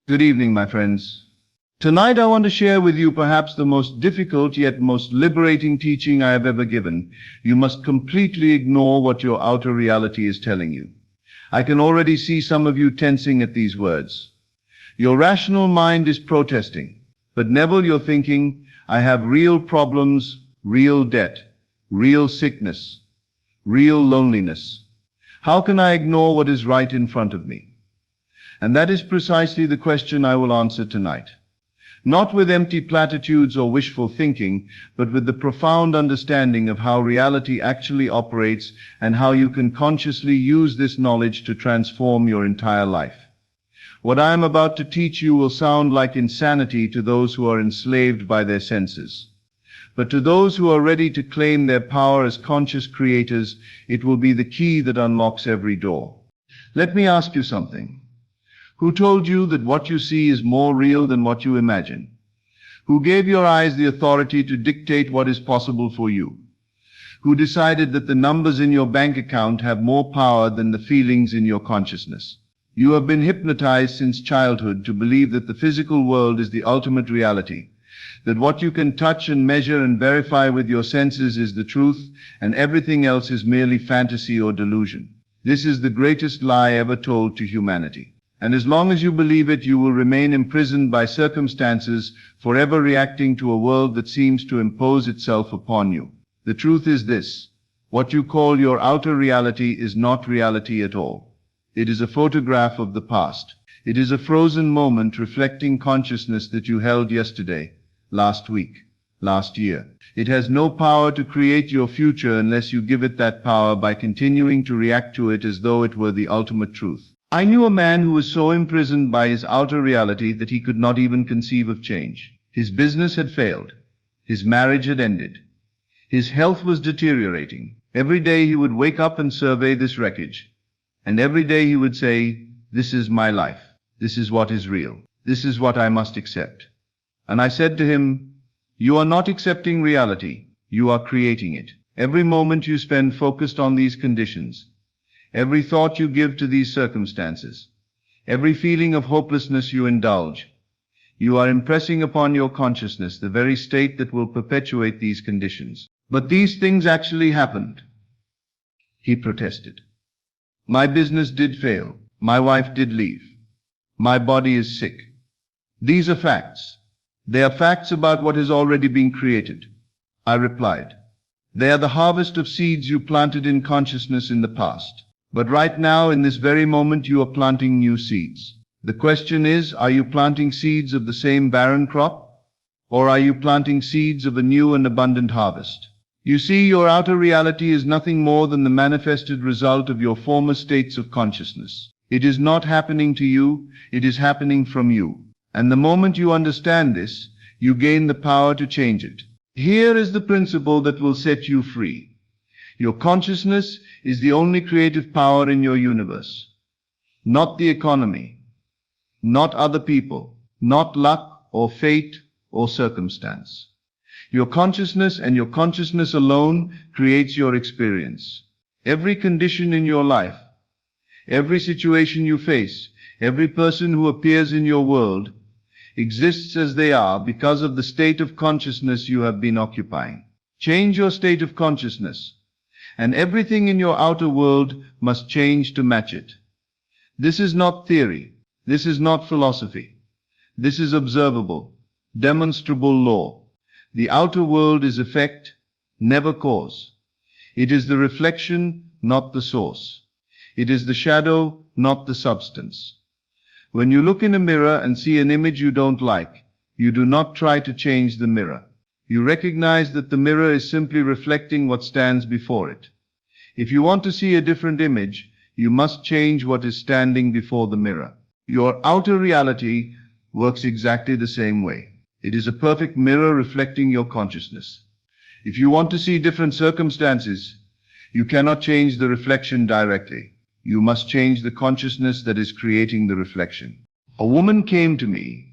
Good evening, my friends. Tonight I want to share with you perhaps the most difficult yet most liberating teaching I have ever given. You must completely ignore what your outer reality is telling you. I can already see some of you tensing at these words. Your rational mind is protesting. But Neville, you're thinking, I have real problems, real debt, real sickness, real loneliness. How can I ignore what is right in front of me? And that is precisely the question I will answer tonight. Not with empty platitudes or wishful thinking, but with the profound understanding of how reality actually operates and how you can consciously use this knowledge to transform your entire life. What I am about to teach you will sound like insanity to those who are enslaved by their senses. But to those who are ready to claim their power as conscious creators, it will be the key that unlocks every door. Let me ask you something. Who told you that what you see is more real than what you imagine? Who gave your eyes the authority to dictate what is possible for you? Who decided that the numbers in your bank account have more power than the feelings in your consciousness? You have been hypnotized since childhood to believe that the physical world is the ultimate reality, that what you can touch and measure and verify with your senses is the truth, and everything else is merely fantasy or delusion. This is the greatest lie ever told to humanity. And as long as you believe it, you will remain imprisoned by circumstances, forever reacting to a world that seems to impose itself upon you. The truth is this: what you call your outer reality is not reality at all. It is a photograph of the past. It is a frozen moment reflecting consciousness that you held yesterday, last week, last year. It has no power to create your future unless you give it that power by continuing to react to it as though it were the ultimate truth. I knew a man who was so imprisoned by his outer reality that he could not even conceive of change. His business had failed. His marriage had ended. His health was deteriorating. Every day he would wake up and survey this wreckage. And every day he would say, "This is my life. This is what is real. This is what I must accept." And I said to him, "You are not accepting reality. You are creating it. Every moment you spend focused on these conditions, every thought you give to these circumstances, every feeling of hopelessness you indulge, you are impressing upon your consciousness the very state that will perpetuate these conditions." But these things actually happened. He protested. My business did fail. My wife did leave. My body is sick. These are facts. They are facts about what has already been created. I replied, they are the harvest of seeds you planted in consciousness in the past. But right now, in this very moment, you are planting new seeds. The question is, are you planting seeds of the same barren crop? Or are you planting seeds of a new and abundant harvest? You see, your outer reality is nothing more than the manifested result of your former states of consciousness. It is not happening to you, it is happening from you. And the moment you understand this, you gain the power to change it. Here is the principle that will set you free. Your consciousness is the only creative power in your universe. Not the economy, not other people, not luck or fate or circumstance. Your consciousness and your consciousness alone creates your experience. Every condition in your life, every situation you face, every person who appears in your world exists as they are because of the state of consciousness you have been occupying. Change your state of consciousness, and everything in your outer world must change to match it. This is not theory. This is not philosophy. This is observable, demonstrable law. The outer world is effect, never cause. It is the reflection, not the source. It is the shadow, not the substance. When you look in a mirror and see an image you don't like, you do not try to change the mirror. You recognize that the mirror is simply reflecting what stands before it. If you want to see a different image, you must change what is standing before the mirror. Your outer reality works exactly the same way. It is a perfect mirror reflecting your consciousness. If you want to see different circumstances, you cannot change the reflection directly. You must change the consciousness that is creating the reflection. A woman came to me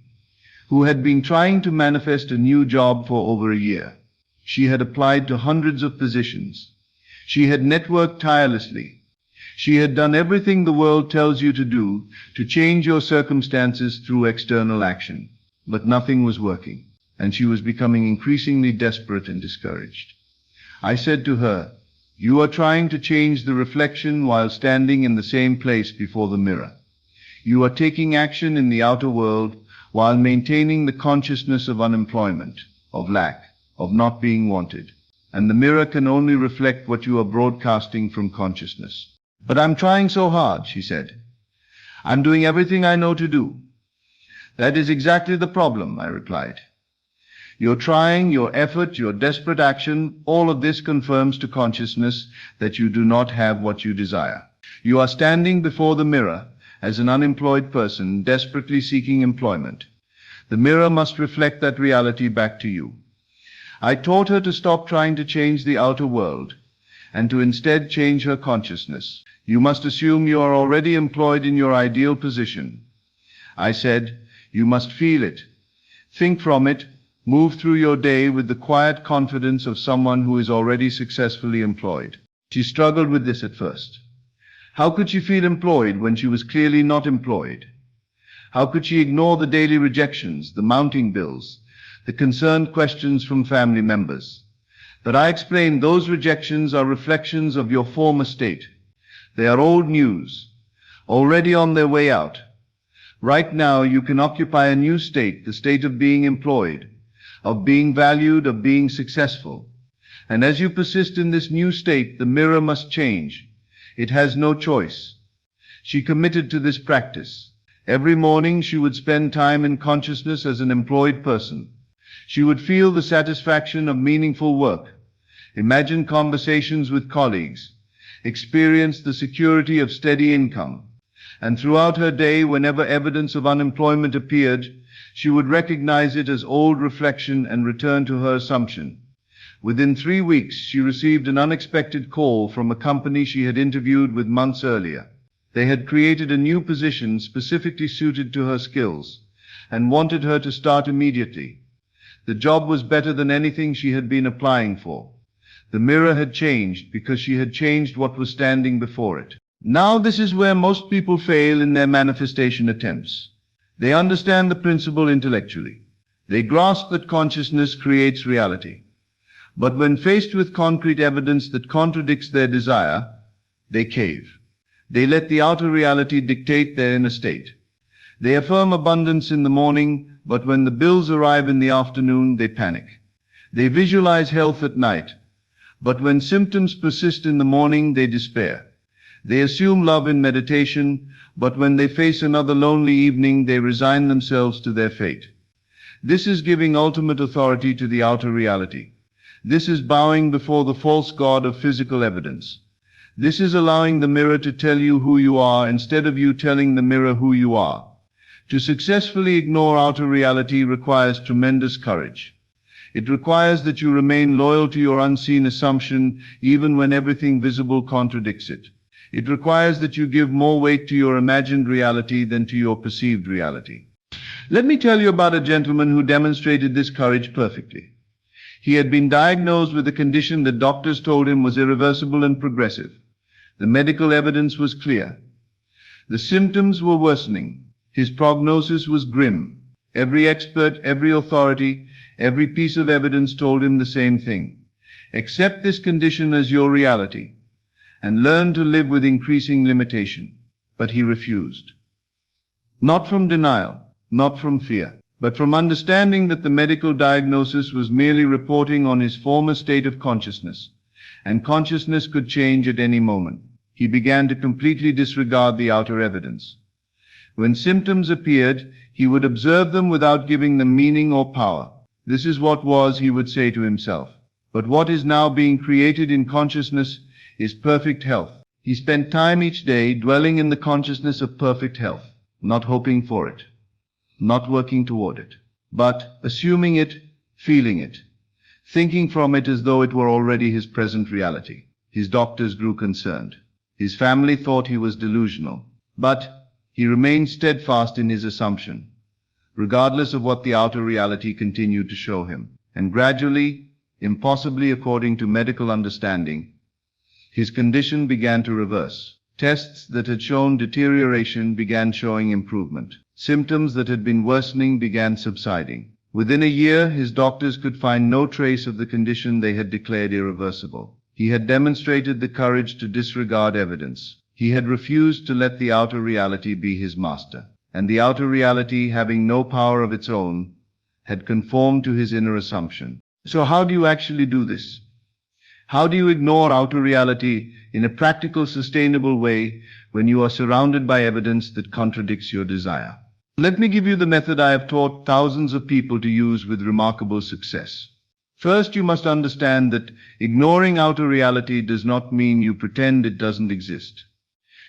who had been trying to manifest a new job for over a year. She had applied to hundreds of positions. She had networked tirelessly. She had done everything the world tells you to do to change your circumstances through external action, but nothing was working, and she was becoming increasingly desperate and discouraged. I said to her, "You are trying to change the reflection while standing in the same place before the mirror. You are taking action in the outer world while maintaining the consciousness of unemployment, of lack, of not being wanted, and the mirror can only reflect what you are broadcasting from consciousness." "But I'm trying so hard," she said. "I'm doing everything I know to do." "That is exactly the problem," I replied. Your trying, your effort, your desperate action, all of this confirms to consciousness that you do not have what you desire. You are standing before the mirror as an unemployed person desperately seeking employment. The mirror must reflect that reality back to you. I taught her to stop trying to change the outer world and to instead change her consciousness. You must assume you are already employed in your ideal position. I said, you must feel it, think from it, move through your day with the quiet confidence of someone who is already successfully employed. She struggled with this at first. How could she feel employed when she was clearly not employed? How could she ignore the daily rejections, the mounting bills, the concerned questions from family members? But I explained those rejections are reflections of your former state. They are old news, already on their way out. Right now you can occupy a new state, the state of being employed, of being valued, of being successful. And as you persist in this new state, the mirror must change. It has no choice. She committed to this practice. Every morning she would spend time in consciousness as an employed person. She would feel the satisfaction of meaningful work, imagine conversations with colleagues, experience the security of steady income. And throughout her day, whenever evidence of unemployment appeared, she would recognize it as old reflection and return to her assumption. Within 3 weeks, she received an unexpected call from a company she had interviewed with months earlier. They had created a new position specifically suited to her skills and wanted her to start immediately. The job was better than anything she had been applying for. The mirror had changed because she had changed what was standing before it. Now this is where most people fail in their manifestation attempts. They understand the principle intellectually. They grasp that consciousness creates reality. But when faced with concrete evidence that contradicts their desire, they cave. They let the outer reality dictate their inner state. They affirm abundance in the morning, but when the bills arrive in the afternoon, they panic. They visualize health at night, but when symptoms persist in the morning, they despair. They assume love in meditation, but when they face another lonely evening, they resign themselves to their fate. This is giving ultimate authority to the outer reality. This is bowing before the false god of physical evidence. This is allowing the mirror to tell you who you are instead of you telling the mirror who you are. To successfully ignore outer reality requires tremendous courage. It requires that you remain loyal to your unseen assumption even when everything visible contradicts it. It requires that you give more weight to your imagined reality than to your perceived reality. Let me tell you about a gentleman who demonstrated this courage perfectly. He had been diagnosed with a condition that doctors told him was irreversible and progressive. The medical evidence was clear. The symptoms were worsening. His prognosis was grim. Every expert, every authority, every piece of evidence told him the same thing. Accept this condition as your reality and learn to live with increasing limitation. But he refused. Not from denial, not from fear, but from understanding that the medical diagnosis was merely reporting on his former state of consciousness, and consciousness could change at any moment. He began to completely disregard the outer evidence. When symptoms appeared, he would observe them without giving them meaning or power. This is what was, he would say to himself. But what is now being created in consciousness is perfect health. He spent time each day dwelling in the consciousness of perfect health, not hoping for it, not working toward it, but assuming it, feeling it, thinking from it as though it were already his present reality. His doctors grew concerned. His family thought he was delusional, but he remained steadfast in his assumption, regardless of what the outer reality continued to show him. And gradually, impossibly according to medical understanding, his condition began to reverse. Tests that had shown deterioration began showing improvement. Symptoms that had been worsening began subsiding. Within a year, his doctors could find no trace of the condition they had declared irreversible. He had demonstrated the courage to disregard evidence. He had refused to let the outer reality be his master. And the outer reality, having no power of its own, had conformed to his inner assumption. So how do you actually do this? How do you ignore outer reality in a practical, sustainable way when you are surrounded by evidence that contradicts your desire? Let me give you the method I have taught thousands of people to use with remarkable success. First, you must understand that ignoring outer reality does not mean you pretend it doesn't exist.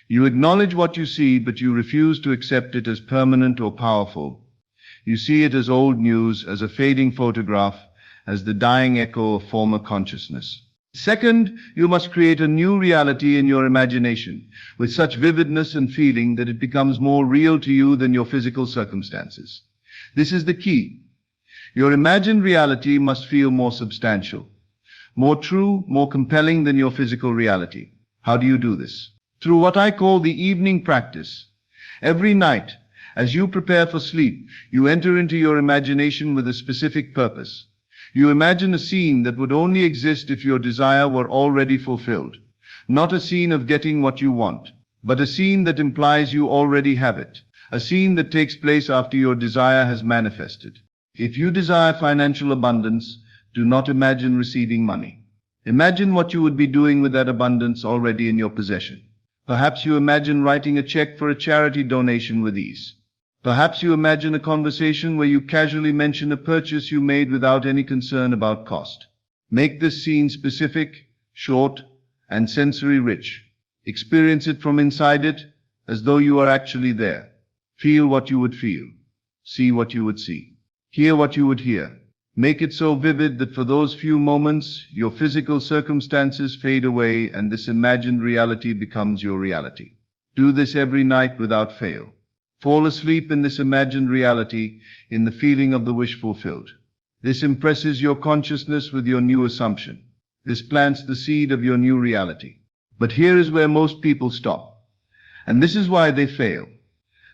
You acknowledge what you see, but you refuse to accept it as permanent or powerful. You see it as old news, as a fading photograph, as the dying echo of former consciousness. Second, you must create a new reality in your imagination with such vividness and feeling that it becomes more real to you than your physical circumstances. This is the key. Your imagined reality must feel more substantial, more true, more compelling than your physical reality. How do you do this? Through what I call the evening practice. Every night, as you prepare for sleep, you enter into your imagination with a specific purpose. You imagine a scene that would only exist if your desire were already fulfilled. Not a scene of getting what you want, but a scene that implies you already have it. A scene that takes place after your desire has manifested. If you desire financial abundance, do not imagine receiving money. Imagine what you would be doing with that abundance already in your possession. Perhaps you imagine writing a check for a charity donation with ease. Perhaps you imagine a conversation where you casually mention a purchase you made without any concern about cost. Make this scene specific, short, and sensory-rich. Experience it from inside it, as though you are actually there. Feel what you would feel. See what you would see. Hear what you would hear. Make it so vivid that for those few moments, your physical circumstances fade away and this imagined reality becomes your reality. Do this every night without fail. Fall asleep in this imagined reality, in the feeling of the wish fulfilled. This impresses your consciousness with your new assumption. This plants the seed of your new reality. But here is where most people stop. And this is why they fail.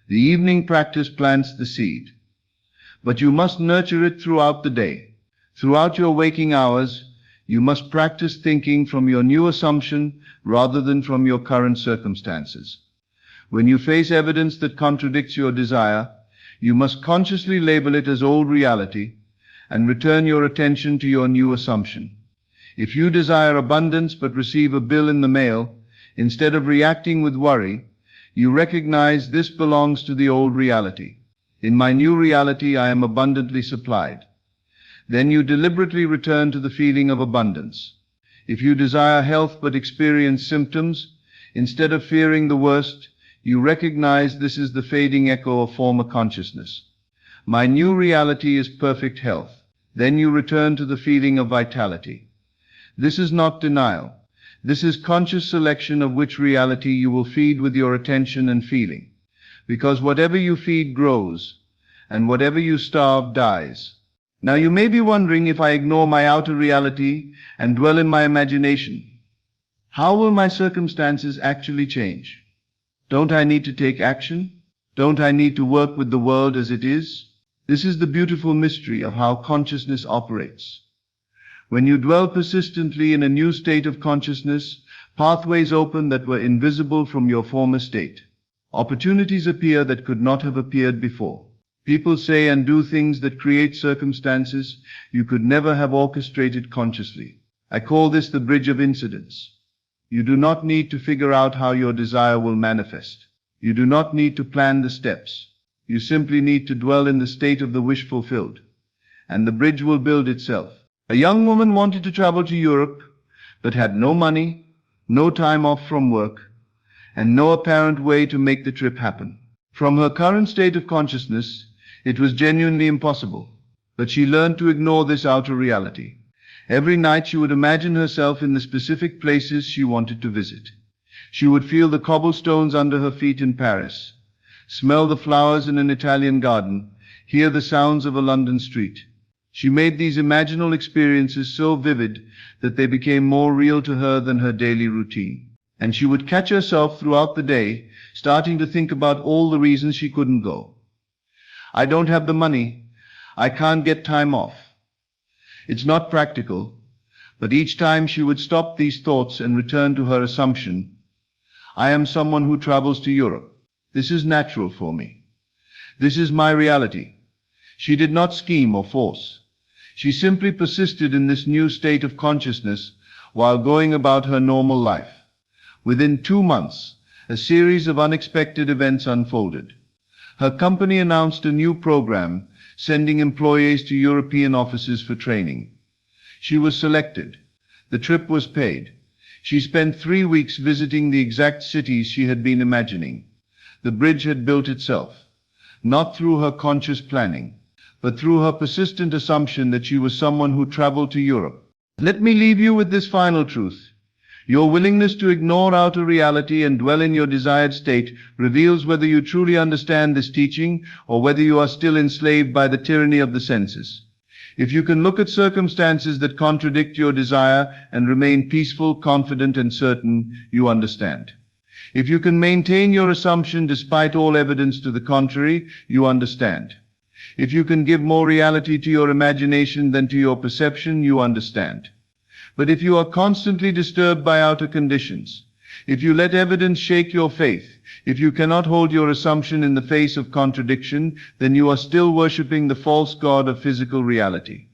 The evening practice plants the seed. But you must nurture it throughout the day. Throughout your waking hours, you must practice thinking from your new assumption rather than from your current circumstances. When you face evidence that contradicts your desire, you must consciously label it as old reality and return your attention to your new assumption. If you desire abundance but receive a bill in the mail, instead of reacting with worry, you recognize this belongs to the old reality. In my new reality, I am abundantly supplied. Then you deliberately return to the feeling of abundance. If you desire health but experience symptoms, instead of fearing the worst, you recognize this is the fading echo of former consciousness. My new reality is perfect health. Then you return to the feeling of vitality. This is not denial. This is conscious selection of which reality you will feed with your attention and feeling. Because whatever you feed grows, and whatever you starve dies. Now you may be wondering, if I ignore my outer reality and dwell in my imagination, how will my circumstances actually change? Don't I need to take action? Don't I need to work with the world as it is? This is the beautiful mystery of how consciousness operates. When you dwell persistently in a new state of consciousness, pathways open that were invisible from your former state. Opportunities appear that could not have appeared before. People say and do things that create circumstances you could never have orchestrated consciously. I call this the bridge of incidents. You do not need to figure out how your desire will manifest. You do not need to plan the steps. You simply need to dwell in the state of the wish fulfilled, and the bridge will build itself. A young woman wanted to travel to Europe, but had no money, no time off from work, and no apparent way to make the trip happen. From her current state of consciousness, it was genuinely impossible, but she learned to ignore this outer reality. Every night she would imagine herself in the specific places she wanted to visit. She would feel the cobblestones under her feet in Paris, smell the flowers in an Italian garden, hear the sounds of a London street. She made these imaginal experiences so vivid that they became more real to her than her daily routine. And she would catch herself throughout the day, starting to think about all the reasons she couldn't go. I don't have the money. I can't get time off. It's not practical. But each time she would stop these thoughts and return to her assumption, I am someone who travels to Europe. This is natural for me. This is my reality. She did not scheme or force. She simply persisted in this new state of consciousness while going about her normal life. Within 2 months, a series of unexpected events unfolded. Her company announced a new program, sending employees to European offices for training. She was selected. The trip was paid. She spent 3 weeks visiting the exact cities she had been imagining. The bridge had built itself, not through her conscious planning, but through her persistent assumption that she was someone who traveled to Europe. Let me leave you with this final truth. Your willingness to ignore outer reality and dwell in your desired state reveals whether you truly understand this teaching or whether you are still enslaved by the tyranny of the senses. If you can look at circumstances that contradict your desire and remain peaceful, confident, and certain, you understand. If you can maintain your assumption despite all evidence to the contrary, you understand. If you can give more reality to your imagination than to your perception, you understand. But if you are constantly disturbed by outer conditions, if you let evidence shake your faith, if you cannot hold your assumption in the face of contradiction, then you are still worshipping the false god of physical reality.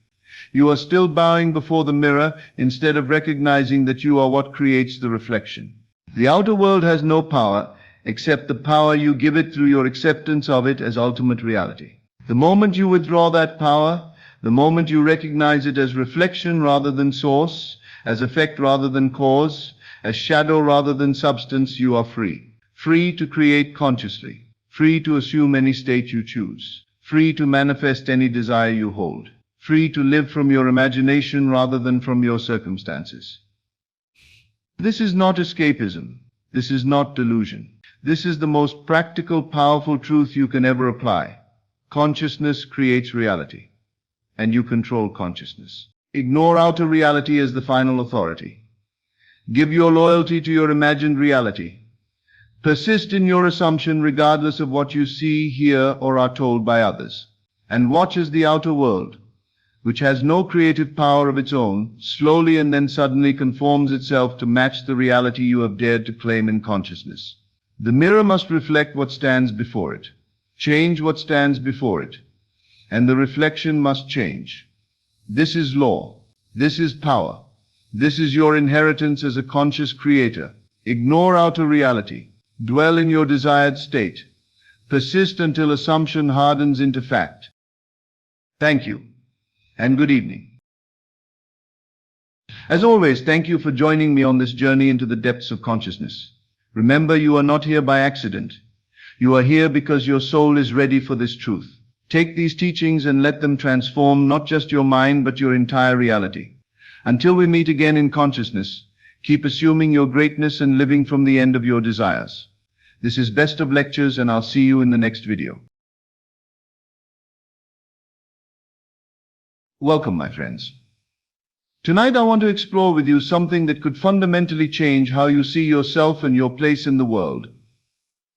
You are still bowing before the mirror instead of recognizing that you are what creates the reflection. The outer world has no power except the power you give it through your acceptance of it as ultimate reality. The moment you withdraw that power, the moment you recognize it as reflection rather than source, as effect rather than cause, as shadow rather than substance, you are free. Free to create consciously. Free to assume any state you choose. Free to manifest any desire you hold. Free to live from your imagination rather than from your circumstances. This is not escapism. This is not delusion. This is the most practical, powerful truth you can ever apply. Consciousness creates reality, and you control consciousness. Ignore outer reality as the final authority. Give your loyalty to your imagined reality. Persist in your assumption regardless of what you see, hear, or are told by others. And watch as the outer world, which has no creative power of its own, slowly and then suddenly conforms itself to match the reality you have dared to claim in consciousness. The mirror must reflect what stands before it. Change what stands before it. And the reflection must change. This is law. This is power. This is your inheritance as a conscious creator. Ignore outer reality. Dwell in your desired state. Persist until assumption hardens into fact. Thank you, and good evening. As always, thank you for joining me on this journey into the depths of consciousness. Remember, you are not here by accident. You are here because your soul is ready for this truth. Take these teachings and let them transform not just your mind, but your entire reality. Until we meet again in consciousness, keep assuming your greatness and living from the end of your desires. This is Best of Lectures, and I'll see you in the next video. Welcome, my friends. Tonight I want to explore with you something that could fundamentally change how you see yourself and your place in the world.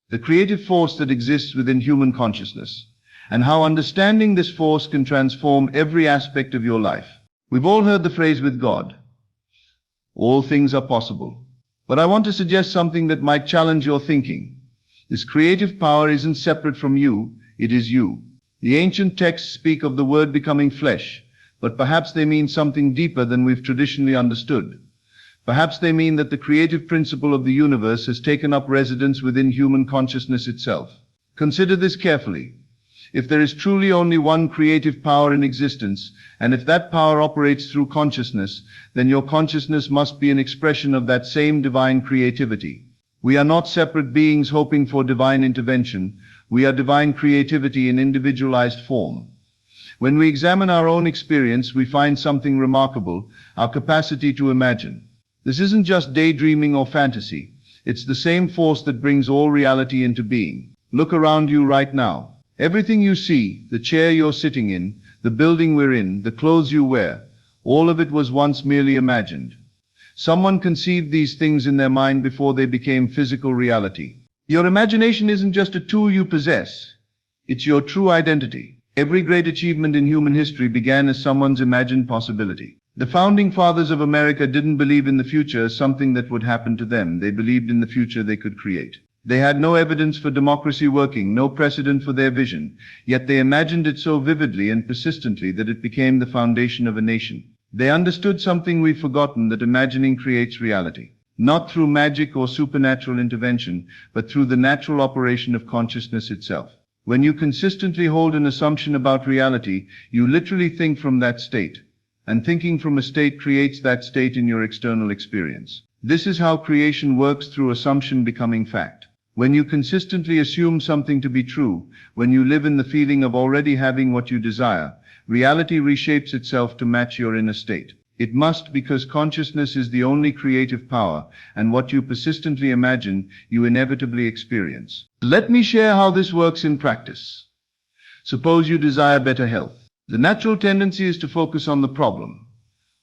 The creative force that exists within human consciousness, and how understanding this force can transform every aspect of your life. We've all heard the phrase with God, all things are possible. But I want to suggest something that might challenge your thinking. This creative power isn't separate from you, it is you. The ancient texts speak of the Word becoming flesh, but perhaps they mean something deeper than we've traditionally understood. Perhaps they mean that the creative principle of the universe has taken up residence within human consciousness itself. Consider this carefully. If there is truly only one creative power in existence, and if that power operates through consciousness, then your consciousness must be an expression of that same divine creativity. We are not separate beings hoping for divine intervention. We are divine creativity in individualized form. When we examine our own experience, we find something remarkable, our capacity to imagine. This isn't just daydreaming or fantasy. It's the same force that brings all reality into being. Look around you right now. Everything you see, the chair you're sitting in, the building we're in, the clothes you wear, all of it was once merely imagined. Someone conceived these things in their mind before they became physical reality. Your imagination isn't just a tool you possess. It's your true identity. Every great achievement in human history began as someone's imagined possibility. The founding fathers of America didn't believe in the future as something that would happen to them. They believed in the future they could create. They had no evidence for democracy working, no precedent for their vision, yet they imagined it so vividly and persistently that it became the foundation of a nation. They understood something we've forgotten, that imagining creates reality. Not through magic or supernatural intervention, but through the natural operation of consciousness itself. When you consistently hold an assumption about reality, you literally think from that state. And thinking from a state creates that state in your external experience. This is how creation works, through assumption becoming fact. When you consistently assume something to be true, when you live in the feeling of already having what you desire, reality reshapes itself to match your inner state. It must, because consciousness is the only creative power, and what you persistently imagine, you inevitably experience. Let me share how this works in practice. Suppose you desire better health. The natural tendency is to focus on the problem,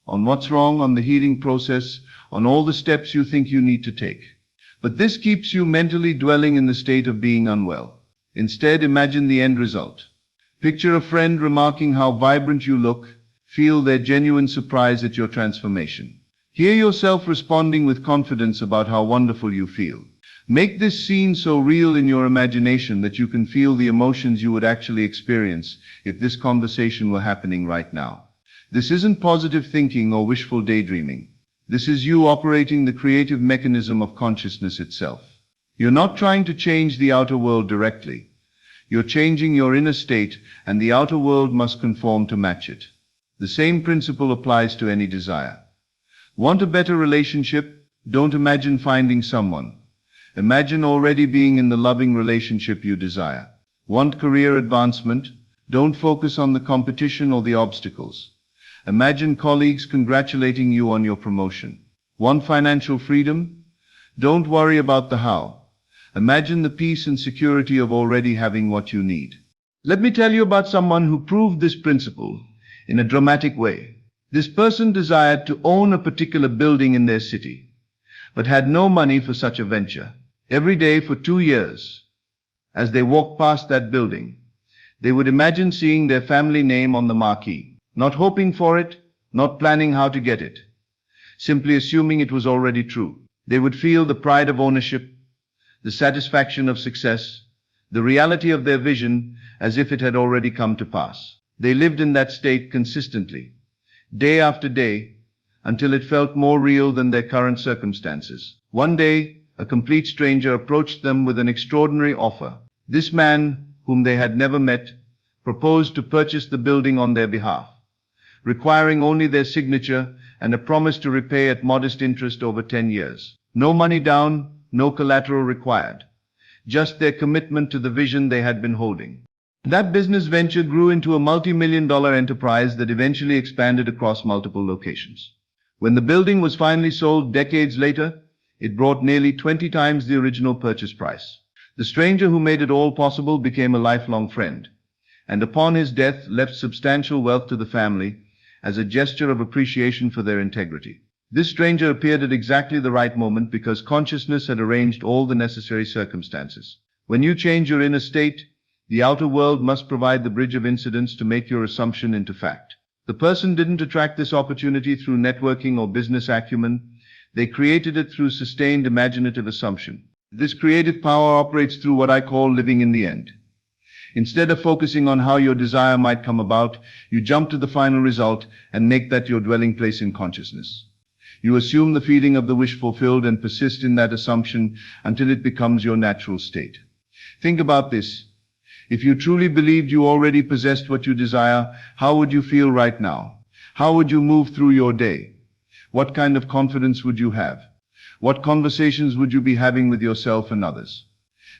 on what's wrong, on the healing process, on all the steps you think you need to take. But this keeps you mentally dwelling in the state of being unwell. Instead, imagine the end result. Picture a friend remarking how vibrant you look. Feel their genuine surprise at your transformation. Hear yourself responding with confidence about how wonderful you feel. Make this scene so real in your imagination that you can feel the emotions you would actually experience if this conversation were happening right now. This isn't positive thinking or wishful daydreaming. This is you operating the creative mechanism of consciousness itself. You're not trying to change the outer world directly. You're changing your inner state, and the outer world must conform to match it. The same principle applies to any desire. Want a better relationship? Don't imagine finding someone. Imagine already being in the loving relationship you desire. Want career advancement? Don't focus on the competition or the obstacles. Imagine colleagues congratulating you on your promotion. Want financial freedom? Don't worry about the how. Imagine the peace and security of already having what you need. Let me tell you about someone who proved this principle in a dramatic way. This person desired to own a particular building in their city, but had no money for such a venture. Every day for 2 years, as they walked past that building, they would imagine seeing their family name on the marquee. Not hoping for it, not planning how to get it, simply assuming it was already true. They would feel the pride of ownership, the satisfaction of success, the reality of their vision, as if it had already come to pass. They lived in that state consistently, day after day, until it felt more real than their current circumstances. One day, a complete stranger approached them with an extraordinary offer. This man, whom they had never met, proposed to purchase the building on their behalf, requiring only their signature and a promise to repay at modest interest over 10 years. No money down, no collateral required, just their commitment to the vision they had been holding. That business venture grew into a multi-million-dollar enterprise that eventually expanded across multiple locations. When the building was finally sold decades later, it brought nearly 20 times the original purchase price. The stranger who made it all possible became a lifelong friend, and upon his death left substantial wealth to the family as a gesture of appreciation for their integrity. This stranger appeared at exactly the right moment because consciousness had arranged all the necessary circumstances. When you change your inner state, the outer world must provide the bridge of incidents to make your assumption into fact. The person didn't attract this opportunity through networking or business acumen. They created it through sustained imaginative assumption. This creative power operates through what I call living in the end. Instead of focusing on how your desire might come about, you jump to the final result and make that your dwelling place in consciousness. You assume the feeling of the wish fulfilled and persist in that assumption until it becomes your natural state. Think about this. If you truly believed you already possessed what you desire, how would you feel right now? How would you move through your day? What kind of confidence would you have? What conversations would you be having with yourself and others?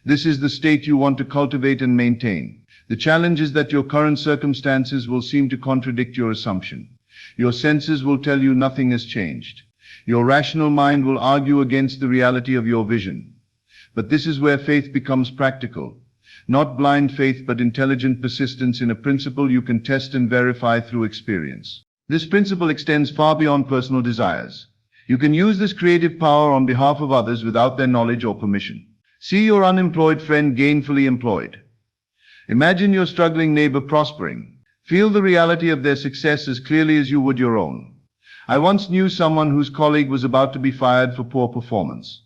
This is the state you want to cultivate and maintain. The challenge is that your current circumstances will seem to contradict your assumption. Your senses will tell you nothing has changed. Your rational mind will argue against the reality of your vision. But this is where faith becomes practical. Not blind faith, but intelligent persistence in a principle you can test and verify through experience. This principle extends far beyond personal desires. You can use this creative power on behalf of others without their knowledge or permission. See your unemployed friend gainfully employed. Imagine your struggling neighbor prospering. Feel the reality of their success as clearly as you would your own. I once knew someone whose colleague was about to be fired for poor performance.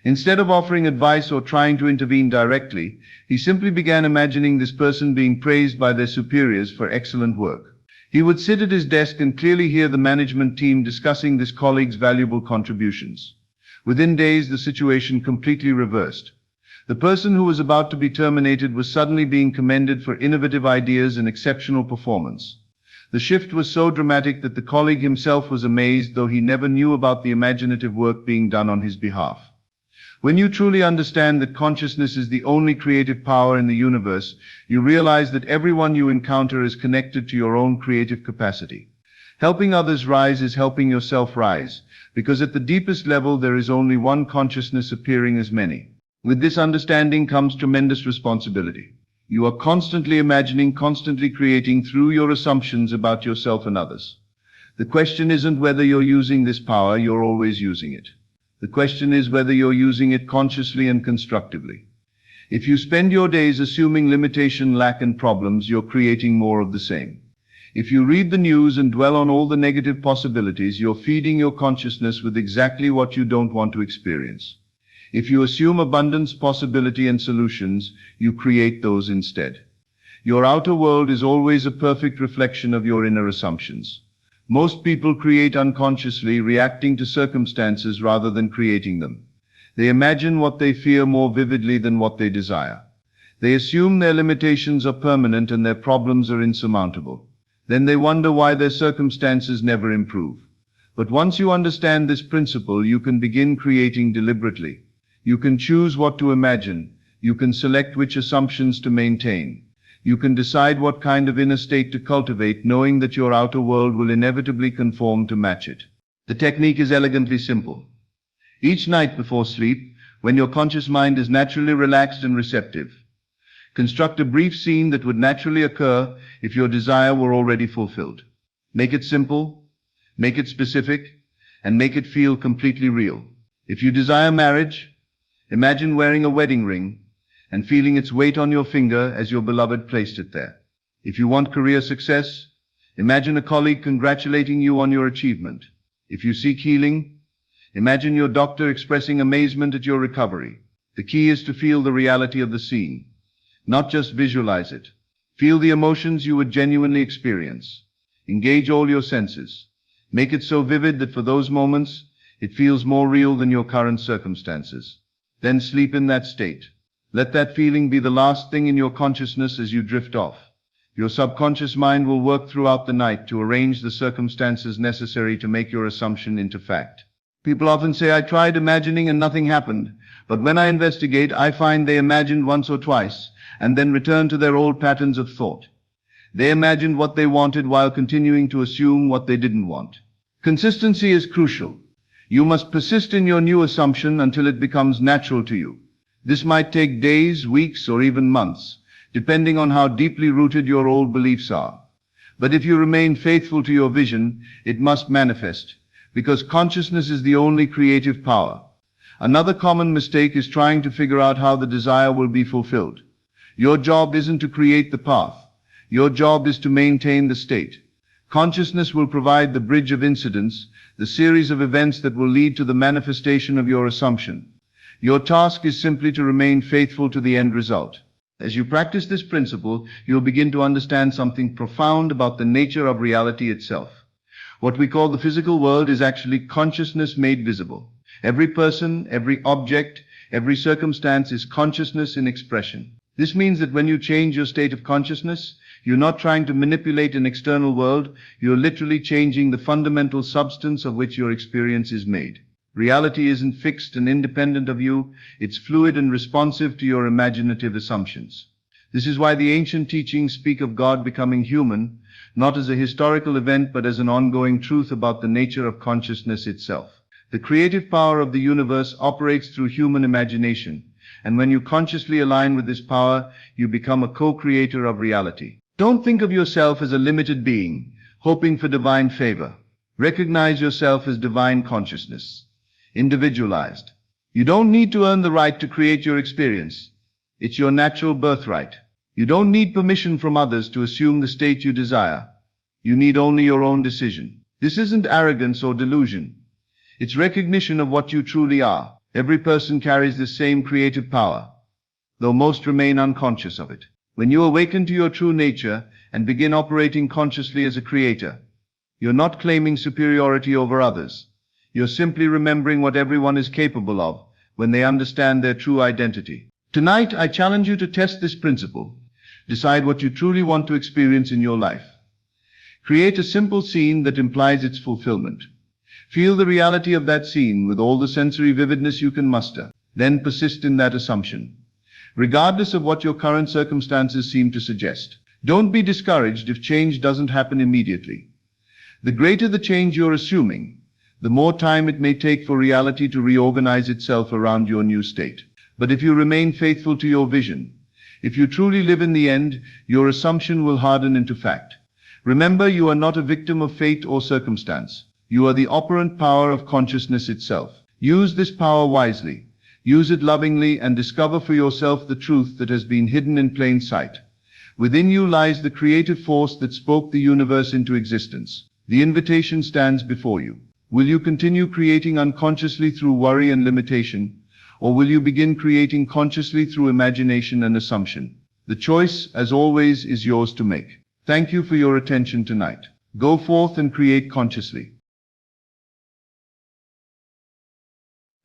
Instead of offering advice or trying to intervene directly, he simply began imagining this person being praised by their superiors for excellent work. He would sit at his desk and clearly hear the management team discussing this colleague's valuable contributions. Within days, the situation completely reversed. The person who was about to be terminated was suddenly being commended for innovative ideas and exceptional performance. The shift was so dramatic that the colleague himself was amazed, though he never knew about the imaginative work being done on his behalf. When you truly understand that consciousness is the only creative power in the universe, you realize that everyone you encounter is connected to your own creative capacity. Helping others rise is helping yourself rise, because at the deepest level there is only one consciousness appearing as many. With this understanding comes tremendous responsibility. You are constantly imagining, constantly creating through your assumptions about yourself and others. The question isn't whether you're using this power, you're always using it. The question is whether you're using it consciously and constructively. If you spend your days assuming limitation, lack, and problems, you're creating more of the same. If you read the news and dwell on all the negative possibilities, you're feeding your consciousness with exactly what you don't want to experience. If you assume abundance, possibility, and solutions, you create those instead. Your outer world is always a perfect reflection of your inner assumptions. Most people create unconsciously, reacting to circumstances rather than creating them. They imagine what they fear more vividly than what they desire. They assume their limitations are permanent and their problems are insurmountable. Then they wonder why their circumstances never improve. But once you understand this principle, you can begin creating deliberately. You can choose what to imagine. You can select which assumptions to maintain. You can decide what kind of inner state to cultivate, knowing that your outer world will inevitably conform to match it. The technique is elegantly simple. Each night before sleep, when your conscious mind is naturally relaxed and receptive, construct a brief scene that would naturally occur if your desire were already fulfilled. Make it simple, make it specific, and make it feel completely real. If you desire marriage, imagine wearing a wedding ring and feeling its weight on your finger as your beloved placed it there. If you want career success, imagine a colleague congratulating you on your achievement. If you seek healing, imagine your doctor expressing amazement at your recovery. The key is to feel the reality of the scene, not just visualize it. Feel the emotions you would genuinely experience. Engage all your senses. Make it so vivid that for those moments, it feels more real than your current circumstances. Then sleep in that state. Let that feeling be the last thing in your consciousness as you drift off. Your subconscious mind will work throughout the night to arrange the circumstances necessary to make your assumption into fact. People often say, I tried imagining and nothing happened. But when I investigate, I find they imagined once or twice and then returned to their old patterns of thought. They imagined what they wanted while continuing to assume what they didn't want. Consistency is crucial. You must persist in your new assumption until it becomes natural to you. This might take days, weeks, or even months, depending on how deeply rooted your old beliefs are. But if you remain faithful to your vision, it must manifest, because consciousness is the only creative power. Another common mistake is trying to figure out how the desire will be fulfilled. Your job isn't to create the path. Your job is to maintain the state. Consciousness will provide the bridge of incidents, the series of events that will lead to the manifestation of your assumption. Your task is simply to remain faithful to the end result. As you practice this principle, you'll begin to understand something profound about the nature of reality itself. What we call the physical world is actually consciousness made visible. Every person, every object, every circumstance is consciousness in expression. This means that when you change your state of consciousness, you're not trying to manipulate an external world, you're literally changing the fundamental substance of which your experience is made. Reality isn't fixed and independent of you, it's fluid and responsive to your imaginative assumptions. This is why the ancient teachings speak of God becoming human, not as a historical event but as an ongoing truth about the nature of consciousness itself. The creative power of the universe operates through human imagination, and when you consciously align with this power, you become a co-creator of reality. Don't think of yourself as a limited being, hoping for divine favor. Recognize yourself as divine consciousness, individualized. You don't need to earn the right to create your experience. It's your natural birthright. You don't need permission from others to assume the state you desire. You need only your own decision. This isn't arrogance or delusion. It's recognition of what you truly are. Every person carries the same creative power, though most remain unconscious of it. When you awaken to your true nature and begin operating consciously as a creator, you're not claiming superiority over others. You're simply remembering what everyone is capable of when they understand their true identity. Tonight, I challenge you to test this principle. Decide what you truly want to experience in your life. Create a simple scene that implies its fulfillment. Feel the reality of that scene with all the sensory vividness you can muster. Then persist in that assumption, regardless of what your current circumstances seem to suggest. Don't be discouraged if change doesn't happen immediately. The greater the change you're assuming, the more time it may take for reality to reorganize itself around your new state. But if you remain faithful to your vision, if you truly live in the end, your assumption will harden into fact. Remember, you are not a victim of fate or circumstance. You are the operant power of consciousness itself. Use this power wisely. Use it lovingly and discover for yourself the truth that has been hidden in plain sight. Within you lies the creative force that spoke the universe into existence. The invitation stands before you. Will you continue creating unconsciously through worry and limitation, or will you begin creating consciously through imagination and assumption? The choice, as always, is yours to make. Thank you for your attention tonight. Go forth and create consciously.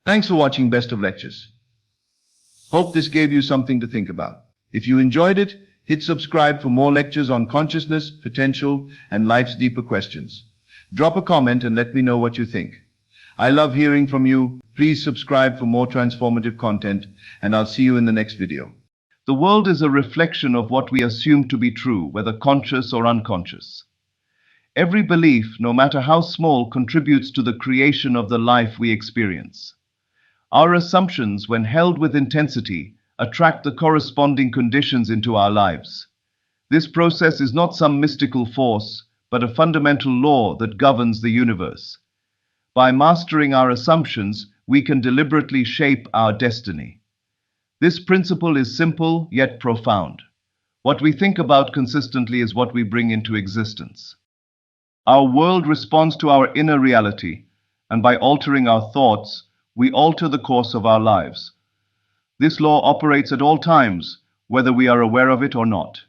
Thanks for watching Best of Lectures. Hope this gave you something to think about. If you enjoyed it, hit subscribe for more lectures on consciousness, potential, and life's deeper questions. Drop a comment and let me know what you think. I love hearing from you. Please subscribe for more transformative content, and I'll see you in the next video. The world is a reflection of what we assume to be true, whether conscious or unconscious. Every belief, no matter how small, contributes to the creation of the life we experience. Our assumptions, when held with intensity, attract the corresponding conditions into our lives. This process is not some mystical force, but a fundamental law that governs the universe. By mastering our assumptions, we can deliberately shape our destiny. This principle is simple yet profound. What we think about consistently is what we bring into existence. Our world responds to our inner reality, and by altering our thoughts, we alter the course of our lives. This law operates at all times, whether we are aware of it or not.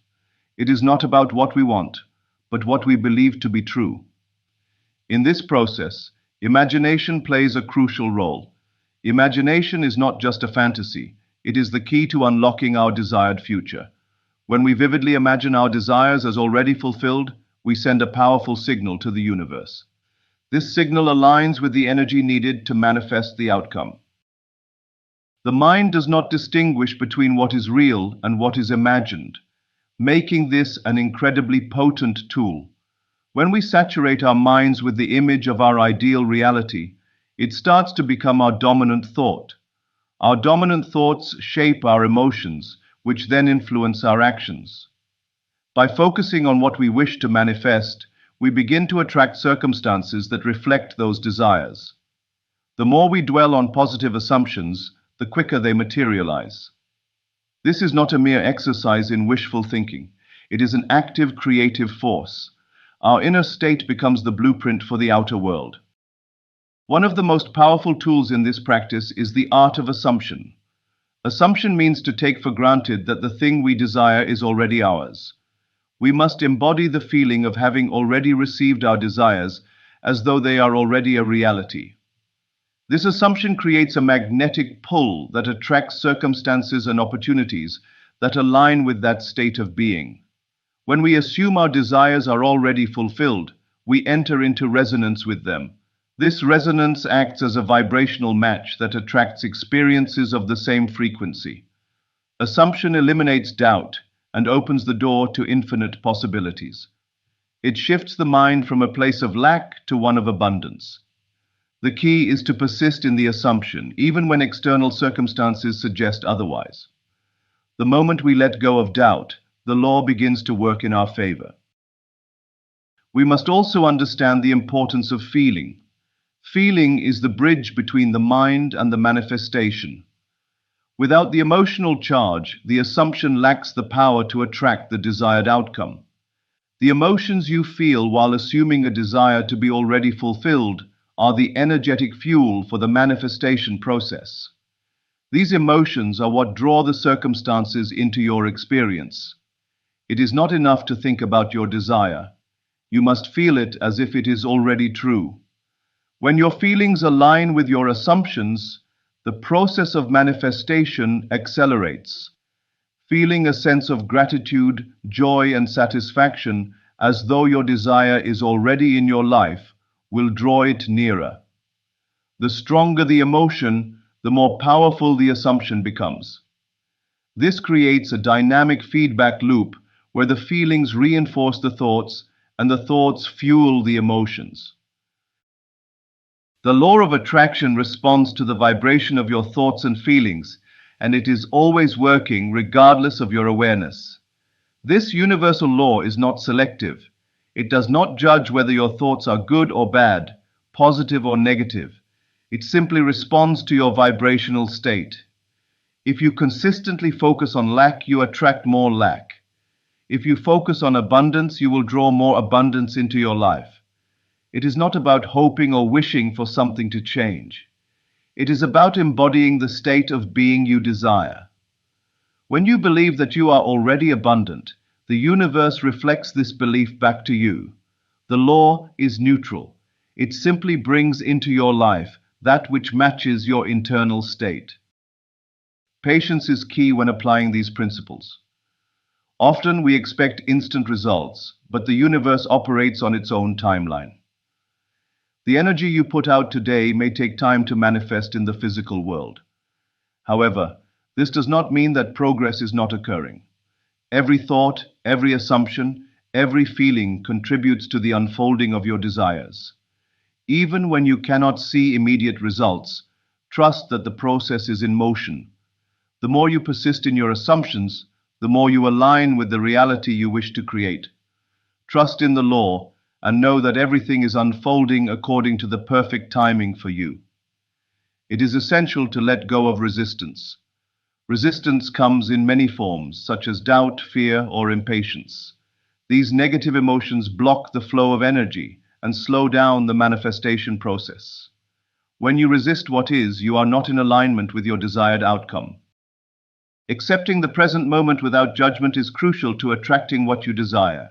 It is not about what we want, but what we believe to be true. In this process, imagination plays a crucial role. Imagination is not just a fantasy, it is the key to unlocking our desired future. When we vividly imagine our desires as already fulfilled, we send a powerful signal to the universe. This signal aligns with the energy needed to manifest the outcome. The mind does not distinguish between what is real and what is imagined, making this an incredibly potent tool. When we saturate our minds with the image of our ideal reality, it starts to become our dominant thought. Our dominant thoughts shape our emotions, which then influence our actions. By focusing on what we wish to manifest, we begin to attract circumstances that reflect those desires. The more we dwell on positive assumptions, the quicker they materialize. This is not a mere exercise in wishful thinking. It is an active creative force. Our inner state becomes the blueprint for the outer world. One of the most powerful tools in this practice is the art of assumption. Assumption means to take for granted that the thing we desire is already ours. We must embody the feeling of having already received our desires as though they are already a reality. This assumption creates a magnetic pull that attracts circumstances and opportunities that align with that state of being. When we assume our desires are already fulfilled, we enter into resonance with them. This resonance acts as a vibrational match that attracts experiences of the same frequency. Assumption eliminates doubt and opens the door to infinite possibilities. It shifts the mind from a place of lack to one of abundance. The key is to persist in the assumption, even when external circumstances suggest otherwise. The moment we let go of doubt, the law begins to work in our favor. We must also understand the importance of feeling. Feeling is the bridge between the mind and the manifestation. Without the emotional charge, the assumption lacks the power to attract the desired outcome. The emotions you feel while assuming a desire to be already fulfilled are the energetic fuel for the manifestation process. These emotions are what draw the circumstances into your experience. It is not enough to think about your desire. You must feel it as if it is already true. When your feelings align with your assumptions, the process of manifestation accelerates. Feeling a sense of gratitude, joy, and satisfaction as though your desire is already in your life will draw it nearer. The stronger the emotion, the more powerful the assumption becomes. This creates a dynamic feedback loop where the feelings reinforce the thoughts and the thoughts fuel the emotions. The law of attraction responds to the vibration of your thoughts and feelings, and it is always working regardless of your awareness. This universal law is not selective. It does not judge whether your thoughts are good or bad, positive or negative. It simply responds to your vibrational state. If you consistently focus on lack, you attract more lack. If you focus on abundance, you will draw more abundance into your life. It is not about hoping or wishing for something to change. It is about embodying the state of being you desire. When you believe that you are already abundant, the universe reflects this belief back to you. The law is neutral. It simply brings into your life that which matches your internal state. Patience is key when applying these principles. Often we expect instant results, but the universe operates on its own timeline. The energy you put out today may take time to manifest in the physical world. However, this does not mean that progress is not occurring. Every thought, every assumption, every feeling contributes to the unfolding of your desires. Even when you cannot see immediate results, trust that the process is in motion. The more you persist in your assumptions, the more you align with the reality you wish to create. Trust in the law and know that everything is unfolding according to the perfect timing for you. It is essential to let go of resistance. Resistance comes in many forms, such as doubt, fear, or impatience. These negative emotions block the flow of energy and slow down the manifestation process. When you resist what is, you are not in alignment with your desired outcome. Accepting the present moment without judgment is crucial to attracting what you desire.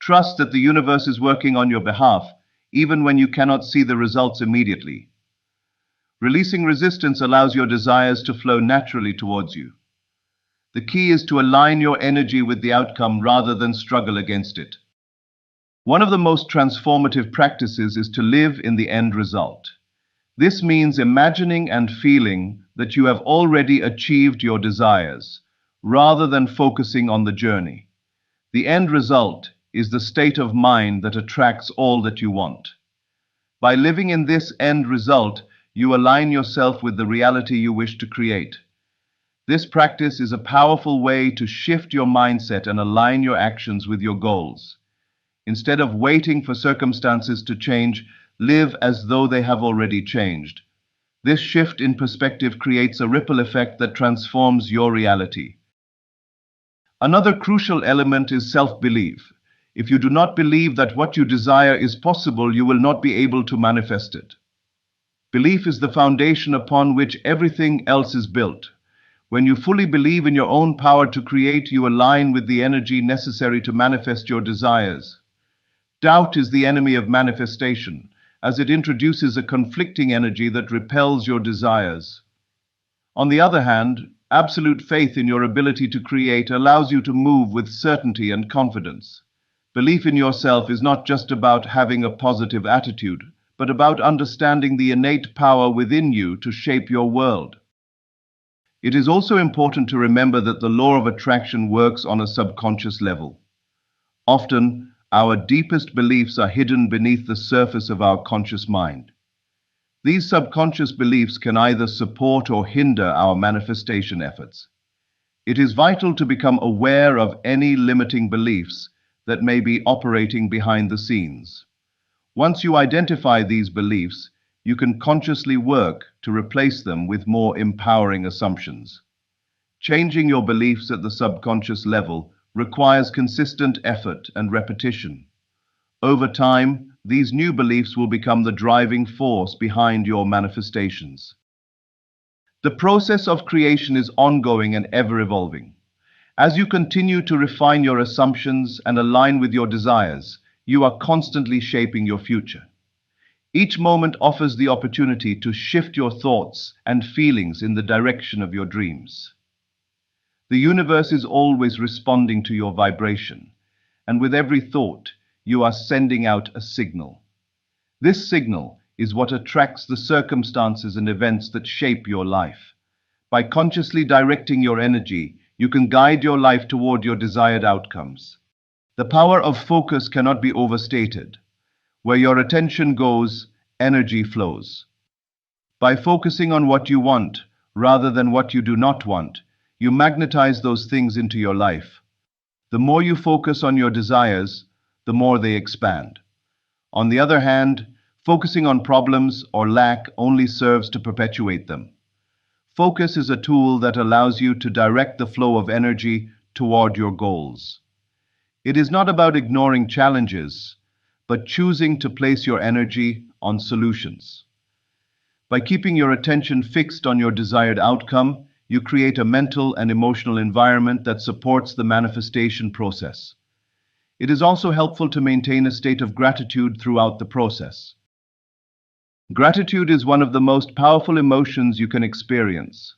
Trust that the universe is working on your behalf, even when you cannot see the results immediately. Releasing resistance allows your desires to flow naturally towards you. The key is to align your energy with the outcome rather than struggle against it. One of the most transformative practices is to live in the end result. This means imagining and feeling that you have already achieved your desires, rather than focusing on the journey. The end result is the state of mind that attracts all that you want. By living in this end result, you align yourself with the reality you wish to create. This practice is a powerful way to shift your mindset and align your actions with your goals. Instead of waiting for circumstances to change, live as though they have already changed. This shift in perspective creates a ripple effect that transforms your reality. Another crucial element is self-belief. If you do not believe that what you desire is possible, you will not be able to manifest it. Belief is the foundation upon which everything else is built. When you fully believe in your own power to create, you align with the energy necessary to manifest your desires. Doubt is the enemy of manifestation, as it introduces a conflicting energy that repels your desires. On the other hand, absolute faith in your ability to create allows you to move with certainty and confidence. Belief in yourself is not just about having a positive attitude, but about understanding the innate power within you to shape your world. It is also important to remember that the law of attraction works on a subconscious level. Often, our deepest beliefs are hidden beneath the surface of our conscious mind. These subconscious beliefs can either support or hinder our manifestation efforts. It is vital to become aware of any limiting beliefs that may be operating behind the scenes. Once you identify these beliefs, you can consciously work to replace them with more empowering assumptions. Changing your beliefs at the subconscious level requires consistent effort and repetition. Over time, these new beliefs will become the driving force behind your manifestations. The process of creation is ongoing and ever-evolving. As you continue to refine your assumptions and align with your desires, you are constantly shaping your future. Each moment offers the opportunity to shift your thoughts and feelings in the direction of your dreams. The universe is always responding to your vibration, and with every thought, you are sending out a signal. This signal is what attracts the circumstances and events that shape your life. By consciously directing your energy, you can guide your life toward your desired outcomes. The power of focus cannot be overstated. Where your attention goes, energy flows. By focusing on what you want rather than what you do not want, you magnetize those things into your life. The more you focus on your desires, the more they expand. On the other hand, focusing on problems or lack only serves to perpetuate them. Focus is a tool that allows you to direct the flow of energy toward your goals. It is not about ignoring challenges, but choosing to place your energy on solutions. By keeping your attention fixed on your desired outcome, you create a mental and emotional environment that supports the manifestation process. It is also helpful to maintain a state of gratitude throughout the process. Gratitude is one of the most powerful emotions you can experience.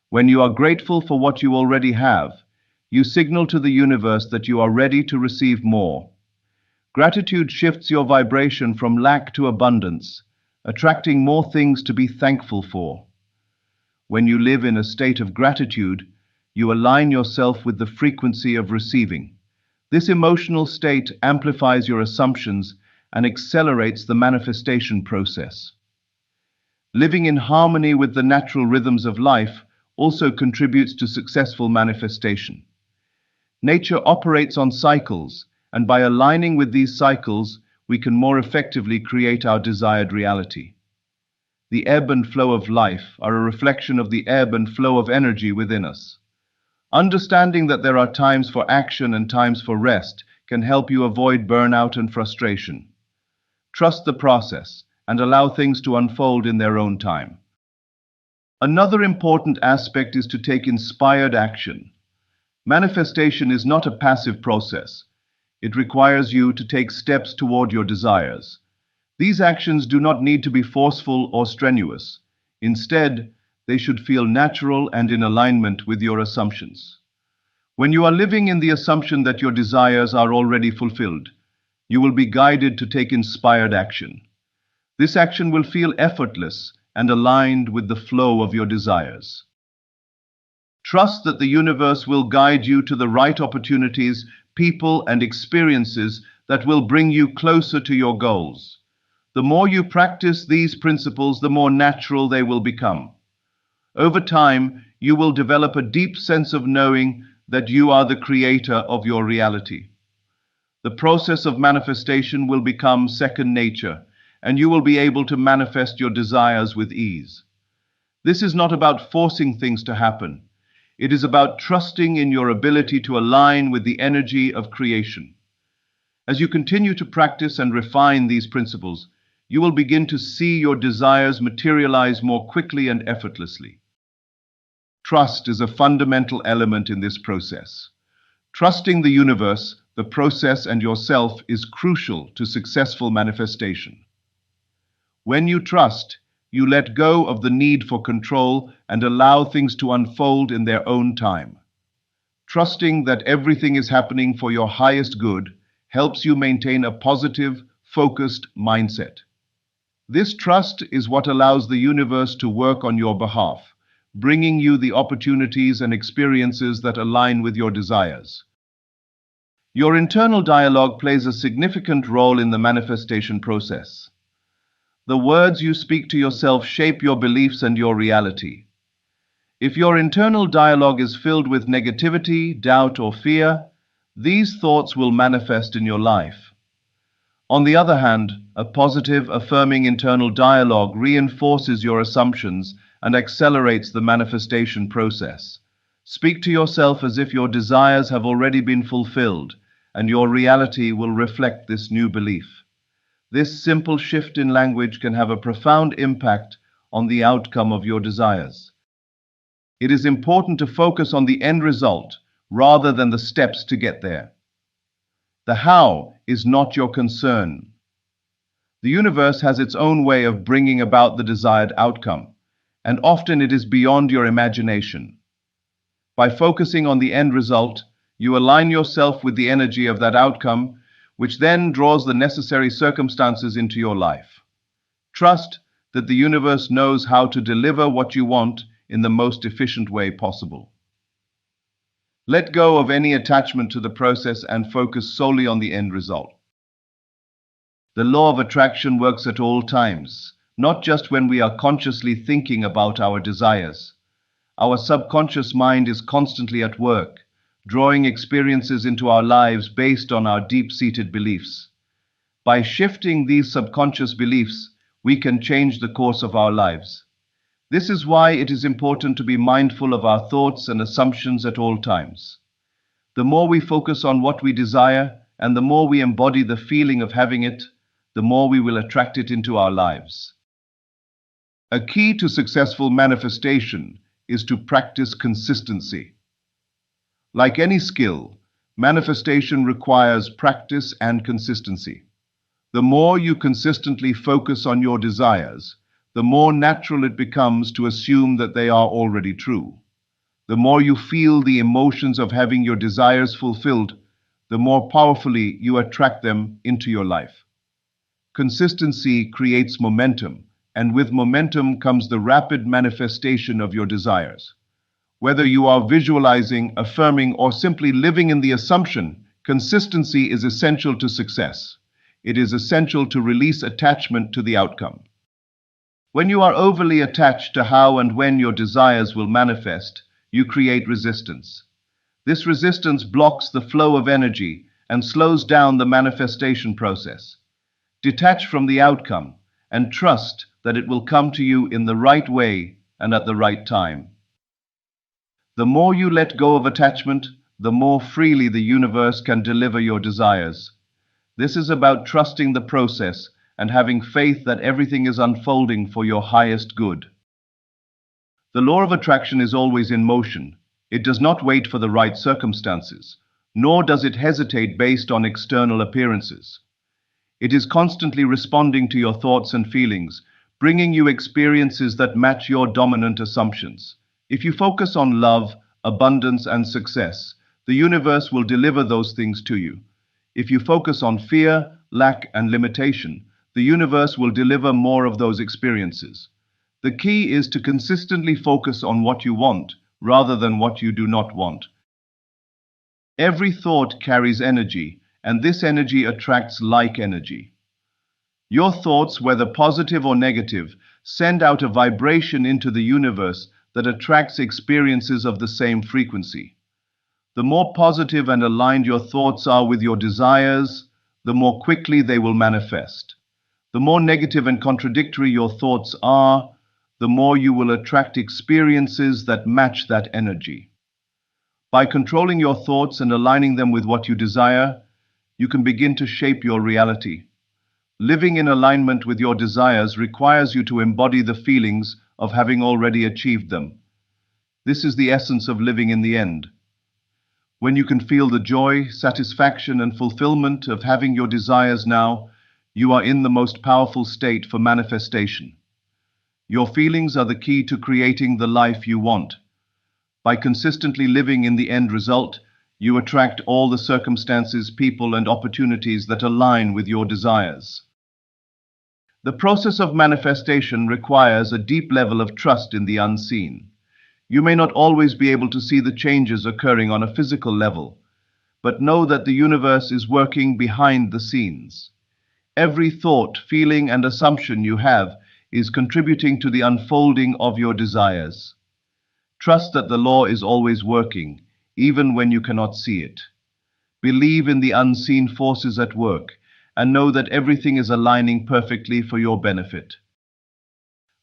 When you are grateful for what you already have, you signal to the universe that you are ready to receive more. Gratitude shifts your vibration from lack to abundance, attracting more things to be thankful for. When you live in a state of gratitude, you align yourself with the frequency of receiving. This emotional state amplifies your assumptions and accelerates the manifestation process. Living in harmony with the natural rhythms of life also contributes to successful manifestation. Nature operates on cycles, and by aligning with these cycles, we can more effectively create our desired reality. The ebb and flow of life are a reflection of the ebb and flow of energy within us. Understanding that there are times for action and times for rest can help you avoid burnout and frustration. Trust the process and allow things to unfold in their own time. Another important aspect is to take inspired action. Manifestation is not a passive process. It requires you to take steps toward your desires. These actions do not need to be forceful or strenuous. Instead, they should feel natural and in alignment with your assumptions. When you are living in the assumption that your desires are already fulfilled, you will be guided to take inspired action. This action will feel effortless and aligned with the flow of your desires. Trust that the universe will guide you to the right opportunities, people, and experiences that will bring you closer to your goals. The more you practice these principles, the more natural they will become. Over time, you will develop a deep sense of knowing that you are the creator of your reality. The process of manifestation will become second nature, and you will be able to manifest your desires with ease. This is not about forcing things to happen. It is about trusting in your ability to align with the energy of creation. As you continue to practice and refine these principles, you will begin to see your desires materialize more quickly and effortlessly. Trust is a fundamental element in this process. Trusting the universe, the process, and yourself is crucial to successful manifestation. When you trust, you let go of the need for control and allow things to unfold in their own time. Trusting that everything is happening for your highest good helps you maintain a positive, focused mindset. This trust is what allows the universe to work on your behalf, bringing you the opportunities and experiences that align with your desires. Your internal dialogue plays a significant role in the manifestation process. The words you speak to yourself shape your beliefs and your reality. If your internal dialogue is filled with negativity, doubt, or fear, These thoughts will manifest in your life. On the other hand, a positive, affirming internal dialogue reinforces your assumptions and accelerates the manifestation process. Speak to yourself as if your desires have already been fulfilled, and your reality will reflect this new belief. This simple shift in language can have a profound impact on the outcome of your desires. It is important to focus on the end result rather than the steps to get there. The how is not your concern. The universe has its own way of bringing about the desired outcome, and often it is beyond your imagination. By focusing on the end result, you align yourself with the energy of that outcome, which then draws the necessary circumstances into your life. Trust that the universe knows how to deliver what you want in the most efficient way possible. Let go of any attachment to the process and focus solely on the end result. The law of attraction works at all times, not just when we are consciously thinking about our desires. Our subconscious mind is constantly at work, drawing experiences into our lives based on our deep-seated beliefs. By shifting these subconscious beliefs, we can change the course of our lives. This is why it is important to be mindful of our thoughts and assumptions at all times. The more we focus on what we desire, and the more we embody the feeling of having it, the more we will attract it into our lives. A key to successful manifestation is to practice consistency. Like any skill, manifestation requires practice and consistency. The more you consistently focus on your desires, the more natural it becomes to assume that they are already true. The more you feel the emotions of having your desires fulfilled, the more powerfully you attract them into your life. Consistency creates momentum, and with momentum comes the rapid manifestation of your desires. Whether you are visualizing, affirming, or simply living in the assumption, consistency is essential to success. It is essential to release attachment to the outcome. When you are overly attached to how and when your desires will manifest, you create resistance. This resistance blocks the flow of energy and slows down the manifestation process. Detach from the outcome and trust that it will come to you in the right way and at the right time. The more you let go of attachment, the more freely the universe can deliver your desires. This is about trusting the process and having faith that everything is unfolding for your highest good. The law of attraction is always in motion. It does not wait for the right circumstances, nor does it hesitate based on external appearances. It is constantly responding to your thoughts and feelings, bringing you experiences that match your dominant assumptions. If you focus on love, abundance, and success, the universe will deliver those things to you. If you focus on fear, lack, and limitation, the universe will deliver more of those experiences. The key is to consistently focus on what you want rather than what you do not want. Every thought carries energy, and this energy attracts like energy. Your thoughts, whether positive or negative, send out a vibration into the universe that attracts experiences of the same frequency. The more positive and aligned your thoughts are with your desires, the more quickly they will manifest. The more negative and contradictory your thoughts are, the more you will attract experiences that match that energy. By controlling your thoughts and aligning them with what you desire, you can begin to shape your reality. Living in alignment with your desires requires you to embody the feelings of having already achieved them. This is the essence of living in the end. When you can feel the joy, satisfaction, and fulfillment of having your desires now, you are in the most powerful state for manifestation. Your feelings are the key to creating the life you want. By consistently living in the end result, you attract all the circumstances, people, and opportunities that align with your desires. The process of manifestation requires a deep level of trust in the unseen. You may not always be able to see the changes occurring on a physical level, but know that the universe is working behind the scenes. Every thought, feeling, and assumption you have is contributing to the unfolding of your desires. Trust that the law is always working, even when you cannot see it. Believe in the unseen forces at work, and know that everything is aligning perfectly for your benefit.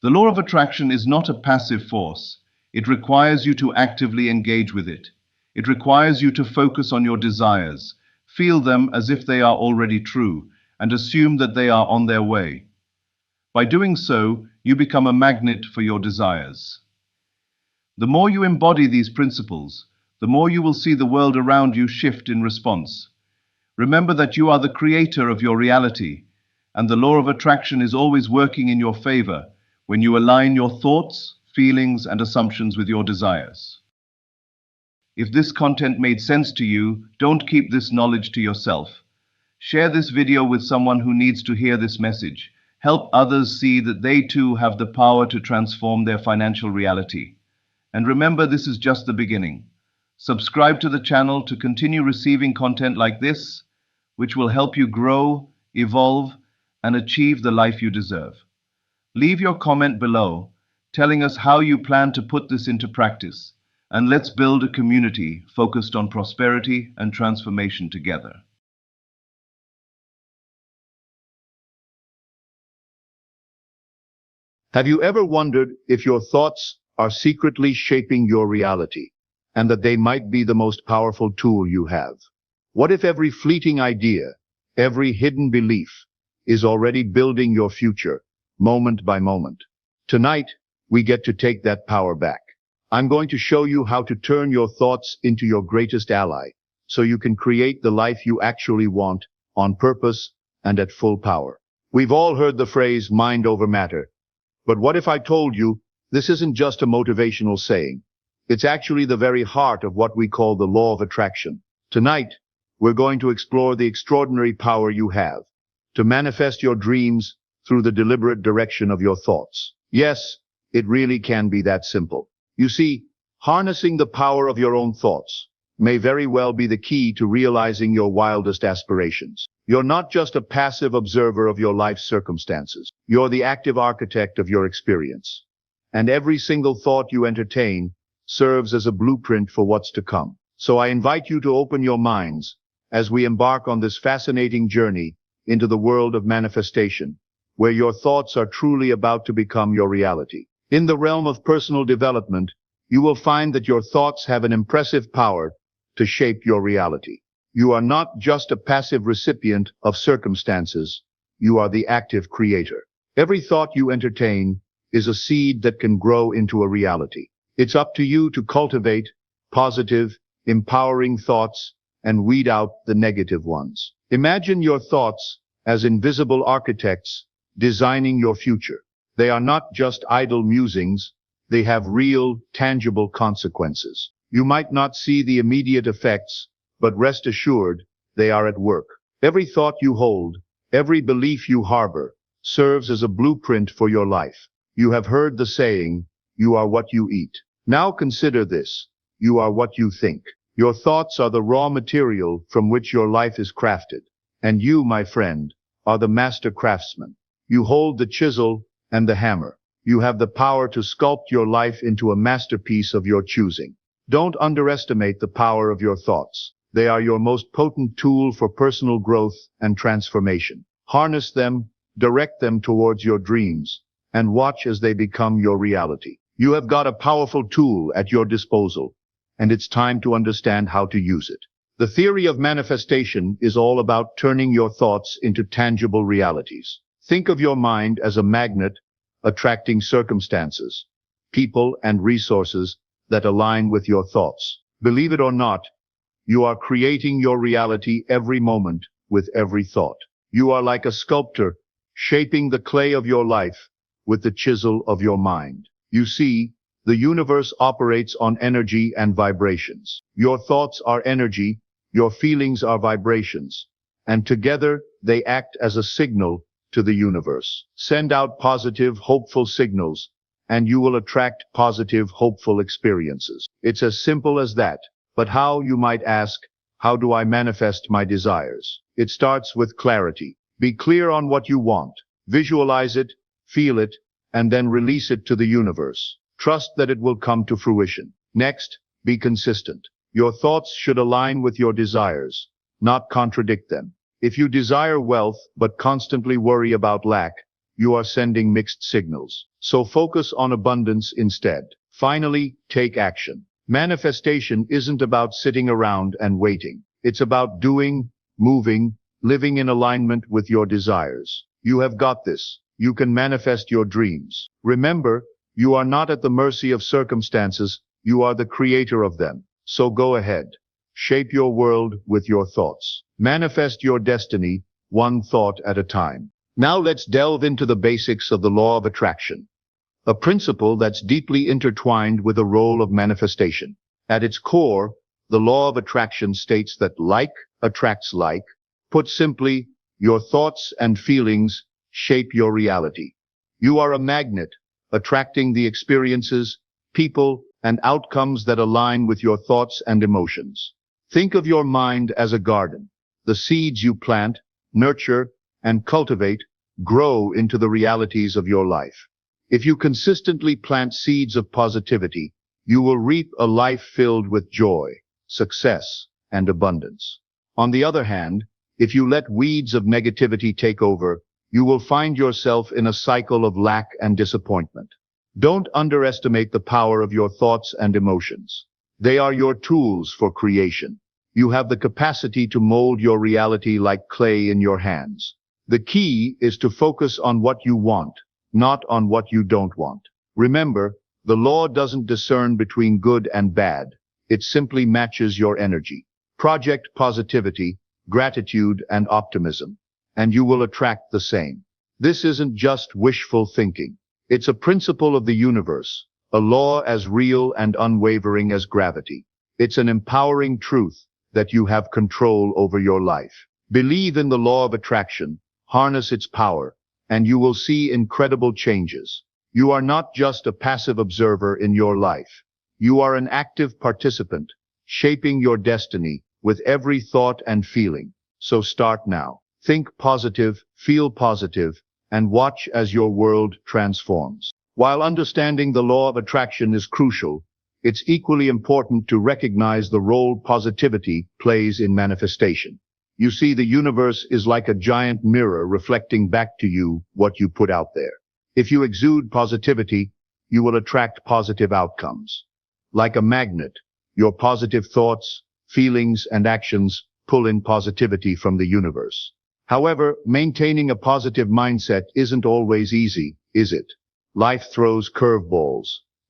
The law of attraction is not a passive force. It requires you to actively engage with it. It requires you to focus on your desires, feel them as if they are already true, and assume that they are on their way. By doing so, you become a magnet for your desires. The more you embody these principles, the more you will see the world around you shift in response. Remember that you are the creator of your reality, and the law of attraction is always working in your favor when you align your thoughts, feelings, and assumptions with your desires. If this content made sense to you, don't keep this knowledge to yourself. Share this video with someone who needs to hear this message. Help others see that they too have the power to transform their financial reality. And remember, this is just the beginning. Subscribe to the channel to continue receiving content like this, which will help you grow, evolve, and achieve the life you deserve. Leave your comment below, telling us how you plan to put this into practice, and let's build a community focused on prosperity and transformation together. Have you ever wondered if your thoughts are secretly shaping your reality, and that they might be the most powerful tool you have? What if every fleeting idea, every hidden belief, is already building your future, moment by moment? Tonight, we get to take that power back. I'm going to show you how to turn your thoughts into your greatest ally, so you can create the life you actually want, on purpose and at full power. We've all heard the phrase mind over matter, but what if I told you this isn't just a motivational saying? It's actually the very heart of what we call the law of attraction. Tonight, we're going to explore the extraordinary power you have to manifest your dreams through the deliberate direction of your thoughts. Yes, it really can be that simple. You see, harnessing the power of your own thoughts may very well be the key to realizing your wildest aspirations. You're not just a passive observer of your life's circumstances. You're the active architect of your experience. And every single thought you entertain serves as a blueprint for what's to come. So I invite you to open your minds as we embark on this fascinating journey into the world of manifestation, where your thoughts are truly about to become your reality. In the realm of personal development, you will find that your thoughts have an impressive power to shape your reality. You are not just a passive recipient of circumstances, you are the active creator. Every thought you entertain is a seed that can grow into a reality. It's up to you to cultivate positive, empowering thoughts and weed out the negative ones. Imagine your thoughts as invisible architects designing your future. They are not just idle musings, they have real, tangible consequences. You might not see the immediate effects, but rest assured, they are at work. Every thought you hold, every belief you harbor, serves as a blueprint for your life. You have heard the saying, you are what you eat. Now consider this, you are what you think. Your thoughts are the raw material from which your life is crafted. And you, my friend, are the master craftsman. You hold the chisel and the hammer. You have the power to sculpt your life into a masterpiece of your choosing. Don't underestimate the power of your thoughts. They are your most potent tool for personal growth and transformation. Harness them, direct them towards your dreams, and watch as they become your reality. You have got a powerful tool at your disposal, and it's time to understand how to use it. The theory of manifestation is all about turning your thoughts into tangible realities. Think of your mind as a magnet attracting circumstances, people, and resources that align with your thoughts. Believe it or not, you are creating your reality every moment with every thought. You are like a sculptor, shaping the clay of your life with the chisel of your mind. You see, the universe operates on energy and vibrations. Your thoughts are energy, your feelings are vibrations, and together they act as a signal to the universe. Send out positive, hopeful signals, and you will attract positive, hopeful experiences. It's as simple as that. But how, you might ask, how do I manifest my desires? It starts with clarity. Be clear on what you want. Visualize it, feel it, and then release it to the universe. Trust that it will come to fruition. Next, be consistent. Your thoughts should align with your desires, not contradict them. If you desire wealth but constantly worry about lack, you are sending mixed signals. So focus on abundance instead. Finally, take action. Manifestation isn't about sitting around and waiting. It's about doing, moving, living in alignment with your desires. You have got this. You can manifest your dreams. Remember, you are not at the mercy of circumstances. You are the creator of them. So go ahead. Shape your world with your thoughts. Manifest your destiny, one thought at a time. Now let's delve into the basics of the law of attraction, a principle that's deeply intertwined with the role of manifestation. At its core, the law of attraction states that like attracts like. Put simply, your thoughts and feelings shape your reality. You are a magnet, attracting the experiences, people, and outcomes that align with your thoughts and emotions. Think of your mind as a garden. The seeds you plant, nurture, and cultivate grow into the realities of your life. If you consistently plant seeds of positivity, you will reap a life filled with joy, success, and abundance. On the other hand, if you let weeds of negativity take over, you will find yourself in a cycle of lack and disappointment. Don't underestimate the power of your thoughts and emotions. They are your tools for creation. You have the capacity to mold your reality like clay in your hands. The key is to focus on what you want, not on what you don't want. Remember, the law doesn't discern between good and bad. It simply matches your energy. Project positivity, gratitude, and optimism, and you will attract the same. This isn't just wishful thinking. It's a principle of the universe, a law as real and unwavering as gravity. It's an empowering truth that you have control over your life. Believe in the law of attraction, harness its power, and you will see incredible changes. You are not just a passive observer in your life. You are an active participant, shaping your destiny with every thought and feeling. So start now. Think positive, feel positive, and watch as your world transforms. While understanding the law of attraction is crucial, it's equally important to recognize the role positivity plays in manifestation. You see, the universe is like a giant mirror reflecting back to you what you put out there. If you exude positivity, you will attract positive outcomes. Like a magnet, your positive thoughts, feelings, and actions pull in positivity from the universe. However, maintaining a positive mindset isn't always easy, is it? Life throws curveballs,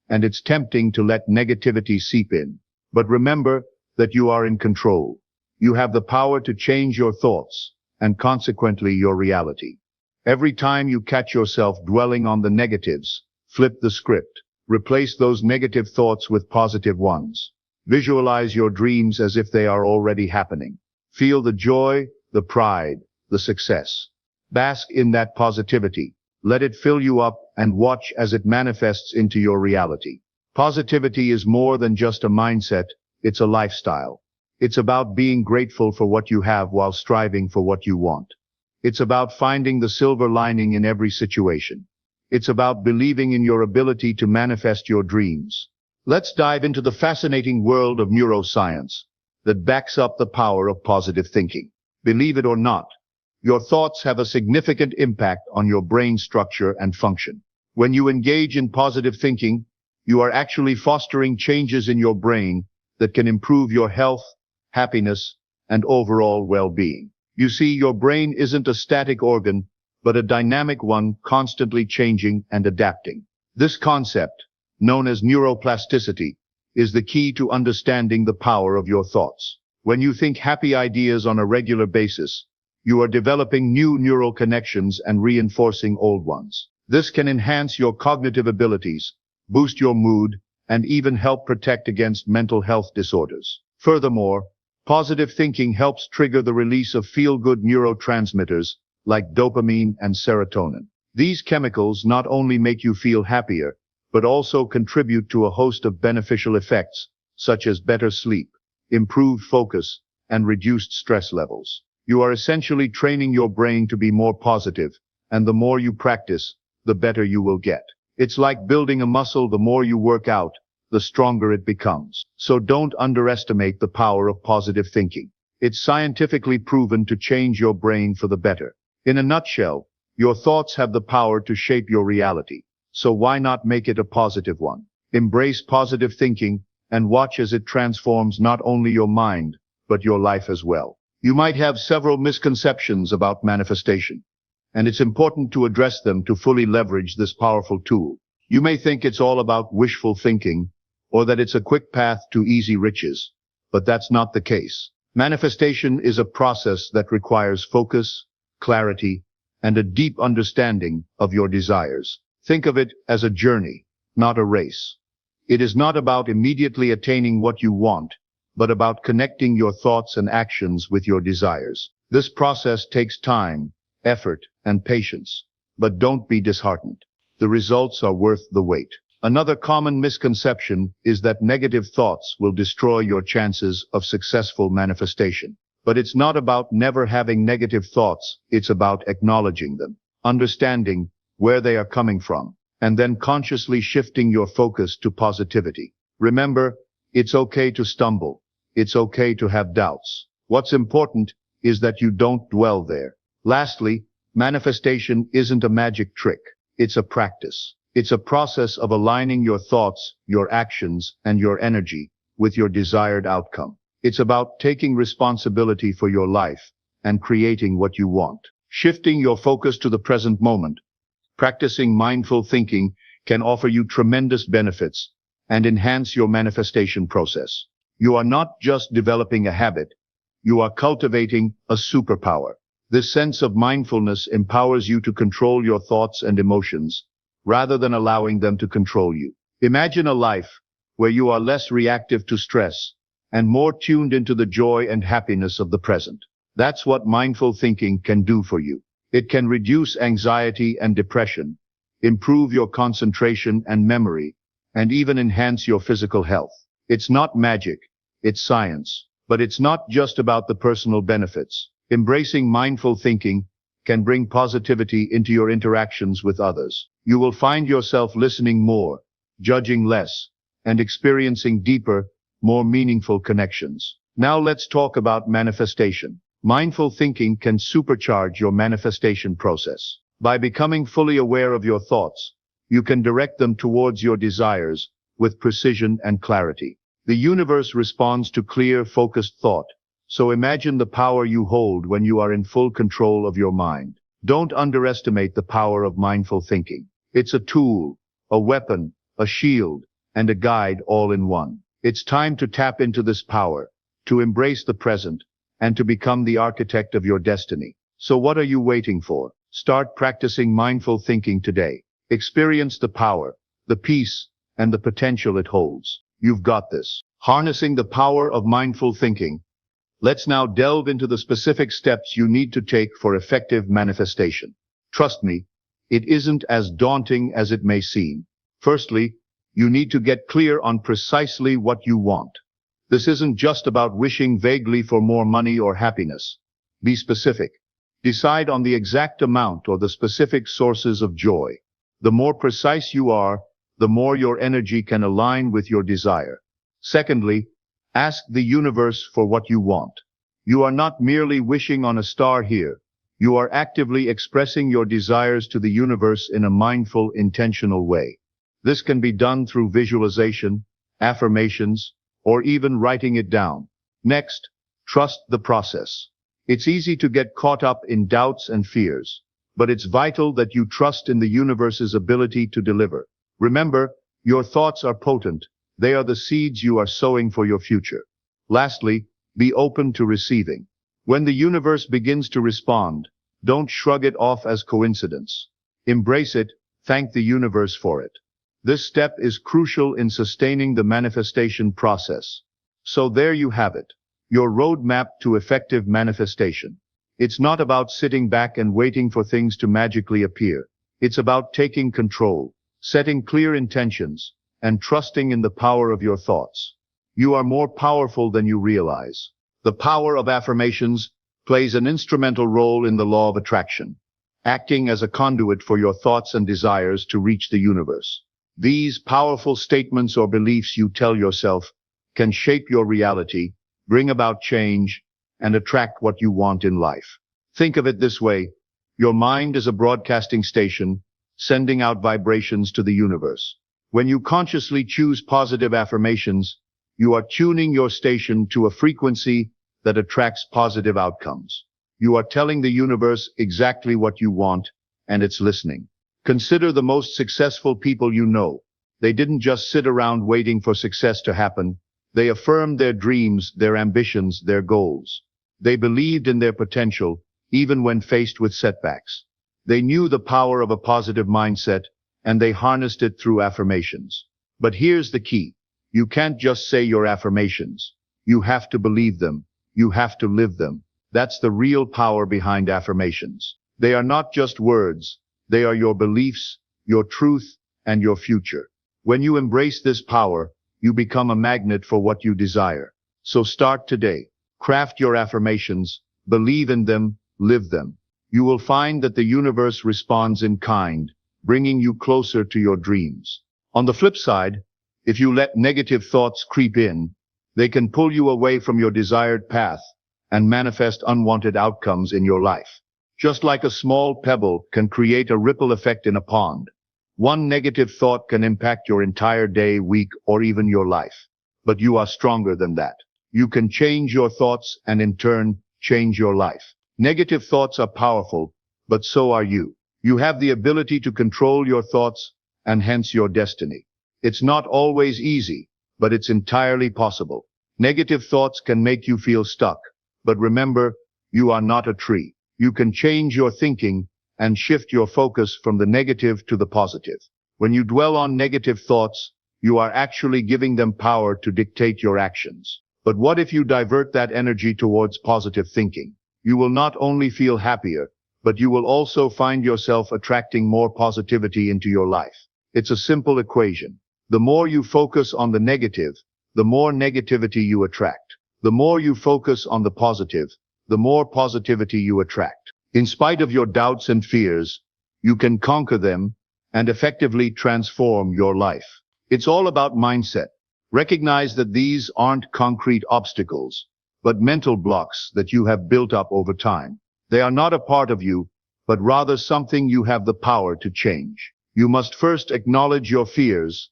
and it's tempting to let negativity seep in. But remember that you are in control. You have the power to change your thoughts, and consequently your reality. Every time you catch yourself dwelling on the negatives, flip the script. Replace those negative thoughts with positive ones. Visualize your dreams as if they are already happening. Feel the joy, the pride, the success. Bask in that positivity. Let it fill you up and watch as it manifests into your reality. Positivity is more than just a mindset, it's a lifestyle. It's about being grateful for what you have while striving for what you want. It's about finding the silver lining in every situation. It's about believing in your ability to manifest your dreams. Let's dive into the fascinating world of neuroscience that backs up the power of positive thinking. Believe it or not, your thoughts have a significant impact on your brain structure and function. When you engage in positive thinking, you are actually fostering changes in your brain that can improve your health, happiness, and overall well-being. You see, your brain isn't a static organ, but a dynamic one constantly changing and adapting. This concept, known as neuroplasticity, is the key to understanding the power of your thoughts. When you think happy ideas on a regular basis, you are developing new neural connections and reinforcing old ones. This can enhance your cognitive abilities, boost your mood, and even help protect against mental health disorders. Furthermore, positive thinking helps trigger the release of feel-good neurotransmitters like dopamine and serotonin. These chemicals not only make you feel happier, but also contribute to a host of beneficial effects, such as better sleep, improved focus, and reduced stress levels. You are essentially training your brain to be more positive, and the more you practice, the better you will get. It's like building a muscle. The more you work out, the stronger it becomes. So don't underestimate the power of positive thinking. It's scientifically proven to change your brain for the better. In a nutshell, your thoughts have the power to shape your reality. So why not make it a positive one? Embrace positive thinking and watch as it transforms not only your mind, but your life as well. You might have several misconceptions about manifestation, and it's important to address them to fully leverage this powerful tool. You may think it's all about wishful thinking, or that it's a quick path to easy riches, but that's not the case. Manifestation is a process that requires focus, clarity, and a deep understanding of your desires. Think of it as a journey, not a race. It is not about immediately attaining what you want, but about connecting your thoughts and actions with your desires. This process takes time, effort, and patience, but don't be disheartened. The results are worth the wait. Another common misconception is that negative thoughts will destroy your chances of successful manifestation. But it's not about never having negative thoughts, it's about acknowledging them, understanding where they are coming from, and then consciously shifting your focus to positivity. Remember, it's okay to stumble. It's okay to have doubts. What's important is that you don't dwell there. Lastly, manifestation isn't a magic trick. It's a practice. It's a process of aligning your thoughts, your actions, and your energy with your desired outcome. It's about taking responsibility for your life and creating what you want. Shifting your focus to the present moment, practicing mindful thinking can offer you tremendous benefits and enhance your manifestation process. You are not just developing a habit, you are cultivating a superpower. This sense of mindfulness empowers you to control your thoughts and emotions, rather than allowing them to control you. Imagine a life where you are less reactive to stress and more tuned into the joy and happiness of the present. That's what mindful thinking can do for you. It can reduce anxiety and depression, improve your concentration and memory, and even enhance your physical health. It's not magic, it's science. But it's not just about the personal benefits. Embracing mindful thinking can bring positivity into your interactions with others. You will find yourself listening more, judging less, and experiencing deeper, more meaningful connections. Now let's talk about manifestation. Mindful thinking can supercharge your manifestation process. By becoming fully aware of your thoughts, you can direct them towards your desires with precision and clarity. The universe responds to clear, focused thought, so imagine the power you hold when you are in full control of your mind. Don't underestimate the power of mindful thinking. It's a tool, a weapon, a shield, and a guide all in one. It's time to tap into this power, to embrace the present, and to become the architect of your destiny. So what are you waiting for? Start practicing mindful thinking today. Experience the power, the peace, and the potential it holds. You've got this. Harnessing the power of mindful thinking. Let's now delve into the specific steps you need to take for effective manifestation. Trust me, it isn't as daunting as it may seem. Firstly, you need to get clear on precisely what you want. This isn't just about wishing vaguely for more money or happiness. Be specific. Decide on the exact amount or the specific sources of joy. The more precise you are, the more your energy can align with your desire. Secondly, ask the universe for what you want. You are not merely wishing on a star here. You are actively expressing your desires to the universe in a mindful, intentional way. This can be done through visualization, affirmations, or even writing it down. Next, trust the process. It's easy to get caught up in doubts and fears, but it's vital that you trust in the universe's ability to deliver. Remember, your thoughts are potent. They are the seeds you are sowing for your future. Lastly, be open to receiving. When the universe begins to respond, don't shrug it off as coincidence. Embrace it, thank the universe for it. This step is crucial in sustaining the manifestation process. So there you have it, your roadmap to effective manifestation. It's not about sitting back and waiting for things to magically appear. It's about taking control, setting clear intentions, and trusting in the power of your thoughts. You are more powerful than you realize. The power of affirmations plays an instrumental role in the law of attraction, acting as a conduit for your thoughts and desires to reach the universe. These powerful statements or beliefs you tell yourself can shape your reality, bring about change, and attract what you want in life. Think of it this way. Your mind is a broadcasting station, sending out vibrations to the universe. When you consciously choose positive affirmations, you are tuning your station to a frequency that attracts positive outcomes. You are telling the universe exactly what you want, and it's listening. Consider the most successful people you know. They didn't just sit around waiting for success to happen. They affirmed their dreams, their ambitions, their goals. They believed in their potential, even when faced with setbacks. They knew the power of a positive mindset, and they harnessed it through affirmations. But here's the key. You can't just say your affirmations. You have to believe them. You have to live them. That's the real power behind affirmations. They are not just words. They are your beliefs, your truth, and your future. When you embrace this power, you become a magnet for what you desire. So start today. Craft your affirmations, believe in them, live them. You will find that the universe responds in kind, bringing you closer to your dreams. On the flip side, if you let negative thoughts creep in, they can pull you away from your desired path and manifest unwanted outcomes in your life. Just like a small pebble can create a ripple effect in a pond, one negative thought can impact your entire day, week, or even your life. But you are stronger than that. You can change your thoughts and in turn, change your life. Negative thoughts are powerful, but so are you. You have the ability to control your thoughts and hence your destiny. It's not always easy, but it's entirely possible. Negative thoughts can make you feel stuck, but remember, you are not a tree. You can change your thinking and shift your focus from the negative to the positive. When you dwell on negative thoughts, you are actually giving them power to dictate your actions. But what if you divert that energy towards positive thinking? You will not only feel happier, but you will also find yourself attracting more positivity into your life. It's a simple equation. The more you focus on the negative, the more negativity you attract. The more you focus on the positive, the more positivity you attract. In spite of your doubts and fears, you can conquer them and effectively transform your life. It's all about mindset. Recognize that these aren't concrete obstacles, but mental blocks that you have built up over time. They are not a part of you, but rather something you have the power to change. You must first acknowledge your fears,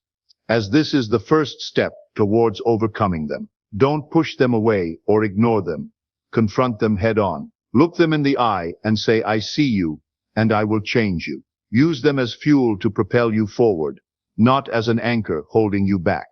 as this is the first step towards overcoming them. Don't push them away or ignore them. Confront them head on. Look them in the eye and say, I see you, and I will change you. Use them as fuel to propel you forward, not as an anchor holding you back.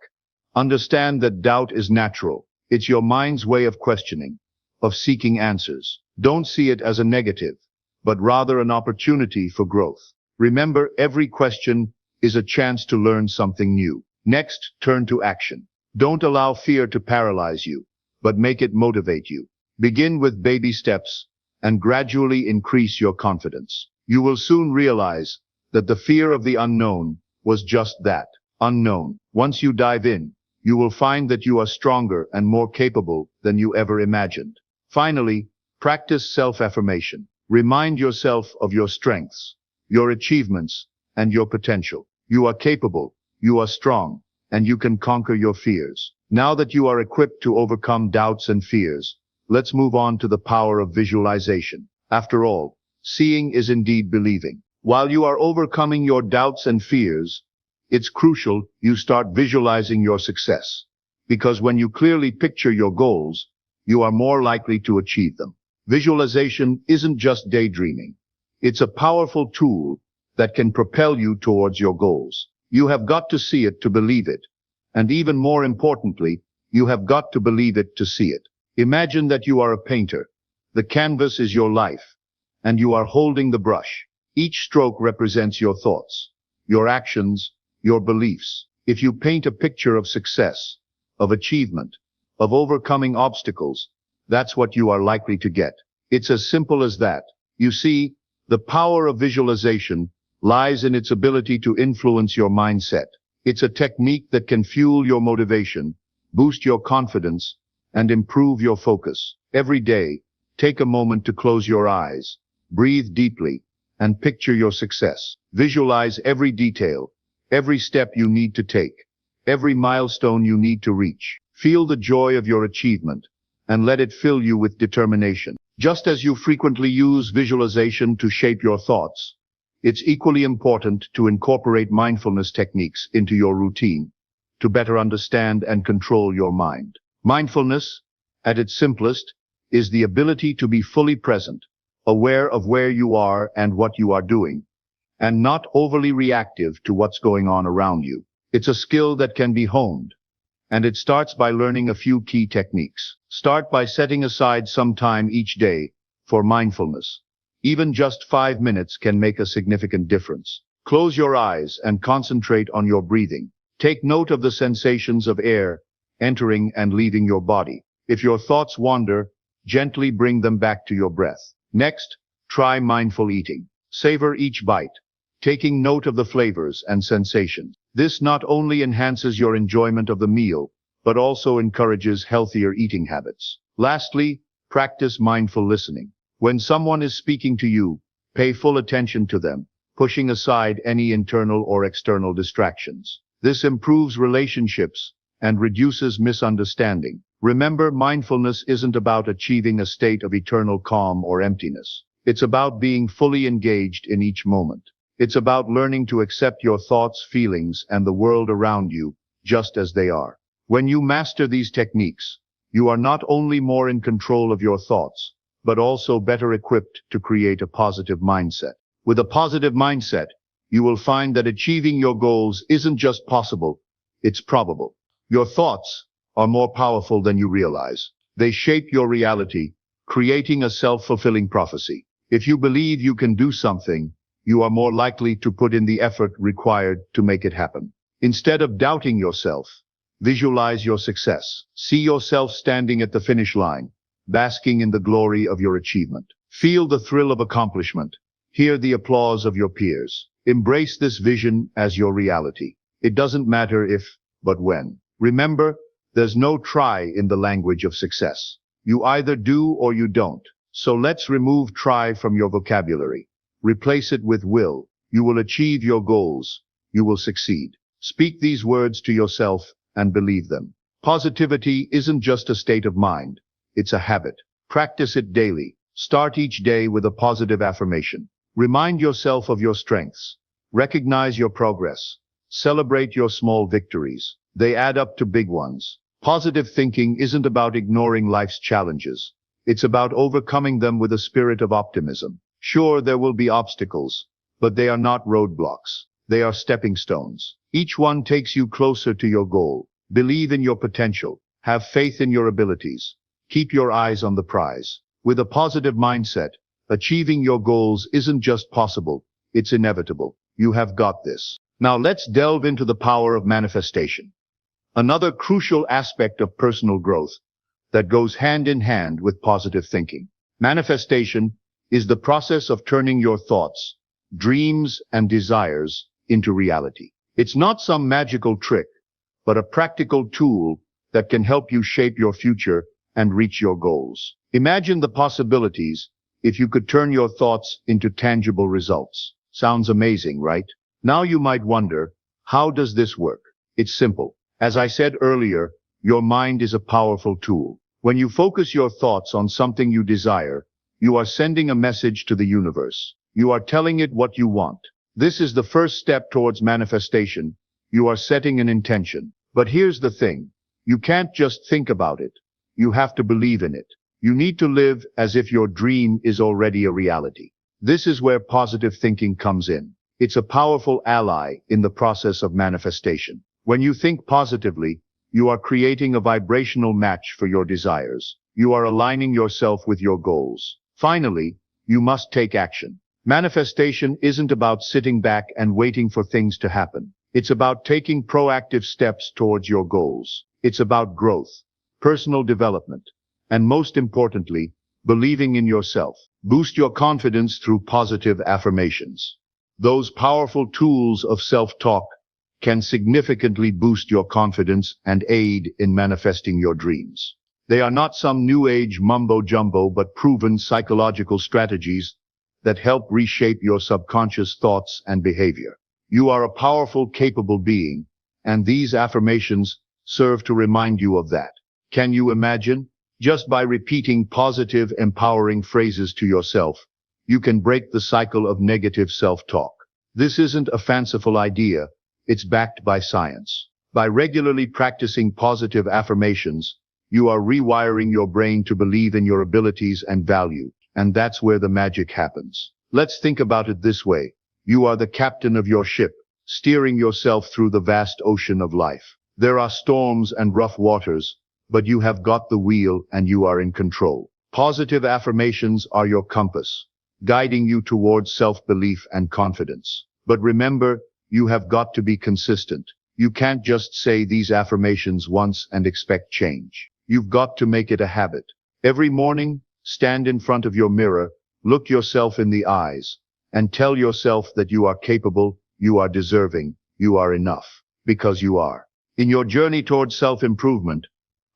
Understand that doubt is natural. It's your mind's way of questioning, of seeking answers. Don't see it as a negative, but rather an opportunity for growth. Remember, every question is a chance to learn something new. Next, turn to action. Don't allow fear to paralyze you, but make it motivate you. Begin with baby steps and gradually increase your confidence. You will soon realize that the fear of the unknown was just that, unknown. Once you dive in, you will find that you are stronger and more capable than you ever imagined. Finally, practice self-affirmation. Remind yourself of your strengths, your achievements, and your potential. You are capable, you are strong, and you can conquer your fears. Now that you are equipped to overcome doubts and fears, let's move on to the power of visualization. After all, seeing is indeed believing. While you are overcoming your doubts and fears, it's crucial you start visualizing your success. Because when you clearly picture your goals, you are more likely to achieve them. Visualization isn't just daydreaming. It's a powerful tool that can propel you towards your goals. You have got to see it to believe it. And even more importantly, you have got to believe it to see it. Imagine that you are a painter. The canvas is your life, and you are holding the brush. Each stroke represents your thoughts, your actions, your beliefs. If you paint a picture of success, of achievement, of overcoming obstacles, that's what you are likely to get. It's as simple as that. You see, the power of visualization lies in its ability to influence your mindset. It's a technique that can fuel your motivation, boost your confidence, and improve your focus. Every day, take a moment to close your eyes, breathe deeply, and picture your success. Visualize every detail, every step you need to take, every milestone you need to reach. Feel the joy of your achievement, and let it fill you with determination. Just as you frequently use visualization to shape your thoughts, it's equally important to incorporate mindfulness techniques into your routine to better understand and control your mind. Mindfulness, at its simplest, is the ability to be fully present, aware of where you are and what you are doing, and not overly reactive to what's going on around you. It's a skill that can be honed, and it starts by learning a few key techniques. Start by setting aside some time each day for mindfulness. Even just 5 minutes can make a significant difference. Close your eyes and concentrate on your breathing. Take note of the sensations of air entering and leaving your body. If your thoughts wander, gently bring them back to your breath. Next, try mindful eating. Savor each bite, taking note of the flavors and sensations. This not only enhances your enjoyment of the meal, but also encourages healthier eating habits. Lastly, practice mindful listening. When someone is speaking to you, pay full attention to them, pushing aside any internal or external distractions. This improves relationships and reduces misunderstanding. Remember, mindfulness isn't about achieving a state of eternal calm or emptiness. It's about being fully engaged in each moment. It's about learning to accept your thoughts, feelings, and the world around you just as they are. When you master these techniques, you are not only more in control of your thoughts, but also better equipped to create a positive mindset. With a positive mindset, you will find that achieving your goals isn't just possible, it's probable. Your thoughts are more powerful than you realize. They shape your reality, creating a self-fulfilling prophecy. If you believe you can do something, you are more likely to put in the effort required to make it happen. Instead of doubting yourself, visualize your success. See yourself standing at the finish line, basking in the glory of your achievement. Feel the thrill of accomplishment. Hear the applause of your peers. Embrace this vision as your reality. It doesn't matter if, but when. Remember, there's no try in the language of success. You either do or you don't. So let's remove try from your vocabulary. Replace it with will. You will achieve your goals. You will succeed. Speak these words to yourself and believe them. Positivity isn't just a state of mind. It's a habit. Practice it daily. Start each day with a positive affirmation. Remind yourself of your strengths. Recognize your progress. Celebrate your small victories. They add up to big ones. Positive thinking isn't about ignoring life's challenges. It's about overcoming them with a spirit of optimism. Sure, there will be obstacles, but they are not roadblocks. They are stepping stones. Each one takes you closer to your goal. Believe in your potential. Have faith in your abilities. Keep your eyes on the prize. With a positive mindset, achieving your goals isn't just possible, it's inevitable. You have got this. Now let's delve into the power of manifestation. Another crucial aspect of personal growth that goes hand in hand with positive thinking. Manifestation is the process of turning your thoughts, dreams, and desires into reality. It's not some magical trick, but a practical tool that can help you shape your future and reach your goals. Imagine the possibilities if you could turn your thoughts into tangible results. Sounds amazing, right? Now you might wonder, how does this work? It's simple. As I said earlier, your mind is a powerful tool. When you focus your thoughts on something you desire, you are sending a message to the universe. You are telling it what you want. This is the first step towards manifestation. You are setting an intention. But here's the thing. You can't just think about it. You have to believe in it. You need to live as if your dream is already a reality. This is where positive thinking comes in. It's a powerful ally in the process of manifestation. When you think positively, you are creating a vibrational match for your desires. You are aligning yourself with your goals. Finally, you must take action. Manifestation isn't about sitting back and waiting for things to happen. It's about taking proactive steps towards your goals. It's about growth, personal development, and most importantly, believing in yourself. Boost your confidence through positive affirmations. Those powerful tools of self-talk can significantly boost your confidence and aid in manifesting your dreams. They are not some new age mumbo-jumbo, but proven psychological strategies that help reshape your subconscious thoughts and behavior. You are a powerful, capable being, and these affirmations serve to remind you of that. Can you imagine? Just by repeating positive, empowering phrases to yourself, you can break the cycle of negative self-talk. This isn't a fanciful idea, it's backed by science. By regularly practicing positive affirmations, you are rewiring your brain to believe in your abilities and value, and that's where the magic happens. Let's think about it this way. You are the captain of your ship, steering yourself through the vast ocean of life. There are storms and rough waters, but you have got the wheel and you are in control. Positive affirmations are your compass, guiding you towards self-belief and confidence. But remember, you have got to be consistent. You can't just say these affirmations once and expect change. You've got to make it a habit. Every morning, stand in front of your mirror, look yourself in the eyes, and tell yourself that you are capable, you are deserving, you are enough, because you are. In your journey towards self-improvement,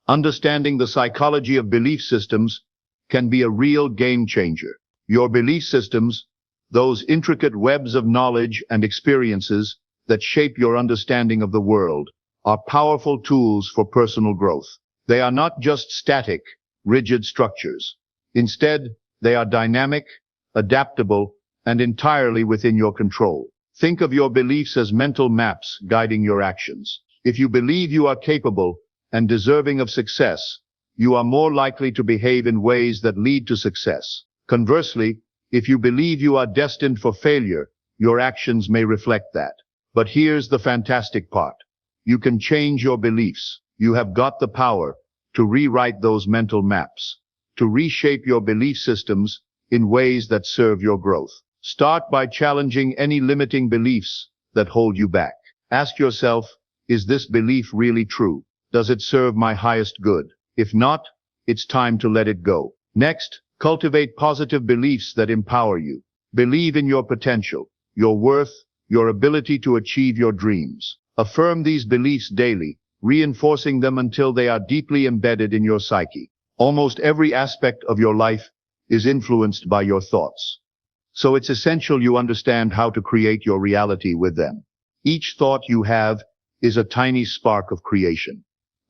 understanding the psychology of belief systems can be a real game changer. Your belief systems, those intricate webs of knowledge and experiences that shape your understanding of the world, are powerful tools for personal growth. They are not just static, rigid structures. Instead, they are dynamic, adaptable, and entirely within your control. Think of your beliefs as mental maps guiding your actions. If you believe you are capable and deserving of success, you are more likely to behave in ways that lead to success. Conversely, if you believe you are destined for failure, your actions may reflect that. But here's the fantastic part. You can change your beliefs. You have got the power to rewrite those mental maps, to reshape your belief systems in ways that serve your growth. Start by challenging any limiting beliefs that hold you back. Ask yourself, is this belief really true? Does it serve my highest good? If not, it's time to let it go. Next, cultivate positive beliefs that empower you. Believe in your potential, your worth, your ability to achieve your dreams. Affirm these beliefs daily, reinforcing them until they are deeply embedded in your psyche. Almost every aspect of your life is influenced by your thoughts. So it's essential you understand how to create your reality with them. Each thought you have is a tiny spark of creation,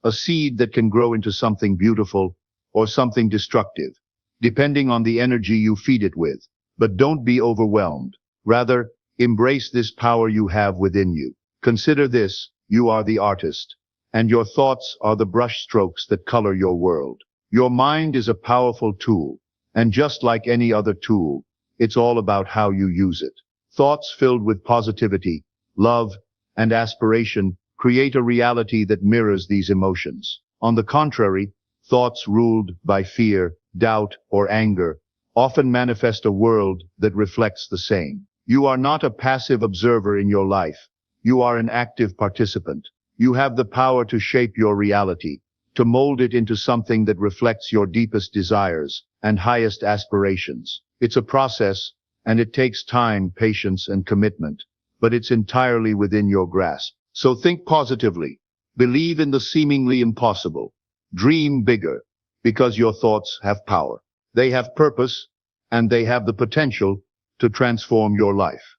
a seed that can grow into something beautiful or something destructive, depending on the energy you feed it with. But don't be overwhelmed. Rather, embrace this power you have within you. Consider this, you are the artist, and your thoughts are the brushstrokes that color your world. Your mind is a powerful tool, and just like any other tool, it's all about how you use it. Thoughts filled with positivity, love, and aspiration create a reality that mirrors these emotions. On the contrary, thoughts ruled by fear, doubt, or anger often manifest a world that reflects the same. You are not a passive observer in your life. You are an active participant. You have the power to shape your reality, to mold it into something that reflects your deepest desires and highest aspirations. It's a process, and it takes time, patience, and commitment, but it's entirely within your grasp. So think positively. Believe in the seemingly impossible. Dream bigger, because your thoughts have power. They have purpose, and they have the potential to transform your life.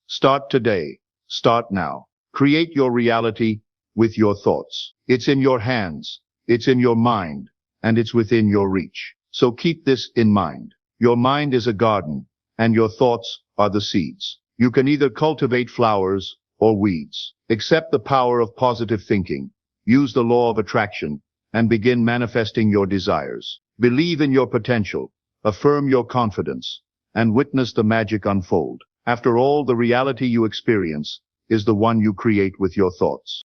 Start today. Start now. Create your reality with your thoughts. It's in your hands, it's in your mind, and it's within your reach. So keep this in mind. Your mind is a garden, and your thoughts are the seeds. You can either cultivate flowers or weeds. Accept the power of positive thinking. Use the law of attraction, and begin manifesting your desires. Believe in your potential. Affirm your confidence, and witness the magic unfold. After all, the reality you experience is the one you create with your thoughts.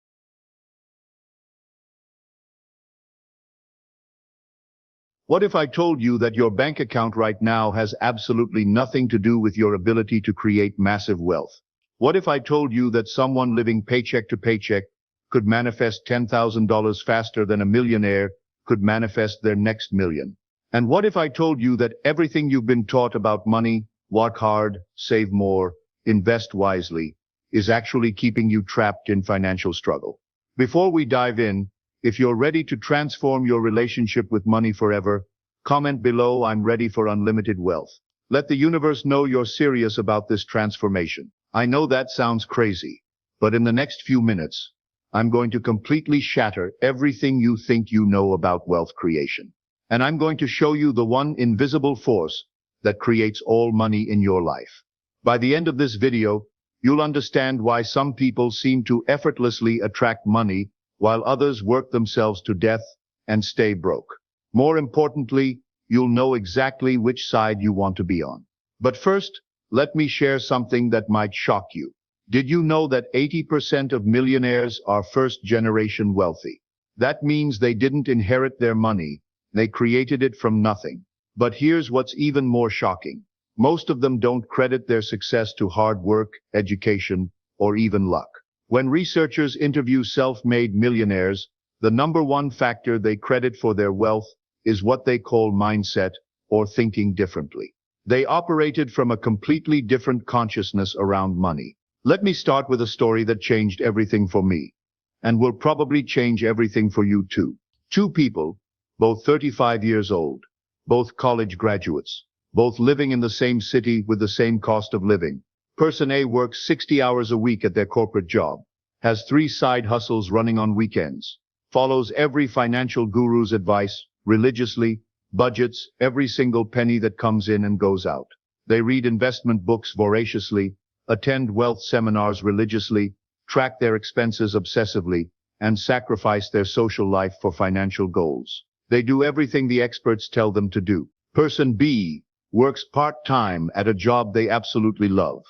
What if I told you that your bank account right now has absolutely nothing to do with your ability to create massive wealth? What if I told you that someone living paycheck to paycheck could manifest $10,000 faster than a millionaire could manifest their next million? And what if I told you that everything you've been taught about money, work hard, save more, invest wisely, is actually keeping you trapped in financial struggle? Before we dive in, if you're ready to transform your relationship with money forever, comment below, "I'm ready for unlimited wealth." Let the universe know you're serious about this transformation. I know that sounds crazy, but in the next few minutes, I'm going to completely shatter everything you think you know about wealth creation. And I'm going to show you the one invisible force that creates all money in your life. By the end of this video, you'll understand why some people seem to effortlessly attract money while others work themselves to death and stay broke. More importantly, you'll know exactly which side you want to be on. But first, let me share something that might shock you. Did you know that 80% of millionaires are first-generation wealthy? That means they didn't inherit their money, they created it from nothing. But here's what's even more shocking. Most of them don't credit their success to hard work, education, or even luck. When researchers interview self-made millionaires, the number one factor they credit for their wealth is what they call mindset, or thinking differently. They operated from a completely different consciousness around money. Let me start with a story that changed everything for me, and will probably change everything for you too. Two people, both 35 years old, both college graduates, both living in the same city with the same cost of living. Person A works 60 hours a week at their corporate job, has 3 side hustles running on weekends, follows every financial guru's advice religiously, budgets every single penny that comes in and goes out. They read investment books voraciously, attend wealth seminars religiously, track their expenses obsessively, and sacrifice their social life for financial goals. They do everything the experts tell them to do. Person B works part-time at a job they absolutely love,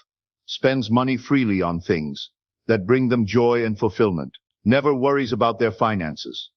spends money freely on things that bring them joy and fulfillment, never worries about their finances,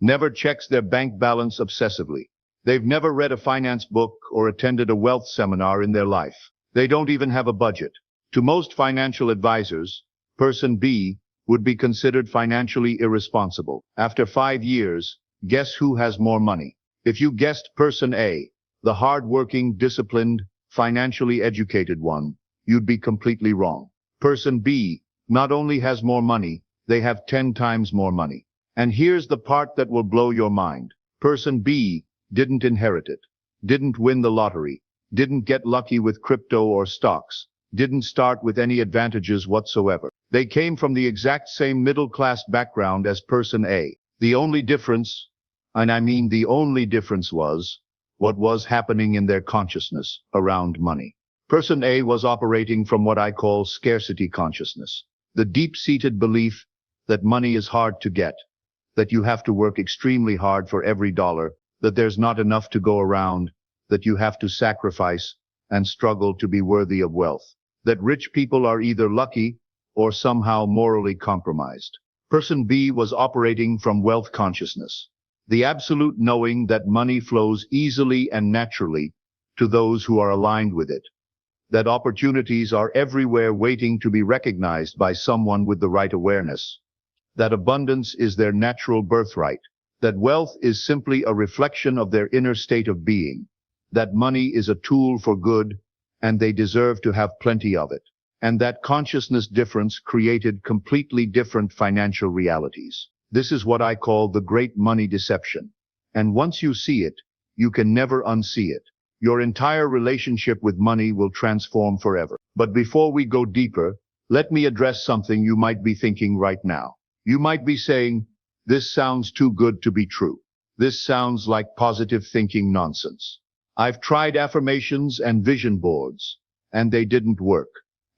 never checks their bank balance obsessively. They've never read a finance book or attended a wealth seminar in their life. They don't even have a budget. To most financial advisors, person B would be considered financially irresponsible. After 5 years, guess who has more money? If you guessed person A, the hard-working, disciplined, financially educated one, you'd be completely wrong. Person B not only has more money, they have 10 times more money. And here's the part that will blow your mind. Person B didn't inherit it, didn't win the lottery, didn't get lucky with crypto or stocks, didn't start with any advantages whatsoever. They came from the exact same middle-class background as person A. The only difference, and I mean the only difference, was what was happening in their consciousness around money. Person A was operating from what I call scarcity consciousness, the deep-seated belief that money is hard to get, that you have to work extremely hard for every dollar, that there's not enough to go around, that you have to sacrifice and struggle to be worthy of wealth, that rich people are either lucky or somehow morally compromised. Person B was operating from wealth consciousness, the absolute knowing that money flows easily and naturally to those who are aligned with it, that opportunities are everywhere waiting to be recognized by someone with the right awareness, that abundance is their natural birthright, that wealth is simply a reflection of their inner state of being, that money is a tool for good and they deserve to have plenty of it, and that consciousness difference created completely different financial realities. This is what I call the great money deception. And once you see it, you can never unsee it. Your entire relationship with money will transform forever. But before we go deeper, let me address something you might be thinking right now. You might be saying, this sounds too good to be true. This sounds like positive thinking nonsense. I've tried affirmations and vision boards, and they didn't work.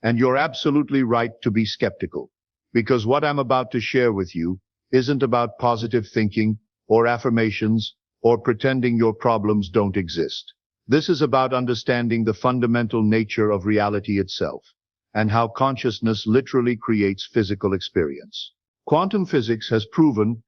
And you're absolutely right to be skeptical, because what I'm about to share with you isn't about positive thinking or affirmations or pretending your problems don't exist. This is about understanding the fundamental nature of reality itself and how consciousness literally creates physical experience. Quantum physics has proven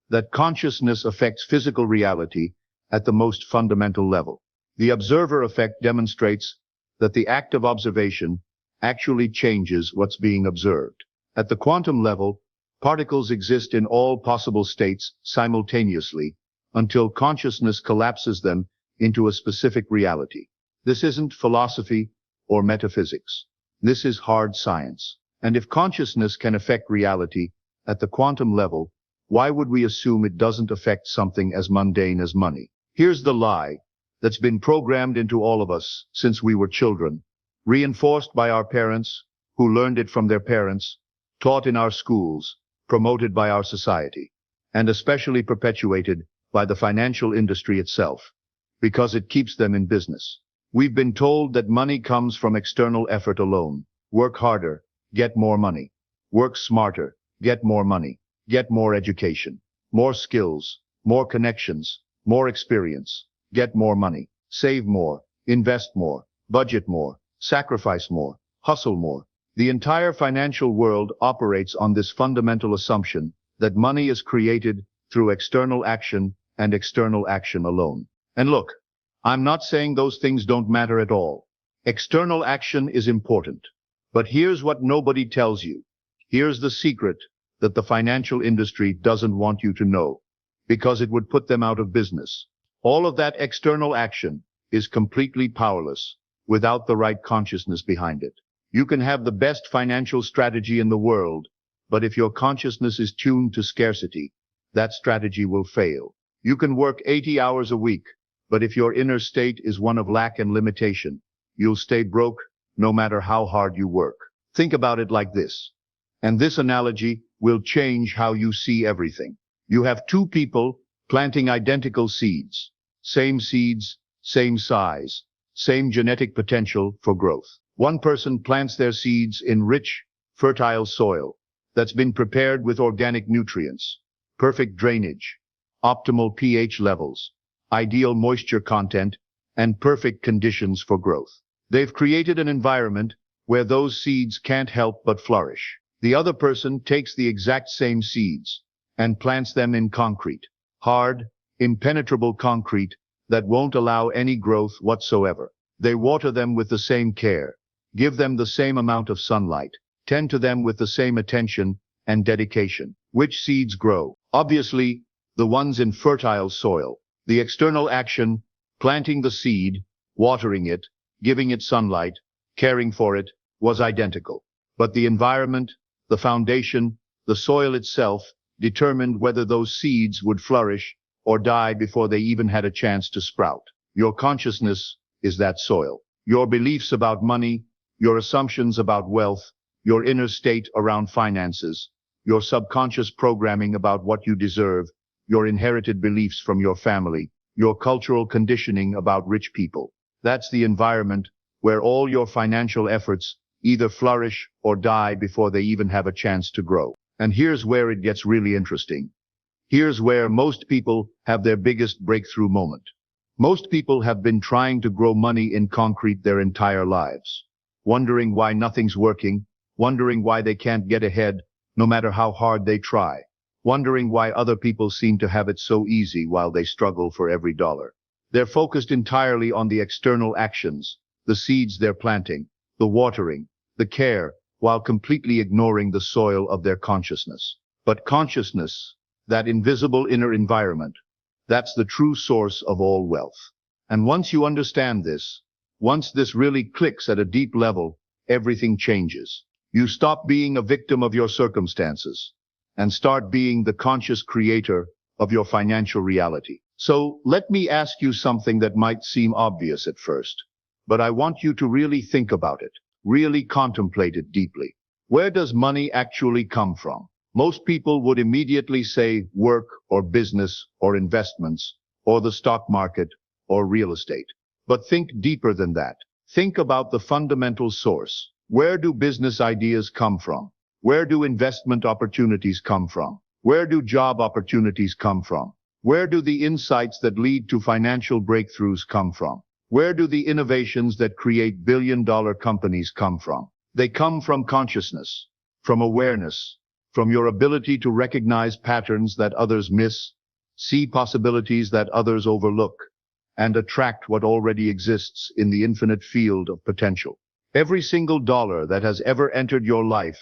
that consciousness affects physical reality at the most fundamental level. The observer effect demonstrates that the act of observation actually changes what's being observed. At the quantum level, particles exist in all possible states simultaneously until consciousness collapses them into a specific reality. This isn't philosophy or metaphysics. This is hard science. And if consciousness can affect reality at the quantum level, why would we assume it doesn't affect something as mundane as money? Here's the lie that's been programmed into all of us since we were children, reinforced by our parents, who learned it from their parents, taught in our schools, promoted by our society, and especially perpetuated by the financial industry itself, because it keeps them in business. We've been told that money comes from external effort alone. Work harder, get more money. Work smarter, get more money. Get more education, more skills, more connections, more experience. Get more money. Save more, invest more, budget more, sacrifice more, hustle more. The entire financial world operates on this fundamental assumption that money is created through external action and external action alone. And look, I'm not saying those things don't matter at all. External action is important. But here's what nobody tells you. Here's the secret that the financial industry doesn't want you to know, because it would put them out of business. All of that external action is completely powerless without the right consciousness behind it. You can have the best financial strategy in the world, but if your consciousness is tuned to scarcity, that strategy will fail. You can work 80 hours a week, but if your inner state is one of lack and limitation, you'll stay broke no matter how hard you work. Think about it like this. And this analogy will change how you see everything. You have two people planting identical seeds, same size, same genetic potential for growth. One person plants their seeds in rich, fertile soil that's been prepared with organic nutrients, perfect drainage, optimal pH levels, ideal moisture content, and perfect conditions for growth. They've created an environment where those seeds can't help but flourish. The other person takes the exact same seeds and plants them in concrete, hard, impenetrable concrete that won't allow any growth whatsoever. They water them with the same care, give them the same amount of sunlight, tend to them with the same attention and dedication. Which seeds grow? Obviously, the ones in fertile soil. The external action, planting the seed, watering it, giving it sunlight, caring for it, was identical. But the environment, the foundation, the soil itself determined whether those seeds would flourish or die before they even had a chance to sprout. Your consciousness is that soil. Your beliefs about money, your assumptions about wealth, your inner state around finances, your subconscious programming about what you deserve, your inherited beliefs from your family, your cultural conditioning about rich people. That's the environment where all your financial efforts either flourish or die before they even have a chance to grow. And here's where it gets really interesting. Here's where most people have their biggest breakthrough moment. Most people have been trying to grow money in concrete their entire lives, wondering why nothing's working, wondering why they can't get ahead no matter how hard they try, wondering why other people seem to have it so easy while they struggle for every dollar. They're focused entirely on the external actions, the seeds they're planting, the watering, the care, while completely ignoring the soil of their consciousness. But consciousness, that invisible inner environment, that's the true source of all wealth. And once you understand this, once this really clicks at a deep level, everything changes. You stop being a victim of your circumstances and start being the conscious creator of your financial reality. So let me ask you something that might seem obvious at first, but I want you to really think about it, really contemplate it deeply. Where does money actually come from? Most people would immediately say work or business or investments or the stock market or real estate. But think deeper than that. Think about the fundamental source. Where do business ideas come from? Where do investment opportunities come from? Where do job opportunities come from? Where do the insights that lead to financial breakthroughs come from? Where do the innovations that create billion-dollar companies come from? They come from consciousness, from awareness, from your ability to recognize patterns that others miss, see possibilities that others overlook, and attract what already exists in the infinite field of potential. Every single dollar that has ever entered your life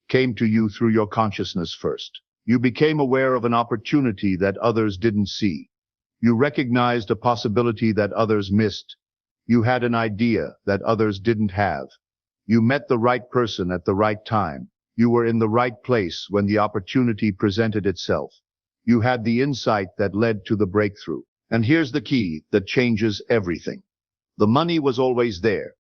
came to you through your consciousness first. You became aware of an opportunity that others didn't see. You recognized a possibility that others missed. You had an idea that others didn't have. You met the right person at the right time. You were in the right place when the opportunity presented itself. You had the insight that led to the breakthrough. And here's the key that changes everything. The money was always there,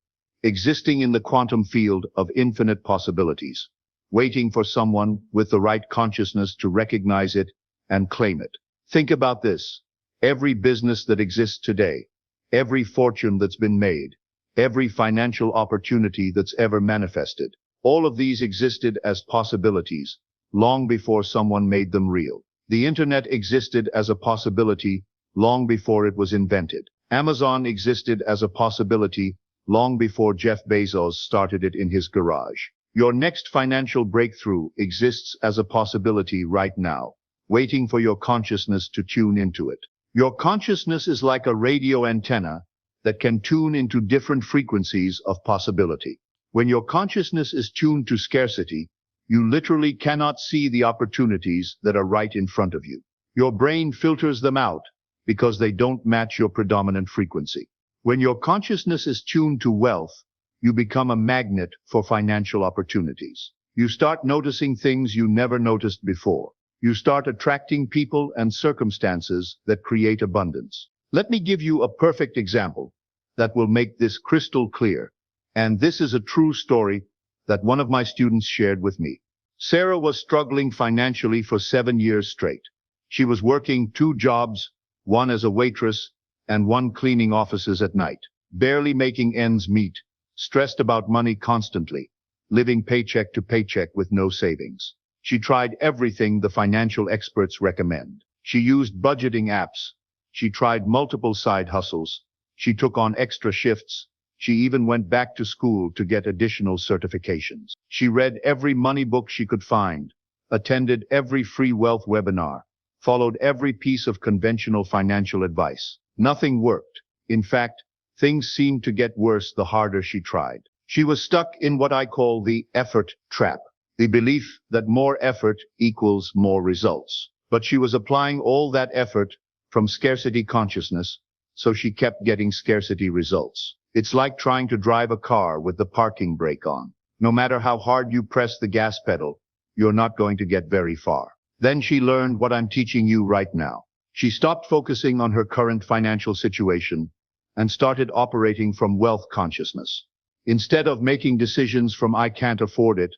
existing in the quantum field of infinite possibilities, waiting for someone with the right consciousness to recognize it and claim it. Think about this. Every business that exists today, every fortune that's been made, every financial opportunity that's ever manifested, all of these existed as possibilities long before someone made them real. The internet existed as a possibility long before it was invented. Amazon existed as a possibility long before Jeff Bezos started it in his garage. Your next financial breakthrough exists as a possibility right now, waiting for your consciousness to tune into it. Your consciousness is like a radio antenna that can tune into different frequencies of possibility. When your consciousness is tuned to scarcity, you literally cannot see the opportunities that are right in front of you. Your brain filters them out because they don't match your predominant frequency. When your consciousness is tuned to wealth, you become a magnet for financial opportunities. You start noticing things you never noticed before. You start attracting people and circumstances that create abundance. Let me give you a perfect example that will make this crystal clear. And this is a true story that one of my students shared with me. Sarah was struggling financially for 7 years straight. She was working 2 jobs, one as a waitress and one cleaning offices at night, barely making ends meet, stressed about money constantly, living paycheck to paycheck with no savings. She tried everything the financial experts recommend. She used budgeting apps. She tried multiple side hustles. She took on extra shifts. She even went back to school to get additional certifications. She read every money book she could find, attended every free wealth webinar, followed every piece of conventional financial advice. Nothing worked. In fact, things seemed to get worse the harder she tried. She was stuck in what I call the effort trap, the belief that more effort equals more results. But she was applying all that effort from scarcity consciousness, so she kept getting scarcity results. It's like trying to drive a car with the parking brake on. No matter how hard you press the gas pedal, you're not going to get very far. Then she learned what I'm teaching you right now. She stopped focusing on her current financial situation and started operating from wealth consciousness. Instead of making decisions from I can't afford it,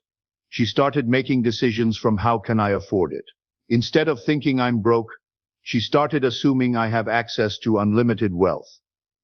she started making decisions from how can I afford it. Instead of thinking I'm broke, she started assuming I have access to unlimited wealth.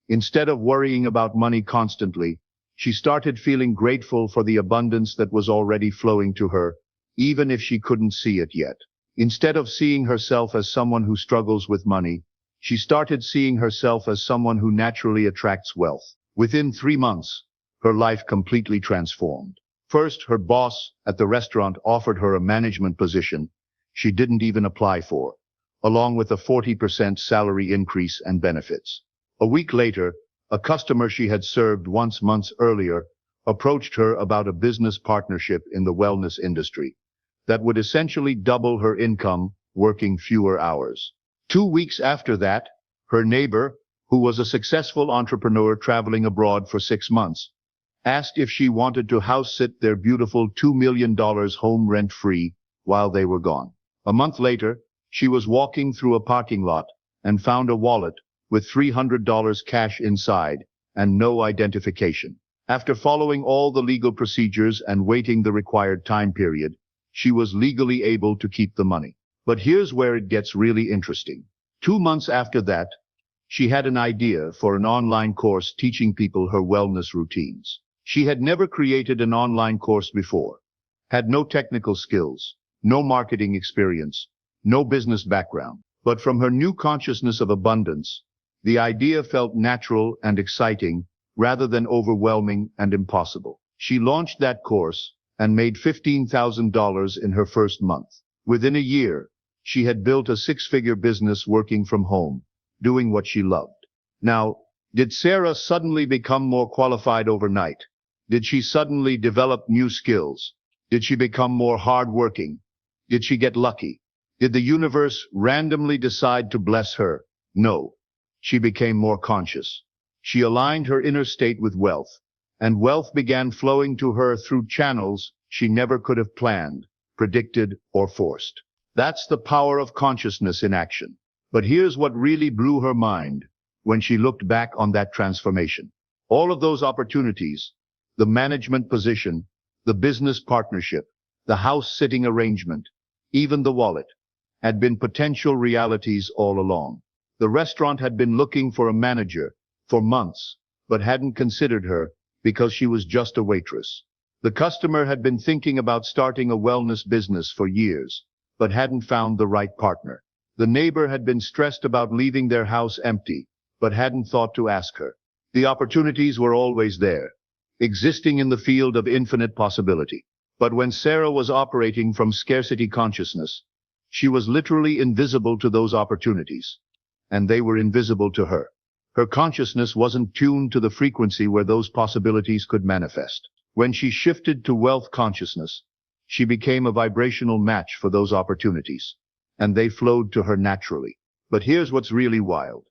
Instead of worrying about money constantly, she started feeling grateful for the abundance that was already flowing to her, even if she couldn't see it yet. Instead of seeing herself as someone who struggles with money, she started seeing herself as someone who naturally attracts wealth. Within 3 months, her life completely transformed. First, her boss at the restaurant offered her a management position she didn't even apply for, along with a 40% salary increase and benefits. A week later, a customer she had served once months earlier approached her about a business partnership in the wellness industry that would essentially double her income working fewer hours. 2 weeks after that, her neighbor, who was a successful entrepreneur traveling abroad for 6 months, asked if she wanted to house sit their beautiful $2 million home rent-free while they were gone. A month later, she was walking through a parking lot and found a wallet with $300 cash inside and no identification. After following all the legal procedures and waiting the required time period, she was legally able to keep the money. But here's where it gets really interesting. 2 months after that, she had an idea for an online course teaching people her wellness routines. She had never created an online course before, had no technical skills, no marketing experience, no business background. But from her new consciousness of abundance, the idea felt natural and exciting rather than overwhelming and impossible. She launched that course and made $15,000 in her first month. Within a year, she had built a 6-figure business working from home, doing what she loved. Now, did Sarah suddenly become more qualified overnight? Did she suddenly develop new skills? Did she become more hardworking? Did she get lucky? Did the universe randomly decide to bless her? No. She became more conscious. She aligned her inner state with wealth, and wealth began flowing to her through channels she never could have planned, predicted, or forced. That's the power of consciousness in action. But here's what really blew her mind when she looked back on that transformation. All of those opportunities, the management position, the business partnership, the house-sitting arrangement, even the wallet, had been potential realities all along. The restaurant had been looking for a manager for months, but hadn't considered her because she was just a waitress. The customer had been thinking about starting a wellness business for years, but hadn't found the right partner. The neighbor had been stressed about leaving their house empty, but hadn't thought to ask her. The opportunities were always there, existing in the field of infinite possibility. But when Sarah was operating from scarcity consciousness, she was literally invisible to those opportunities, and they were invisible to her. Her consciousness wasn't tuned to the frequency where those possibilities could manifest. When she shifted to wealth consciousness, she became a vibrational match for those opportunities, and they flowed to her naturally. But here's what's really wild.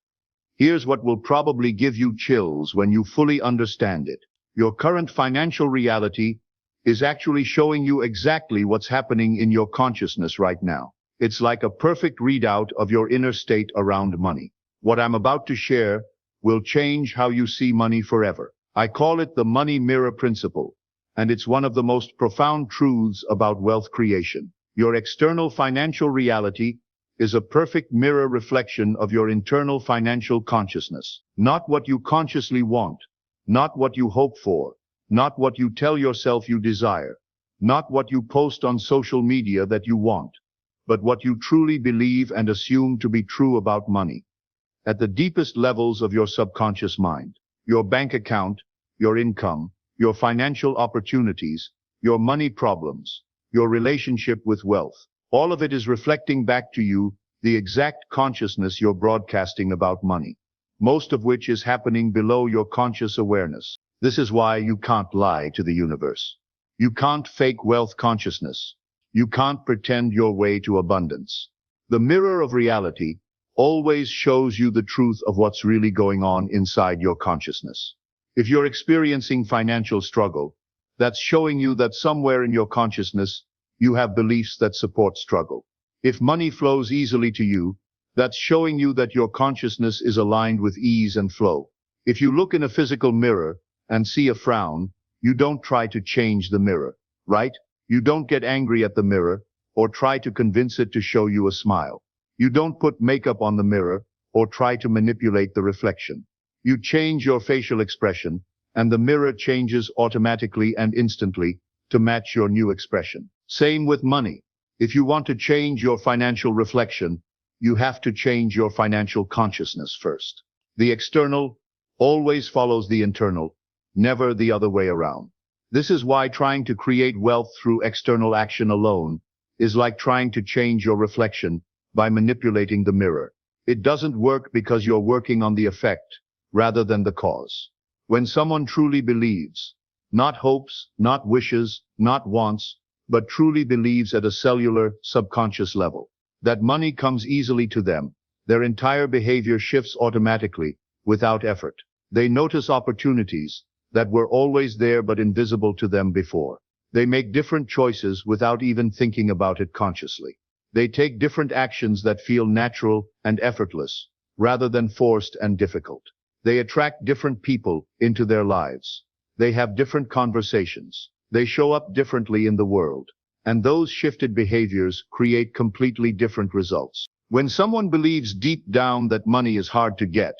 Here's what will probably give you chills when you fully understand it. Your current financial reality is actually showing you exactly what's happening in your consciousness right now. It's like a perfect readout of your inner state around money. What I'm about to share will change how you see money forever. I call it the money mirror principle, and it's one of the most profound truths about wealth creation. Your external financial reality is a perfect mirror reflection of your internal financial consciousness. Not what you consciously want, not what you hope for, not what you tell yourself you desire, not what you post on social media that you want, but what you truly believe and assume to be true about money. At the deepest levels of your subconscious mind, your bank account, your income, your financial opportunities, your money problems, your relationship with wealth, all of it is reflecting back to you the exact consciousness you're broadcasting about money, most of which is happening below your conscious awareness. This is why you can't lie to the universe. You can't fake wealth consciousness. You can't pretend your way to abundance. The mirror of reality always shows you the truth of what's really going on inside your consciousness. If you're experiencing financial struggle, that's showing you that somewhere in your consciousness, you have beliefs that support struggle. If money flows easily to you, that's showing you that your consciousness is aligned with ease and flow. If you look in a physical mirror and see a frown, you don't try to change the mirror, right? You don't get angry at the mirror or try to convince it to show you a smile. You don't put makeup on the mirror or try to manipulate the reflection. You change your facial expression, and the mirror changes automatically and instantly to match your new expression. Same with money. If you want to change your financial reflection, you have to change your financial consciousness first. The external always follows the internal, never the other way around. This is why trying to create wealth through external action alone is like trying to change your reflection by manipulating the mirror. It doesn't work because you're working on the effect rather than the cause. When someone truly believes, not hopes, not wishes, not wants, but truly believes at a cellular, subconscious level, that money comes easily to them, their entire behavior shifts automatically, without effort. They notice opportunities that were always there but invisible to them before. They make different choices without even thinking about it consciously. They take different actions that feel natural and effortless, rather than forced and difficult. They attract different people into their lives. They have different conversations. They show up differently in the world. And those shifted behaviors create completely different results. When someone believes deep down that money is hard to get,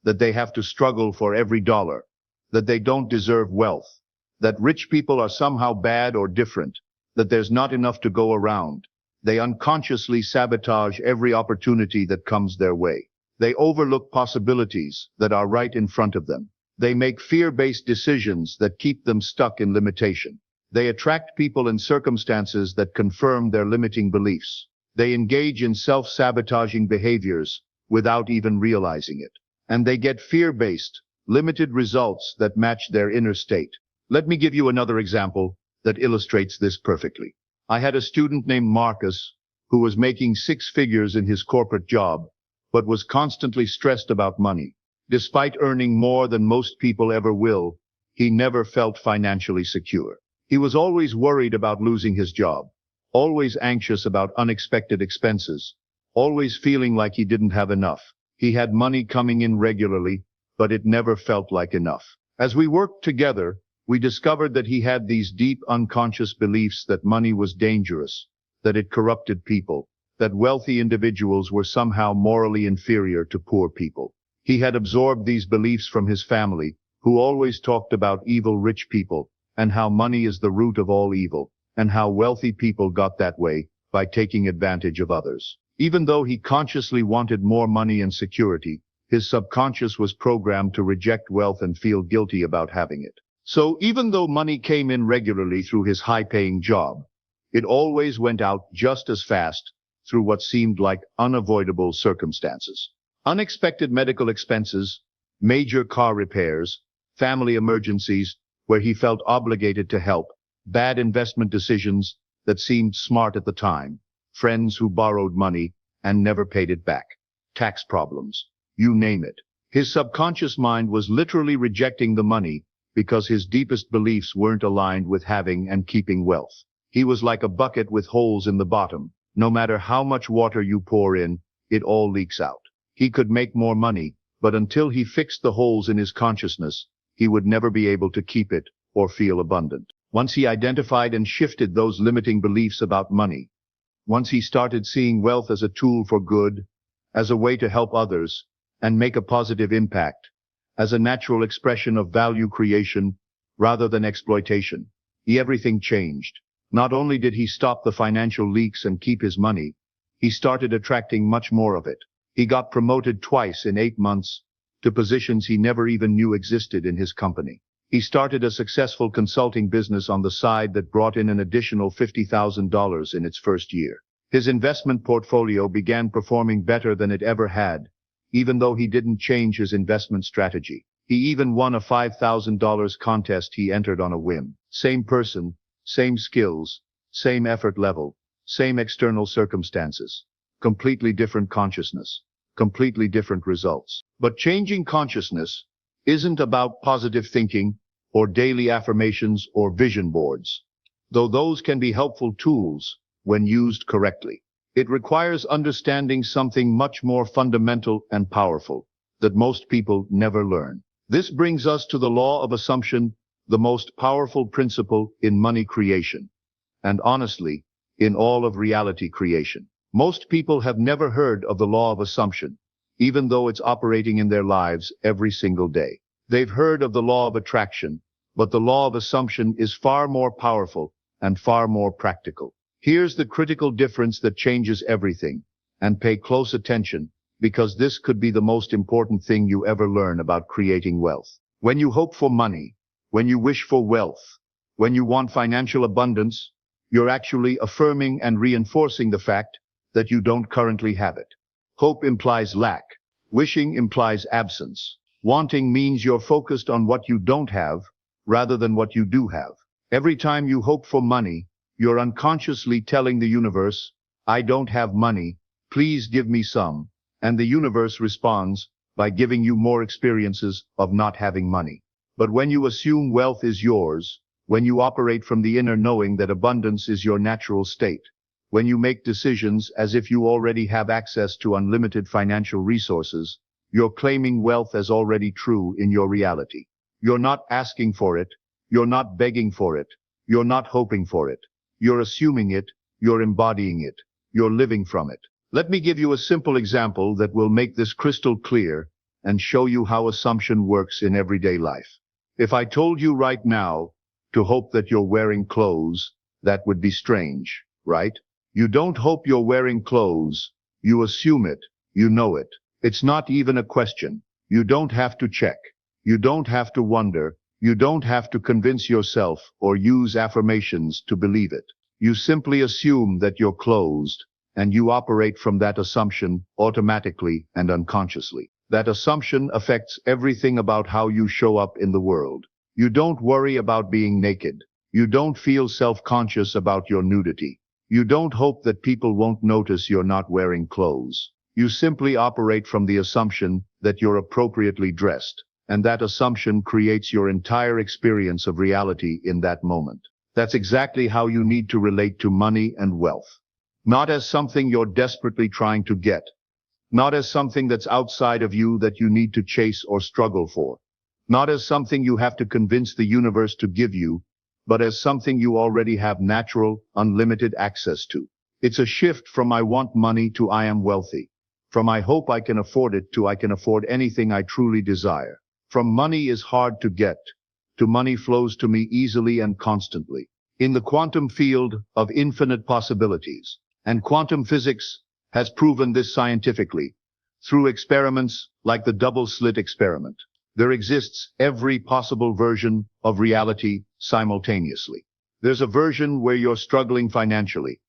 that they have to struggle for every dollar, that they don't deserve wealth, that rich people are somehow bad or different, that there's not enough to go around, they unconsciously sabotage every opportunity that comes their way. They overlook possibilities that are right in front of them. They make fear-based decisions that keep them stuck in limitation. They attract people and circumstances that confirm their limiting beliefs. They engage in self-sabotaging behaviors without even realizing it. And they get fear-based, limited results that match their inner state. Let me give you another example that illustrates this perfectly. I had a student named Marcus who was making 6 figures in his corporate job, but was constantly stressed about money. Despite earning more than most people ever will, he never felt financially secure. He was always worried about losing his job, always anxious about unexpected expenses, always feeling like he didn't have enough. He had money coming in regularly, but it never felt like enough. As we worked together, we discovered that he had these deep unconscious beliefs that money was dangerous, that it corrupted people, that wealthy individuals were somehow morally inferior to poor people. He had absorbed these beliefs from his family, who always talked about evil rich people, and how money is the root of all evil, and how wealthy people got that way by taking advantage of others. Even though he consciously wanted more money and security, his subconscious was programmed to reject wealth and feel guilty about having it. So even though money came in regularly through his high-paying job, it always went out just as fast through what seemed like unavoidable circumstances. Unexpected medical expenses, major car repairs, family emergencies where he felt obligated to help, bad investment decisions that seemed smart at the time, friends who borrowed money and never paid it back, tax problems, you name it. His subconscious mind was literally rejecting the money because his deepest beliefs weren't aligned with having and keeping wealth. He was like a bucket with holes in the bottom. No matter how much water you pour in, it all leaks out. He could make more money, but until he fixed the holes in his consciousness, he would never be able to keep it or feel abundant. Once he identified and shifted those limiting beliefs about money, once he started seeing wealth as a tool for good, as a way to help others, and make a positive impact, as a natural expression of value creation rather than exploitation, everything changed. Not only did he stop the financial leaks and keep his money, he started attracting much more of it. He got promoted twice in 8 months to positions he never even knew existed in his company. He started a successful consulting business on the side that brought in an additional $50,000 in its first year. His investment portfolio began performing better than it ever had, even though he didn't change his investment strategy. He even won a $5,000 contest he entered on a whim. Same person, same skills, same effort level, same external circumstances, completely different consciousness, completely different results. But changing consciousness isn't about positive thinking or daily affirmations or vision boards, though those can be helpful tools when used correctly. It requires understanding something much more fundamental and powerful that most people never learn. This brings us to the law of assumption, the most powerful principle in money creation, and honestly, in all of reality creation. Most people have never heard of the law of assumption, even though it's operating in their lives every single day. They've heard of the law of attraction, but the law of assumption is far more powerful and far more practical. Here's the critical difference that changes everything, and pay close attention, because this could be the most important thing you ever learn about creating wealth. When you hope for money, when you wish for wealth, when you want financial abundance, you're actually affirming and reinforcing the fact that you don't currently have it. Hope implies lack. Wishing implies absence. Wanting means you're focused on what you don't have rather than what you do have. Every time you hope for money, you're unconsciously telling the universe, I don't have money, please give me some. And the universe responds by giving you more experiences of not having money. But when you assume wealth is yours, when you operate from the inner knowing that abundance is your natural state, when you make decisions as if you already have access to unlimited financial resources, you're claiming wealth as already true in your reality. You're not asking for it, you're not begging for it, you're not hoping for it. You're assuming it, you're embodying it, you're living from it. Let me give you a simple example that will make this crystal clear and show you how assumption works in everyday life. If I told you right now to hope that you're wearing clothes, that would be strange, right? You don't hope you're wearing clothes, you assume it, you know it. It's not even a question. You don't have to check. You don't have to wonder. You don't have to convince yourself or use affirmations to believe it. You simply assume that you're closed, and you operate from that assumption automatically and unconsciously. That assumption affects everything about how you show up in the world. You don't worry about being naked. You don't feel self-conscious about your nudity. You don't hope that people won't notice you're not wearing clothes. You simply operate from the assumption that you're appropriately dressed, and that assumption creates your entire experience of reality in that moment. That's exactly how you need to relate to money and wealth. Not as something you're desperately trying to get. Not as something that's outside of you that you need to chase or struggle for. Not as something you have to convince the universe to give you, but as something you already have natural, unlimited access to. It's a shift from I want money to I am wealthy. From I hope I can afford it to I can afford anything I truly desire. From money is hard to get to money flows to me easily and constantly. In the quantum field of infinite possibilities, and quantum physics has proven this scientifically through experiments like the double-slit experiment. There exists every possible version of reality simultaneously. There's a version where you're struggling financially,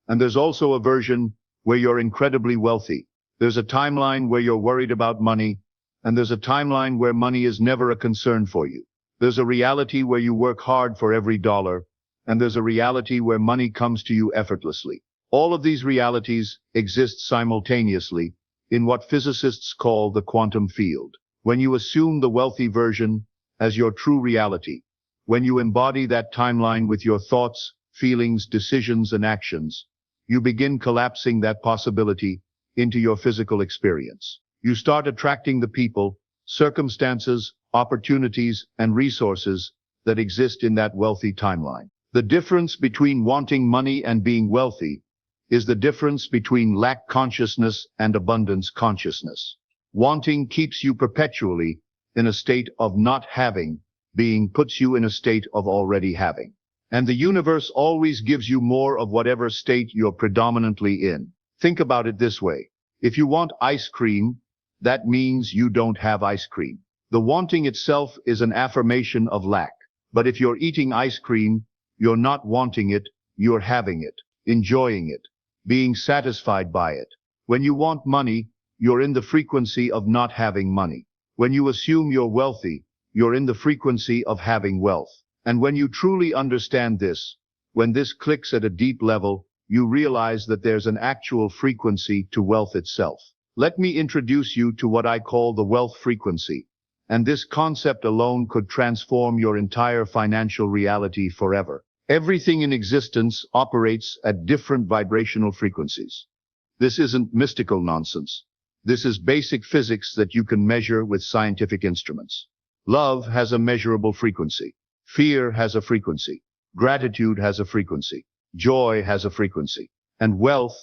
and there's also a version where you're incredibly wealthy. There's a timeline where you're worried about money, and there's a timeline where money is never a concern for you. There's a reality where you work hard for every dollar, and there's a reality where money comes to you effortlessly. All of these realities exist simultaneously in what physicists call the quantum field. When you assume the wealthy version as your true reality, when you embody that timeline with your thoughts, feelings, decisions, and actions, you begin collapsing that possibility into your physical experience. You start attracting the people, circumstances, opportunities, and resources that exist in that wealthy timeline. The difference between wanting money and being wealthy is the difference between lack consciousness and abundance consciousness. Wanting keeps you perpetually in a state of not having. Being puts you in a state of already having. And the universe always gives you more of whatever state you're predominantly in. Think about it this way. If you want ice cream, that means you don't have ice cream. The wanting itself is an affirmation of lack. But if you're eating ice cream, you're not wanting it, you're having it, enjoying it, being satisfied by it. When you want money, you're in the frequency of not having money. When you assume you're wealthy, you're in the frequency of having wealth. And when you truly understand this, when this clicks at a deep level, you realize that there's an actual frequency to wealth itself. Let me introduce you to what I call the wealth frequency. And this concept alone could transform your entire financial reality forever. Everything in existence operates at different vibrational frequencies. This isn't mystical nonsense. This is basic physics that you can measure with scientific instruments. Love has a measurable frequency. Fear has a frequency. Gratitude has a frequency. Joy has a frequency. And wealth,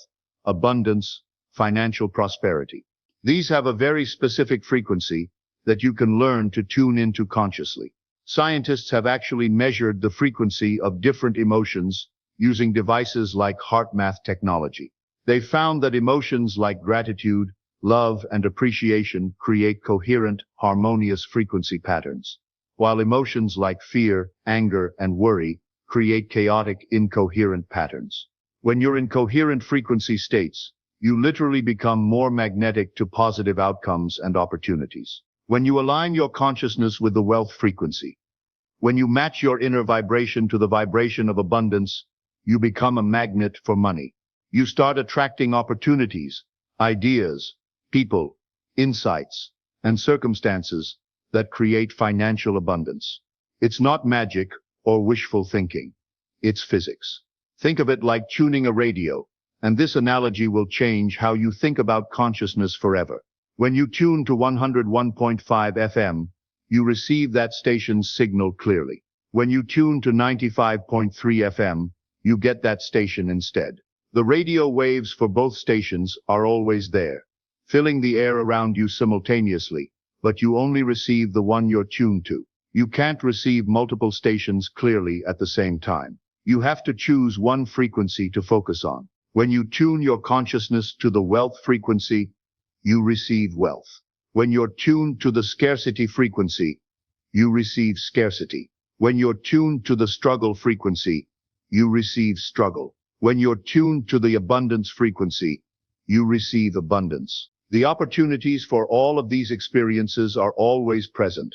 abundance, financial prosperity. These have a very specific frequency that you can learn to tune into consciously. Scientists have actually measured the frequency of different emotions using devices like HeartMath technology. They found that emotions like gratitude, love, and appreciation create coherent, harmonious frequency patterns, while emotions like fear, anger, and worry create chaotic, incoherent patterns. When you're in coherent frequency states, you literally become more magnetic to positive outcomes and opportunities. When you align your consciousness with the wealth frequency, when you match your inner vibration to the vibration of abundance, you become a magnet for money. You start attracting opportunities, ideas, people, insights, and circumstances that create financial abundance. It's not magic or wishful thinking. It's physics. Think of it like tuning a radio, and this analogy will change how you think about consciousness forever. When you tune to 101.5 FM, you receive that station's signal clearly. When you tune to 95.3 FM, you get that station instead. The radio waves for both stations are always there, filling the air around you simultaneously, but you only receive the one you're tuned to. You can't receive multiple stations clearly at the same time. You have to choose one frequency to focus on. When you tune your consciousness to the wealth frequency, you receive wealth. When you're tuned to the scarcity frequency, you receive scarcity. When you're tuned to the struggle frequency, you receive struggle. When you're tuned to the abundance frequency, you receive abundance. The opportunities for all of these experiences are always present,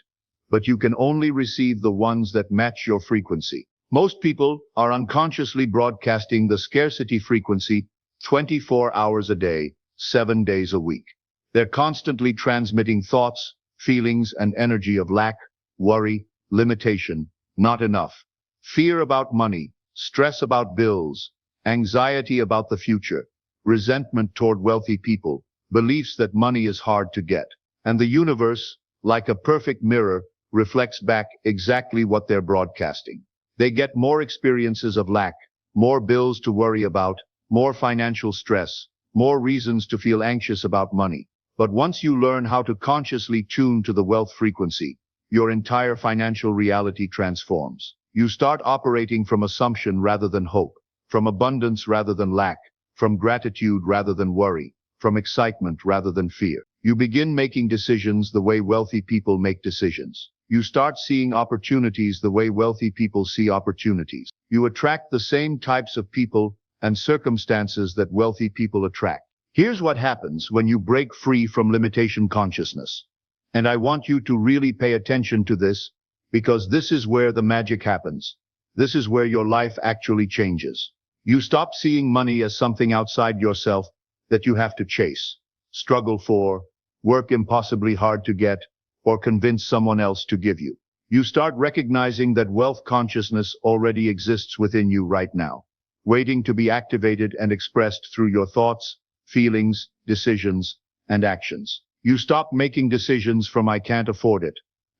but you can only receive the ones that match your frequency. Most people are unconsciously broadcasting the scarcity frequency 24 hours a day, 7 days a week. They're constantly transmitting thoughts, feelings, and energy of lack, worry, limitation, not enough, fear about money, stress about bills, anxiety about the future, resentment toward wealthy people, beliefs that money is hard to get. And the universe, like a perfect mirror, reflects back exactly what they're broadcasting. They get more experiences of lack, more bills to worry about, more financial stress, more reasons to feel anxious about money. But once you learn how to consciously tune to the wealth frequency, your entire financial reality transforms. You start operating from assumption rather than hope, from abundance rather than lack, from gratitude rather than worry, from excitement rather than fear. You begin making decisions the way wealthy people make decisions. You start seeing opportunities the way wealthy people see opportunities. You attract the same types of people and circumstances that wealthy people attract. Here's what happens when you break free from limitation consciousness. And I want you to really pay attention to this, because this is where the magic happens. This is where your life actually changes. You stop seeing money as something outside yourself that you have to chase, struggle for, work impossibly hard to get, or convince someone else to give you. You start recognizing that wealth consciousness already exists within you right now, waiting to be activated and expressed through your thoughts, feelings, decisions, and actions. You stop making decisions from I can't afford it,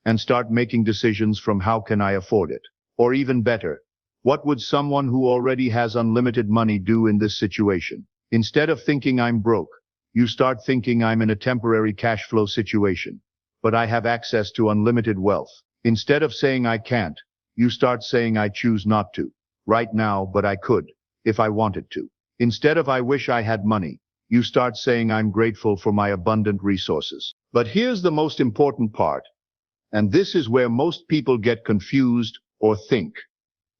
and start making decisions from how can I afford it? Or even better, what would someone who already has unlimited money do in this situation? Instead of thinking I'm broke, you start thinking I'm in a temporary cash flow situation, but I have access to unlimited wealth. Instead of saying I can't, you start saying I choose not to, right now, but I could, if I wanted to. Instead of I wish I had money, you start saying I'm grateful for my abundant resources. But here's the most important part, and this is where most people get confused or think.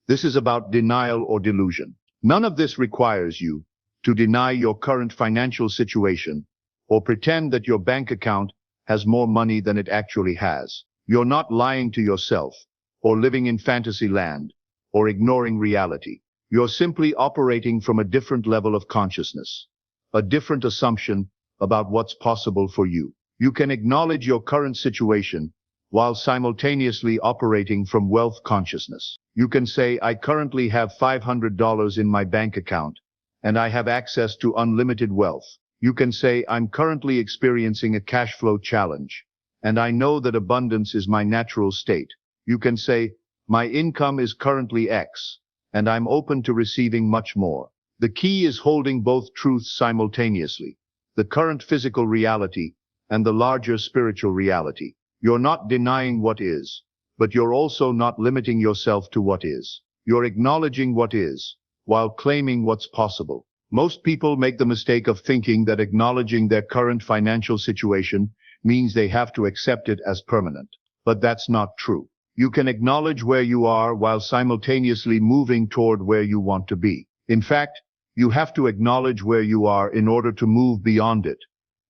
This is about denial or delusion. None of this requires you to deny your current financial situation or pretend that your bank account has more money than it actually has. You're not lying to yourself or living in fantasy land or ignoring reality. You're simply operating from a different level of consciousness, a different assumption about what's possible for you. You can acknowledge your current situation while simultaneously operating from wealth consciousness. You can say, I currently have $500 in my bank account, and I have access to unlimited wealth. You can say, I'm currently experiencing a cash flow challenge, and I know that abundance is my natural state. You can say, my income is currently X, and I'm open to receiving much more. The key is holding both truths simultaneously, the current physical reality and the larger spiritual reality. You're not denying what is, but you're also not limiting yourself to what is. You're acknowledging what is, while claiming what's possible. Most people make the mistake of thinking that acknowledging their current financial situation means they have to accept it as permanent. But that's not true. You can acknowledge where you are while simultaneously moving toward where you want to be. In fact, you have to acknowledge where you are in order to move beyond it,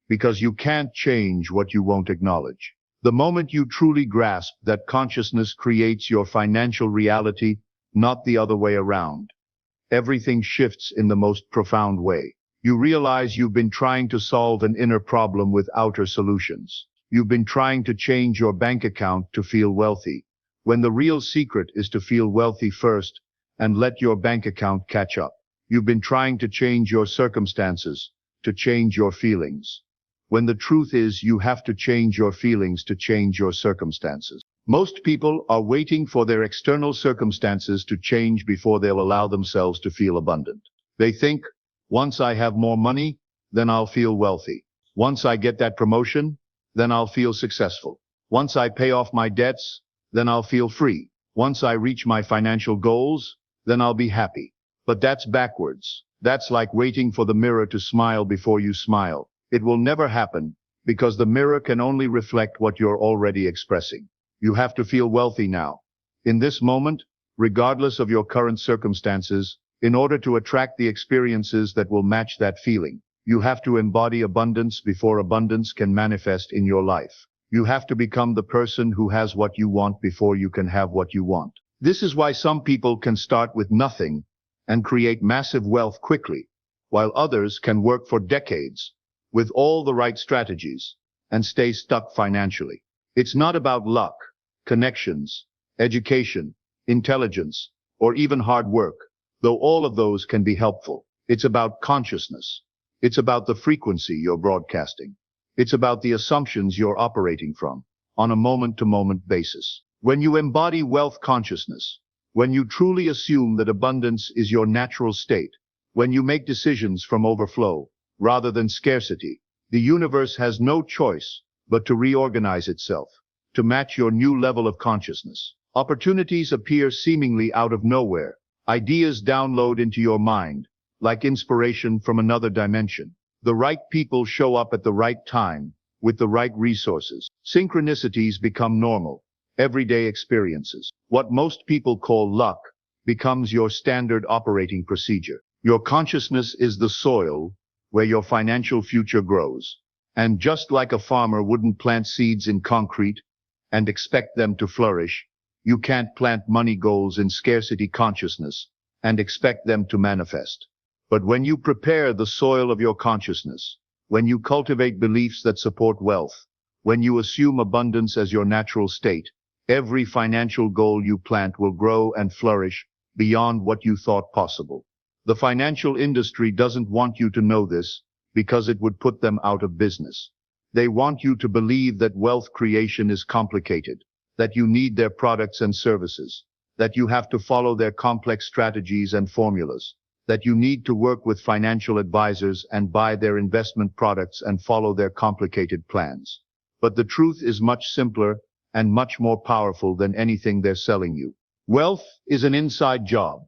because you can't change what you won't acknowledge. The moment you truly grasp that consciousness creates your financial reality, not the other way around, everything shifts in the most profound way. You realize you've been trying to solve an inner problem with outer solutions. You've been trying to change your bank account to feel wealthy, when the real secret is to feel wealthy first and let your bank account catch up. You've been trying to change your circumstances, to change your feelings, when the truth is you have to change your feelings to change your circumstances. Most people are waiting for their external circumstances to change before they'll allow themselves to feel abundant. They think, once I have more money, then I'll feel wealthy. Once I get that promotion, then I'll feel successful. Once I pay off my debts, then I'll feel free. Once I reach my financial goals, then I'll be happy. But that's backwards. That's like waiting for the mirror to smile before you smile. It will never happen, because the mirror can only reflect what you're already expressing. You have to feel wealthy now, in this moment, regardless of your current circumstances. In order to attract the experiences that will match that feeling, you have to embody abundance before abundance can manifest in your life. You have to become the person who has what you want before you can have what you want. This is why some people can start with nothing and create massive wealth quickly, while others can work for decades with all the right strategies and stay stuck financially. It's not about luck, connections, education, intelligence, or even hard work, though all of those can be helpful. It's about consciousness. It's about the frequency you're broadcasting. It's about the assumptions you're operating from on a moment-to-moment basis. When you embody wealth consciousness, when you truly assume that abundance is your natural state, When you make decisions from overflow, rather than scarcity, the universe has no choice but to reorganize itself, to match your new level of consciousness. Opportunities appear seemingly out of nowhere. Ideas download into your mind, like inspiration from another dimension. The right people show up at the right time, with the right resources. Synchronicities become normal, everyday experiences. What most people call luck becomes your standard operating procedure. Your consciousness is the soil where your financial future grows. And just like a farmer wouldn't plant seeds in concrete and expect them to flourish, you can't plant money goals in scarcity consciousness and expect them to manifest. But when you prepare the soil of your consciousness, when you cultivate beliefs that support wealth, when you assume abundance as your natural state, every financial goal you plant will grow and flourish beyond what you thought possible. The financial industry doesn't want you to know this because it would put them out of business. They want you to believe that wealth creation is complicated, that you need their products and services, that you have to follow their complex strategies and formulas, that you need to work with financial advisors and buy their investment products and follow their complicated plans. But the truth is much simpler and much more powerful than anything they're selling you. Wealth is an inside job.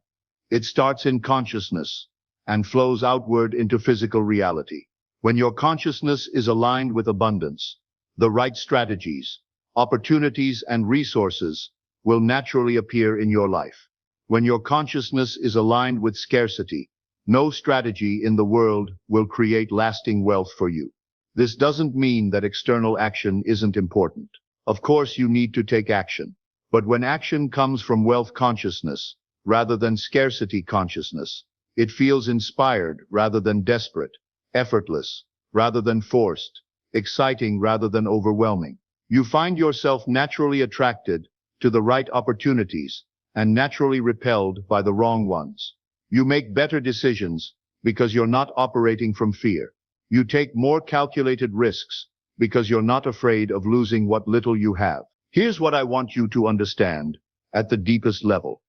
It starts in consciousness and flows outward into physical reality. When your consciousness is aligned with abundance, the right strategies, opportunities, and resources will naturally appear in your life. When your consciousness is aligned with scarcity, no strategy in the world will create lasting wealth for you. This doesn't mean that external action isn't important. Of course, you need to take action. But when action comes from wealth consciousness, rather than scarcity consciousness, it feels inspired rather than desperate, effortless rather than forced, exciting rather than overwhelming. You find yourself naturally attracted to the right opportunities and naturally repelled by the wrong ones. You make better decisions because you're not operating from fear. You take more calculated risks because you're not afraid of losing what little you have. Here's what I want you to understand at the deepest level.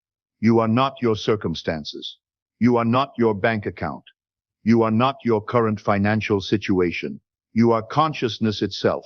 You are not your circumstances. You are not your bank account. You are not your current financial situation. You are consciousness itself.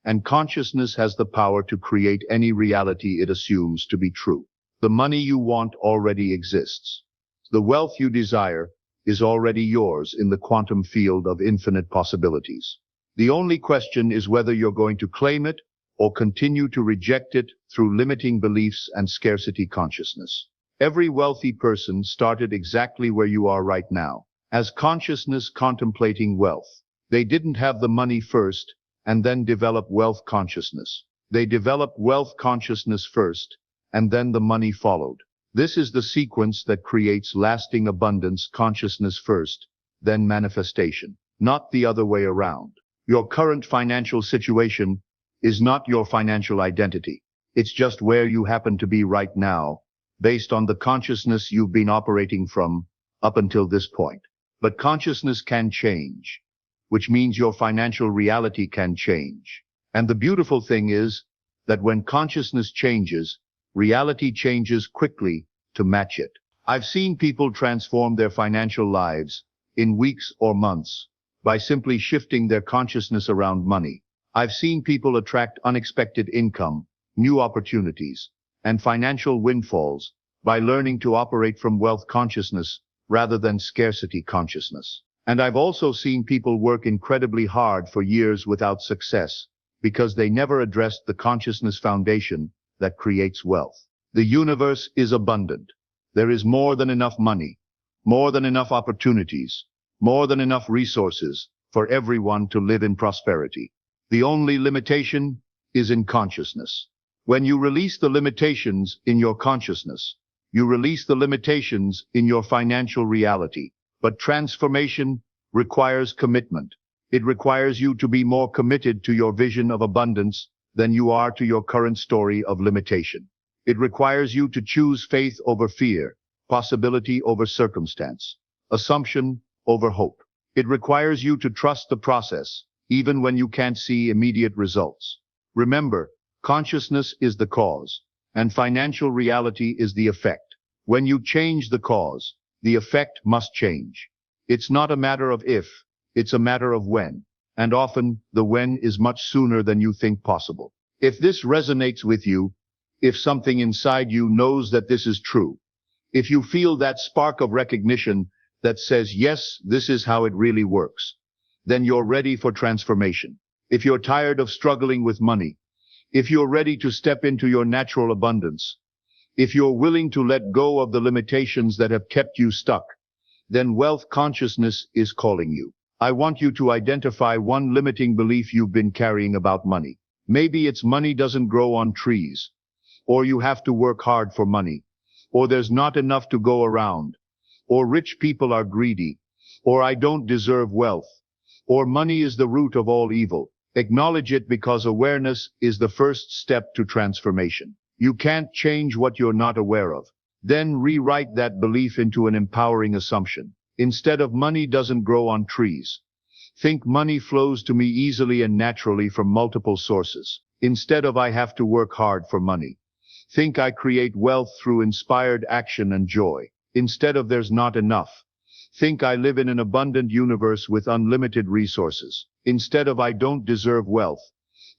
And consciousness has the power to create any reality it assumes to be true. The money you want already exists. The wealth you desire is already yours in the quantum field of infinite possibilities. The only question is whether you're going to claim it or continue to reject it through limiting beliefs and scarcity consciousness. Every wealthy person started exactly where you are right now, as consciousness contemplating wealth. They didn't have the money first and then develop wealth consciousness. They developed wealth consciousness first, and then the money followed. This is the sequence that creates lasting abundance: consciousness first, then manifestation, not the other way around. Your current financial situation is not your financial identity. It's just where you happen to be right now, based on the consciousness you've been operating from up until this point. But consciousness can change, which means your financial reality can change. And the beautiful thing is that when consciousness changes, reality changes quickly to match it. I've seen people transform their financial lives in weeks or months by simply shifting their consciousness around money. I've seen people attract unexpected income, new opportunities, and financial windfalls by learning to operate from wealth consciousness rather than scarcity consciousness. And I've also seen people work incredibly hard for years without success because they never addressed the consciousness foundation that creates wealth. The universe is abundant. There is more than enough money, more than enough opportunities, more than enough resources for everyone to live in prosperity. The only limitation is in consciousness. When you release the limitations in your consciousness, you release the limitations in your financial reality. But transformation requires commitment. It requires you to be more committed to your vision of abundance than you are to your current story of limitation. It requires you to choose faith over fear, possibility over circumstance, assumption over hope. It requires you to trust the process, even when you can't see immediate results. Remember, consciousness is the cause, and financial reality is the effect. When you change the cause, the effect must change. It's not a matter of if, it's a matter of when. And often, the when is much sooner than you think possible. If this resonates with you, if something inside you knows that this is true, if you feel that spark of recognition that says, yes, this is how it really works, then you're ready for transformation. If you're tired of struggling with money, if you're ready to step into your natural abundance, if you're willing to let go of the limitations that have kept you stuck, then wealth consciousness is calling you. I want you to identify one limiting belief you've been carrying about money. Maybe it's money doesn't grow on trees, or you have to work hard for money, or there's not enough to go around, or rich people are greedy, or I don't deserve wealth, or money is the root of all evil. Acknowledge it, because awareness is the first step to transformation. You can't change what you're not aware of. Then rewrite that belief into an empowering assumption. Instead of money doesn't grow on trees, think money flows to me easily and naturally from multiple sources. Instead of I have to work hard for money, think I create wealth through inspired action and joy. Instead of there's not enough, think I live in an abundant universe with unlimited resources. Instead of I don't deserve wealth,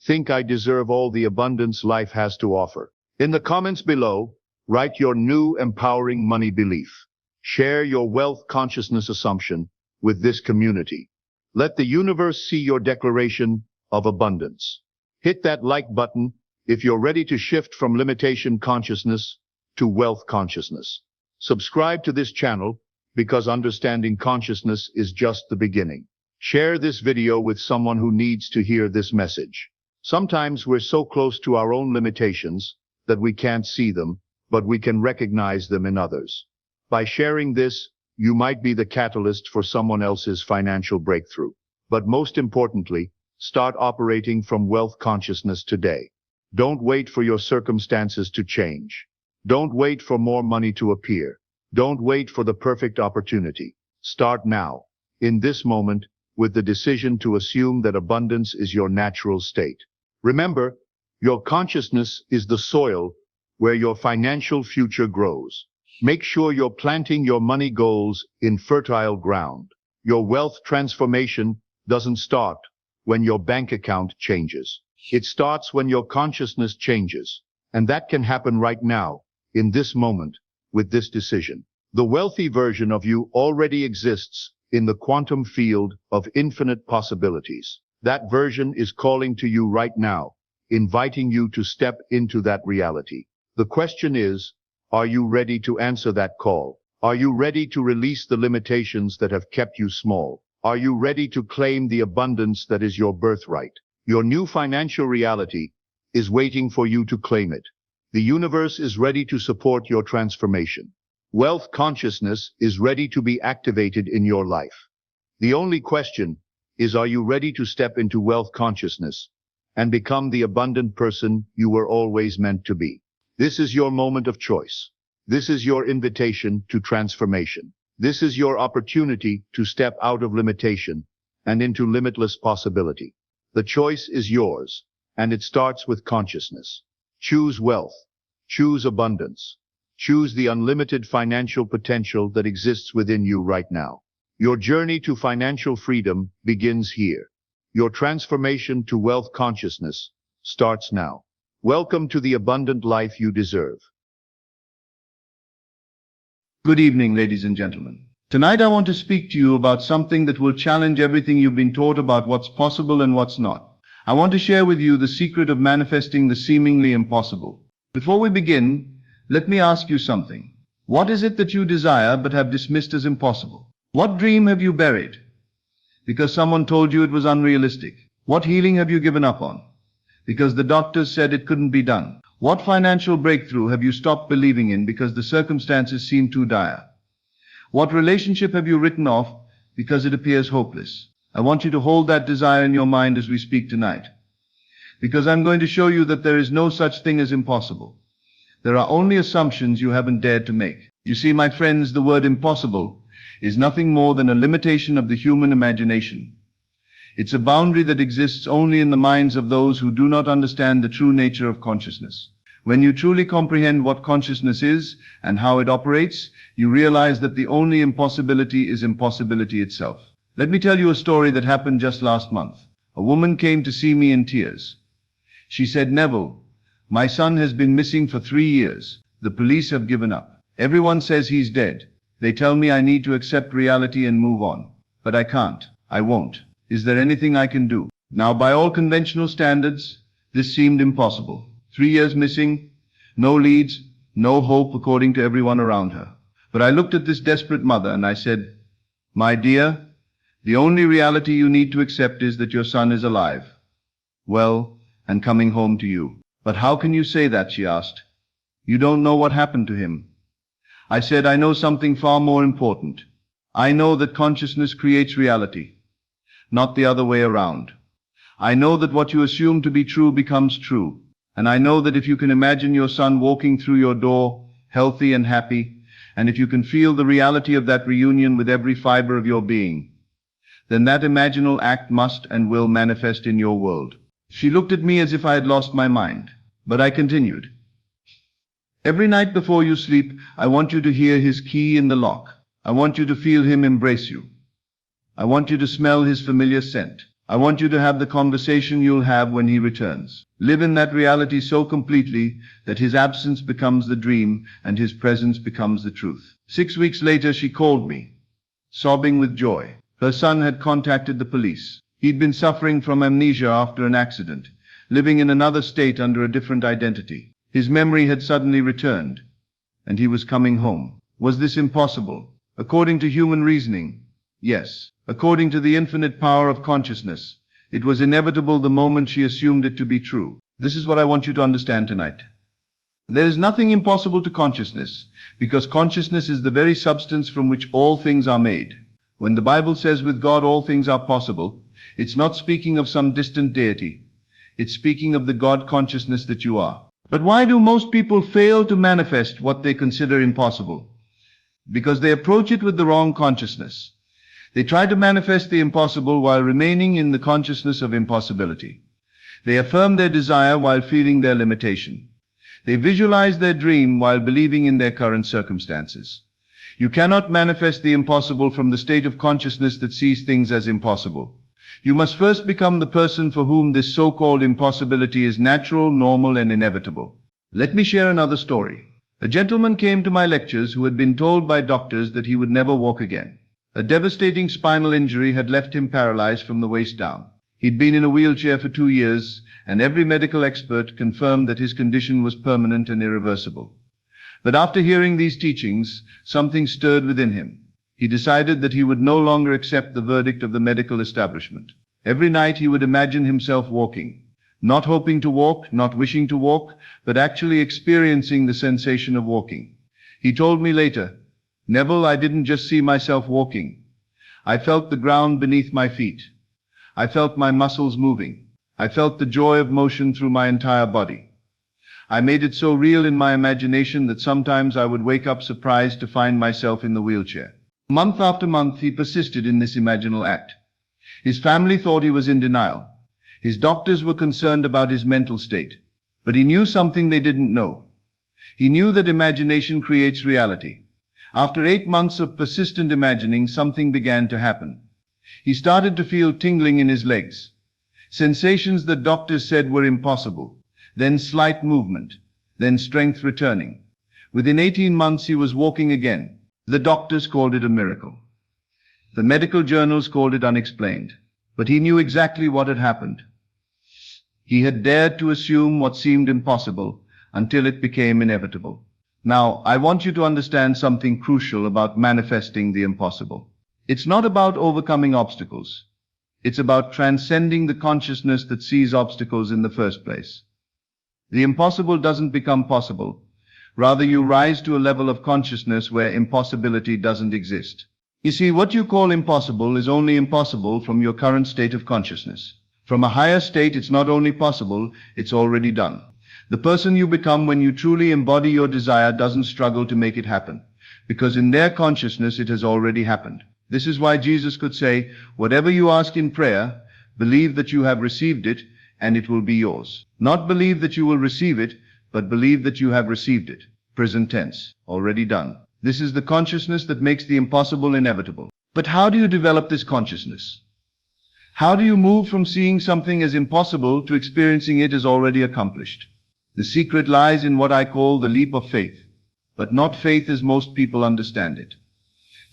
think I deserve all the abundance life has to offer. In the comments below, write your new empowering money belief. Share your wealth consciousness assumption with this community. Let the universe see your declaration of abundance. Hit that like button if you're ready to shift from limitation consciousness to wealth consciousness. Subscribe to this channel, because understanding consciousness is just the beginning. Share this video with someone who needs to hear this message. Sometimes we're so close to our own limitations that we can't see them, but we can recognize them in others. By sharing this, you might be the catalyst for someone else's financial breakthrough. But most importantly, start operating from wealth consciousness today. Don't wait for your circumstances to change. Don't wait for more money to appear. Don't wait for the perfect opportunity. Start now, in this moment, with the decision to assume that abundance is your natural state. Remember, your consciousness is the soil where your financial future grows. Make sure you're planting your money goals in fertile ground. Your wealth transformation doesn't start when your bank account changes. It starts when your consciousness changes. And that can happen right now, in this moment, with this decision. The wealthy version of you already exists in the quantum field of infinite possibilities. That version is calling to you right now, inviting you to step into that reality. The question is, are you ready to answer that call? Are you ready to release the limitations that have kept you small? Are you ready to claim the abundance that is your birthright? Your new financial reality is waiting for you to claim it. The universe is ready to support your transformation. Wealth consciousness is ready to be activated in your life. The only question is, are you ready to step into wealth consciousness and become the abundant person you were always meant to be? This is your moment of choice. This is your invitation to transformation. This is your opportunity to step out of limitation and into limitless possibility. The choice is yours, and it starts with consciousness. Choose wealth. Choose abundance. Choose the unlimited financial potential that exists within you right now. Your journey to financial freedom begins here. Your transformation to wealth consciousness starts now. Welcome to the abundant life you deserve. Good evening, ladies and gentlemen. Tonight I want to speak to you about something that will challenge everything you've been taught about what's possible and what's not. I want to share with you the secret of manifesting the seemingly impossible. Before we begin, let me ask you something. What is it that you desire but have dismissed as impossible? What dream have you buried because someone told you it was unrealistic? What healing have you given up on because the doctors said it couldn't be done? What financial breakthrough have you stopped believing in because the circumstances seem too dire? What relationship have you written off because it appears hopeless? I want you to hold that desire in your mind as we speak tonight, because I'm going to show you that there is no such thing as impossible. There are only assumptions you haven't dared to make. You see, my friends, the word impossible is nothing more than a limitation of the human imagination. It's a boundary that exists only in the minds of those who do not understand the true nature of consciousness. When you truly comprehend what consciousness is and how it operates, you realize that the only impossibility is impossibility itself. Let me tell you a story that happened just last month. A woman came to see me in tears. She said, "Neville, my son has been missing for 3 years. The police have given up. Everyone says he's dead. They tell me I need to accept reality and move on. But I can't. I won't. Is there anything I can do?" Now, by all conventional standards, this seemed impossible. 3 years missing, no leads, no hope according to everyone around her. But I looked at this desperate mother and I said, "My dear, the only reality you need to accept is that your son is alive, well, and coming home to you." "But how can you say that?" she asked. "You don't know what happened to him." I said, "I know something far more important. I know that consciousness creates reality, not the other way around. I know that what you assume to be true becomes true. And I know that if you can imagine your son walking through your door, healthy and happy, and if you can feel the reality of that reunion with every fiber of your being, then that imaginal act must and will manifest in your world." She looked at me as if I had lost my mind, but I continued. "Every night before you sleep, I want you to hear his key in the lock. I want you to feel him embrace you. I want you to smell his familiar scent. I want you to have the conversation you'll have when he returns. Live in that reality so completely that his absence becomes the dream and his presence becomes the truth." 6 weeks later, she called me, sobbing with joy. Her son had contacted the police. He'd been suffering from amnesia after an accident, living in another state under a different identity. His memory had suddenly returned, and he was coming home. Was this impossible? According to human reasoning, yes. According to the infinite power of consciousness, it was inevitable the moment she assumed it to be true. This is what I want you to understand tonight. There is nothing impossible to consciousness, because consciousness is the very substance from which all things are made. When the Bible says with God all things are possible, it's not speaking of some distant deity. It's speaking of the God consciousness that you are. But why do most people fail to manifest what they consider impossible? Because they approach it with the wrong consciousness. They try to manifest the impossible while remaining in the consciousness of impossibility. They affirm their desire while feeling their limitation. They visualize their dream while believing in their current circumstances. You cannot manifest the impossible from the state of consciousness that sees things as impossible. You must first become the person for whom this so-called impossibility is natural, normal, and inevitable. Let me share another story. A gentleman came to my lectures who had been told by doctors that he would never walk again. A devastating spinal injury had left him paralyzed from the waist down. He'd been in a wheelchair for 2 years, and every medical expert confirmed that his condition was permanent and irreversible. But after hearing these teachings, something stirred within him. He decided that he would no longer accept the verdict of the medical establishment. Every night he would imagine himself walking, not hoping to walk, not wishing to walk, but actually experiencing the sensation of walking. He told me later, "Neville, I didn't just see myself walking. I felt the ground beneath my feet. I felt my muscles moving. I felt the joy of motion through my entire body. I made it so real in my imagination that sometimes I would wake up surprised to find myself in the wheelchair." Month after month, he persisted in this imaginal act. His family thought he was in denial. His doctors were concerned about his mental state. But he knew something they didn't know. He knew that imagination creates reality. After 8 months of persistent imagining, something began to happen. He started to feel tingling in his legs, sensations that doctors said were impossible, then slight movement, then strength returning. Within 18 months, he was walking again. The doctors called it a miracle. The medical journals called it unexplained. But he knew exactly what had happened. He had dared to assume what seemed impossible until it became inevitable. Now, I want you to understand something crucial about manifesting the impossible. It's not about overcoming obstacles. It's about transcending the consciousness that sees obstacles in the first place. The impossible doesn't become possible. Rather, you rise to a level of consciousness where impossibility doesn't exist. You see, what you call impossible is only impossible from your current state of consciousness. From a higher state, it's not only possible, it's already done. The person you become when you truly embody your desire doesn't struggle to make it happen, because in their consciousness it has already happened. This is why Jesus could say, "Whatever you ask in prayer, believe that you have received it, and it will be yours." Not believe that you will receive it, but believe that you have received it. Present tense, already done. This is the consciousness that makes the impossible inevitable. But how do you develop this consciousness? How do you move from seeing something as impossible to experiencing it as already accomplished? The secret lies in what I call the leap of faith, but not faith as most people understand it.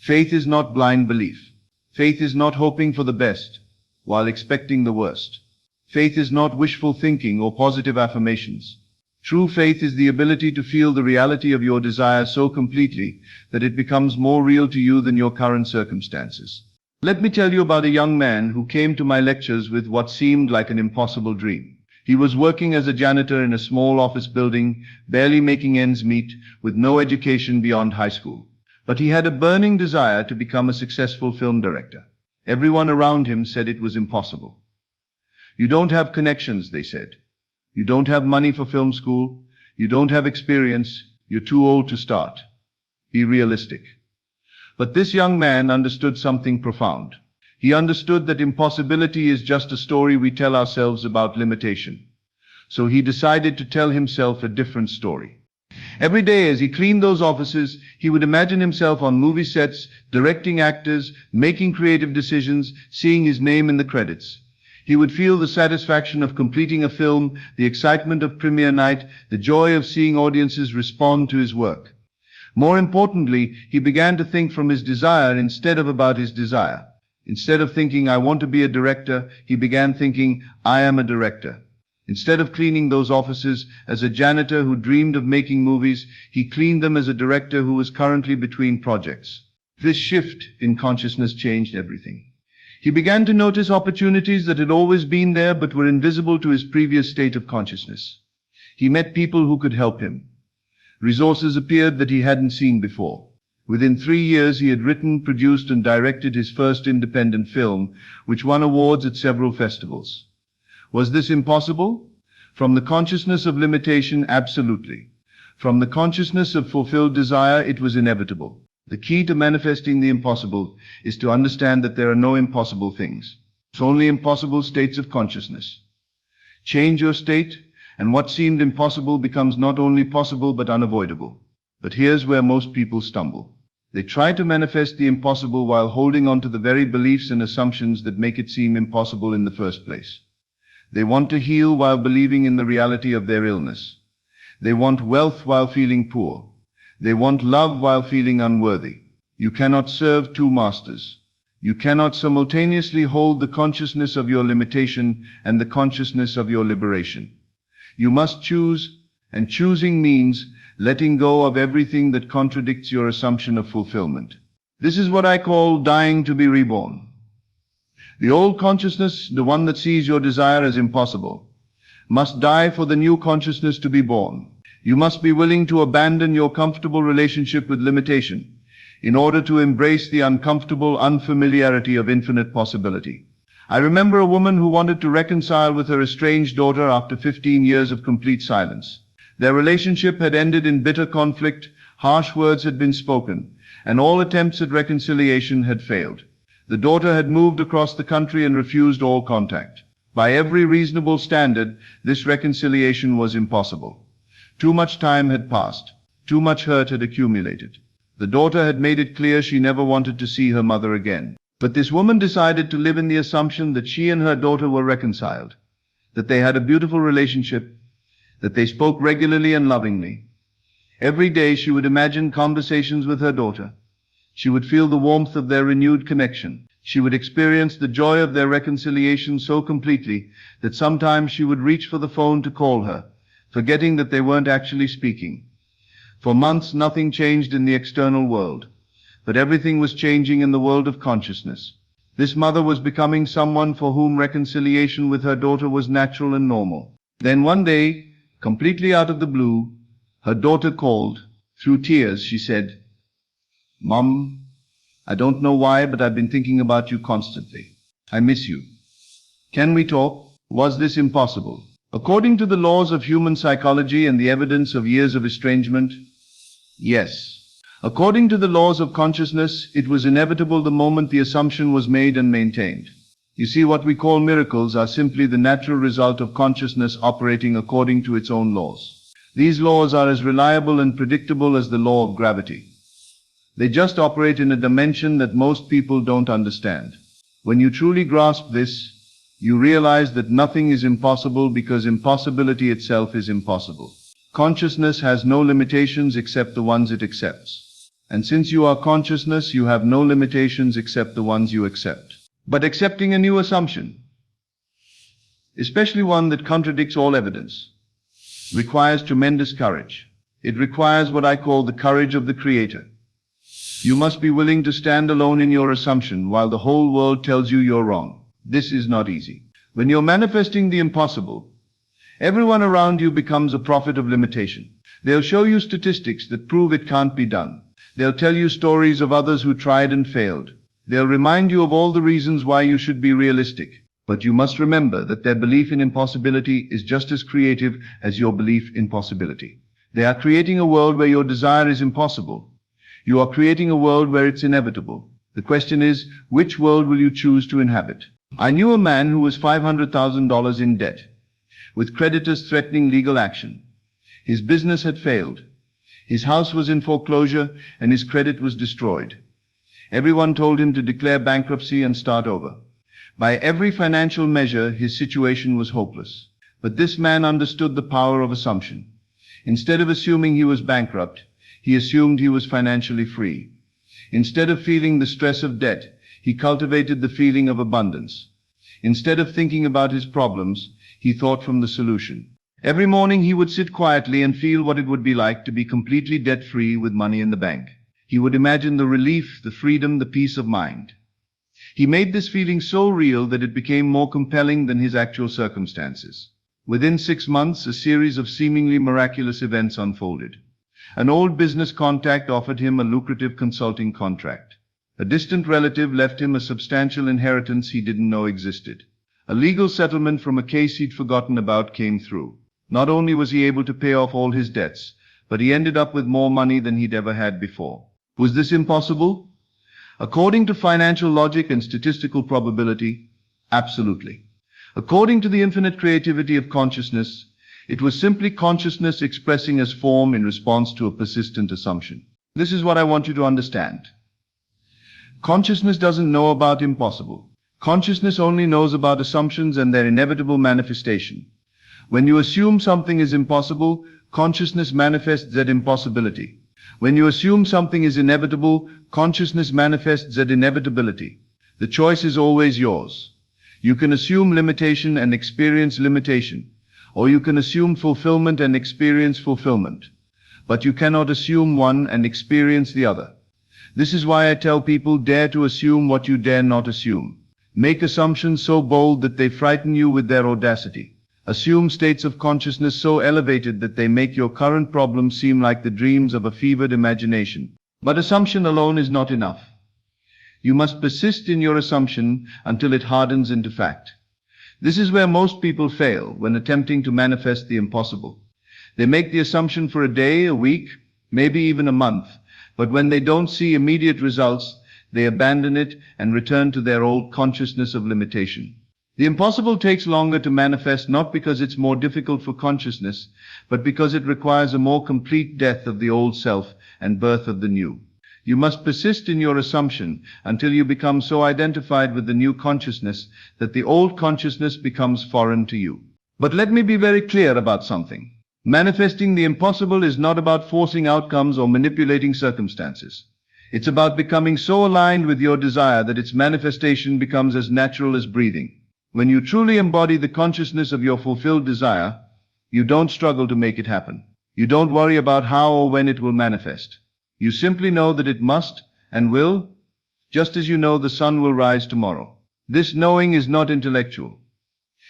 Faith is not blind belief. Faith is not hoping for the best while expecting the worst. Faith is not wishful thinking or positive affirmations. True faith is the ability to feel the reality of your desire so completely that it becomes more real to you than your current circumstances. Let me tell you about a young man who came to my lectures with what seemed like an impossible dream. He was working as a janitor in a small office building, barely making ends meet, with no education beyond high school. But he had a burning desire to become a successful film director. Everyone around him said it was impossible. You don't have connections, they said. You don't have money for film school. You don't have experience. You're too old to start. Be realistic. But this young man understood something profound. He understood that impossibility is just a story we tell ourselves about limitation. So he decided to tell himself a different story. Every day as he cleaned those offices, he would imagine himself on movie sets, directing actors, making creative decisions, seeing his name in the credits. He would feel the satisfaction of completing a film, the excitement of premiere night, the joy of seeing audiences respond to his work. More importantly, he began to think from his desire instead of about his desire. Instead of thinking, I want to be a director, he began thinking, I am a director. Instead of cleaning those offices as a janitor who dreamed of making movies, he cleaned them as a director who was currently between projects. This shift in consciousness changed everything. He began to notice opportunities that had always been there but were invisible to his previous state of consciousness. He met people who could help him. Resources appeared that he hadn't seen before. Within 3 years he had written, produced and directed his first independent film, which won awards at several festivals. Was this impossible? From the consciousness of limitation, absolutely. From the consciousness of fulfilled desire, it was inevitable. The key to manifesting the impossible is to understand that there are no impossible things. It's only impossible states of consciousness. Change your state, and what seemed impossible becomes not only possible but unavoidable. But here's where most people stumble. They try to manifest the impossible while holding on to the very beliefs and assumptions that make it seem impossible in the first place. They want to heal while believing in the reality of their illness. They want wealth while feeling poor. They want love while feeling unworthy. You cannot serve two masters. You cannot simultaneously hold the consciousness of your limitation and the consciousness of your liberation. You must choose, and choosing means letting go of everything that contradicts your assumption of fulfillment. This is what I call dying to be reborn. The old consciousness, the one that sees your desire as impossible, must die for the new consciousness to be born. You must be willing to abandon your comfortable relationship with limitation in order to embrace the uncomfortable unfamiliarity of infinite possibility. I remember a woman who wanted to reconcile with her estranged daughter after 15 years of complete silence. Their relationship had ended in bitter conflict, harsh words had been spoken, and all attempts at reconciliation had failed. The daughter had moved across the country and refused all contact. By every reasonable standard, this reconciliation was impossible. Too much time had passed. Too much hurt had accumulated. The daughter had made it clear she never wanted to see her mother again. But this woman decided to live in the assumption that she and her daughter were reconciled, that they had a beautiful relationship, that they spoke regularly and lovingly. Every day she would imagine conversations with her daughter. She would feel the warmth of their renewed connection. She would experience the joy of their reconciliation so completely that sometimes she would reach for the phone to call her, forgetting that they weren't actually speaking. For months nothing changed in the external world, but everything was changing in the world of consciousness. This mother was becoming someone for whom reconciliation with her daughter was natural and normal. Then one day, completely out of the blue, her daughter called. Through tears, she said, "Mom, I don't know why, but I've been thinking about you constantly. I miss you. Can we talk?" Was this impossible? According to the laws of human psychology and the evidence of years of estrangement, yes. According to the laws of consciousness, it was inevitable the moment the assumption was made and maintained. You see, what we call miracles are simply the natural result of consciousness operating according to its own laws. These laws are as reliable and predictable as the law of gravity. They just operate in a dimension that most people don't understand. When you truly grasp this, you realize that nothing is impossible because impossibility itself is impossible. Consciousness has no limitations except the ones it accepts. And since you are consciousness, you have no limitations except the ones you accept. But accepting a new assumption, especially one that contradicts all evidence, requires tremendous courage. It requires what I call the courage of the creator. You must be willing to stand alone in your assumption while the whole world tells you you're wrong. This is not easy. When you're manifesting the impossible, everyone around you becomes a prophet of limitation. They'll show you statistics that prove it can't be done. They'll tell you stories of others who tried and failed. They'll remind you of all the reasons why you should be realistic. But you must remember that their belief in impossibility is just as creative as your belief in possibility. They are creating a world where your desire is impossible. You are creating a world where it's inevitable. The question is, which world will you choose to inhabit? I knew a man who was $500,000 in debt, with creditors threatening legal action. His business had failed. His house was in foreclosure and his credit was destroyed. Everyone told him to declare bankruptcy and start over. By every financial measure, his situation was hopeless. But this man understood the power of assumption. Instead of assuming he was bankrupt, he assumed he was financially free. Instead of feeling the stress of debt, he cultivated the feeling of abundance. Instead of thinking about his problems, he thought from the solution. Every morning he would sit quietly and feel what it would be like to be completely debt-free with money in the bank. He would imagine the relief, the freedom, the peace of mind. He made this feeling so real that it became more compelling than his actual circumstances. Within 6 months, a series of seemingly miraculous events unfolded. An old business contact offered him a lucrative consulting contract. A distant relative left him a substantial inheritance he didn't know existed. A legal settlement from a case he'd forgotten about came through. Not only was he able to pay off all his debts, but he ended up with more money than he'd ever had before. Was this impossible? According to financial logic and statistical probability, absolutely. According to the infinite creativity of consciousness, it was simply consciousness expressing as form in response to a persistent assumption. This is what I want you to understand. Consciousness doesn't know about impossible. Consciousness only knows about assumptions and their inevitable manifestation. When you assume something is impossible, consciousness manifests that impossibility. When you assume something is inevitable, consciousness manifests that inevitability. The choice is always yours. You can assume limitation and experience limitation, or you can assume fulfillment and experience fulfillment. But you cannot assume one and experience the other. This is why I tell people, dare to assume what you dare not assume. Make assumptions so bold that they frighten you with their audacity. Assume states of consciousness so elevated that they make your current problems seem like the dreams of a fevered imagination. But assumption alone is not enough. You must persist in your assumption until it hardens into fact. This is where most people fail when attempting to manifest the impossible. They make the assumption for a day, a week, maybe even a month, but when they don't see immediate results, they abandon it and return to their old consciousness of limitation. The impossible takes longer to manifest not because it's more difficult for consciousness, but because it requires a more complete death of the old self and birth of the new. You must persist in your assumption until you become so identified with the new consciousness that the old consciousness becomes foreign to you. But let me be very clear about something. Manifesting the impossible is not about forcing outcomes or manipulating circumstances. It's about becoming so aligned with your desire that its manifestation becomes as natural as breathing. When you truly embody the consciousness of your fulfilled desire, you don't struggle to make it happen. You don't worry about how or when it will manifest. You simply know that it must and will, just as you know the sun will rise tomorrow. This knowing is not intellectual.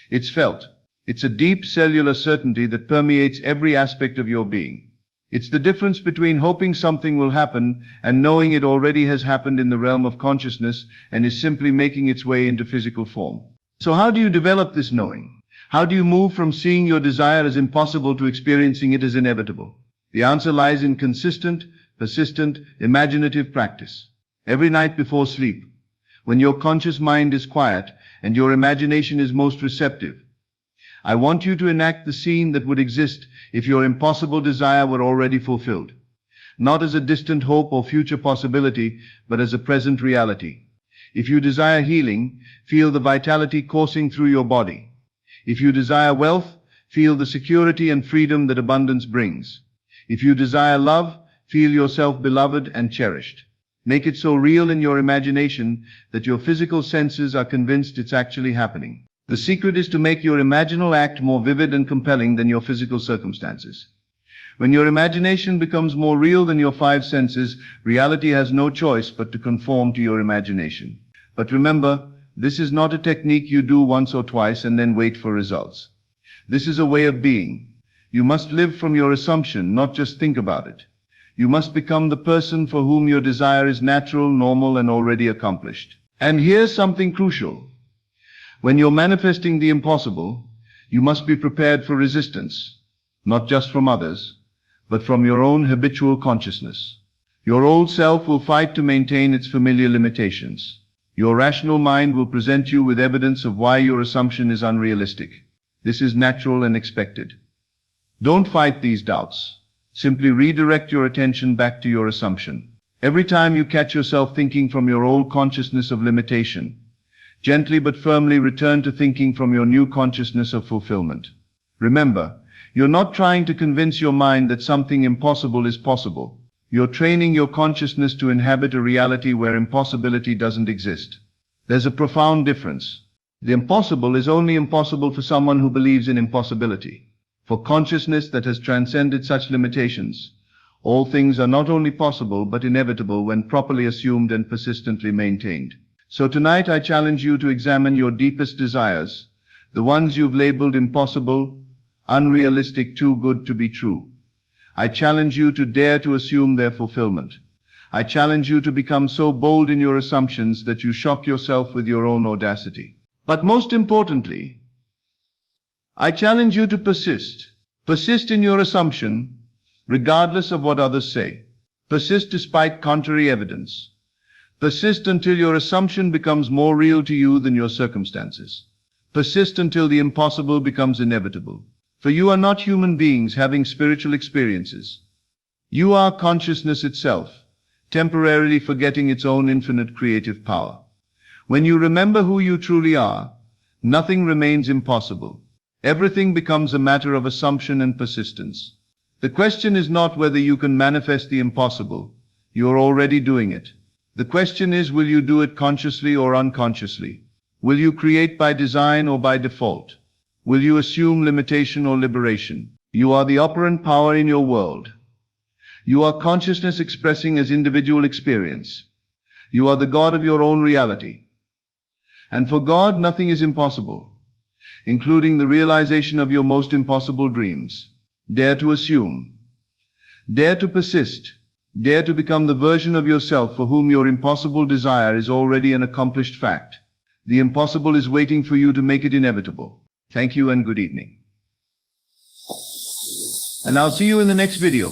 It's felt. It's a deep cellular certainty that permeates every aspect of your being. It's the difference between hoping something will happen and knowing it already has happened in the realm of consciousness and is simply making its way into physical form. So how do you develop this knowing? How do you move from seeing your desire as impossible to experiencing it as inevitable? The answer lies in consistent, persistent, imaginative practice. Every night before sleep, when your conscious mind is quiet and your imagination is most receptive, I want you to enact the scene that would exist if your impossible desire were already fulfilled, not as a distant hope or future possibility, but as a present reality. If you desire healing, feel the vitality coursing through your body. If you desire wealth, feel the security and freedom that abundance brings. If you desire love, feel yourself beloved and cherished. Make it so real in your imagination that your physical senses are convinced it's actually happening. The secret is to make your imaginal act more vivid and compelling than your physical circumstances. When your imagination becomes more real than your five senses, reality has no choice but to conform to your imagination. But remember, this is not a technique you do once or twice and then wait for results. This is a way of being. You must live from your assumption, not just think about it. You must become the person for whom your desire is natural, normal, and already accomplished. And here's something crucial. When you're manifesting the impossible, you must be prepared for resistance, not just from others, but from your own habitual consciousness. Your old self will fight to maintain its familiar limitations. Your rational mind will present you with evidence of why your assumption is unrealistic. This is natural and expected. Don't fight these doubts. Simply redirect your attention back to your assumption. Every time you catch yourself thinking from your old consciousness of limitation, gently but firmly return to thinking from your new consciousness of fulfillment. Remember, you're not trying to convince your mind that something impossible is possible. You're training your consciousness to inhabit a reality where impossibility doesn't exist. There's a profound difference. The impossible is only impossible for someone who believes in impossibility. For consciousness that has transcended such limitations, all things are not only possible but inevitable when properly assumed and persistently maintained. So tonight I challenge you to examine your deepest desires, the ones you've labeled impossible, unrealistic, too good to be true. I challenge you to dare to assume their fulfillment. I challenge you to become so bold in your assumptions that you shock yourself with your own audacity. But most importantly, I challenge you to persist. Persist in your assumption, regardless of what others say. Persist despite contrary evidence. Persist until your assumption becomes more real to you than your circumstances. Persist until the impossible becomes inevitable. For you are not human beings having spiritual experiences. You are consciousness itself, temporarily forgetting its own infinite creative power. When you remember who you truly are, nothing remains impossible. Everything becomes a matter of assumption and persistence. The question is not whether you can manifest the impossible. You are already doing it. The question is, will you do it consciously or unconsciously? Will you create by design or by default? Will you assume limitation or liberation? You are the operant power in your world. You are consciousness expressing as individual experience. You are the God of your own reality. And for God, nothing is impossible, including the realization of your most impossible dreams. Dare to assume. Dare to persist. Dare to become the version of yourself for whom your impossible desire is already an accomplished fact. The impossible is waiting for you to make it inevitable. Thank you and good evening. And I'll see you in the next video.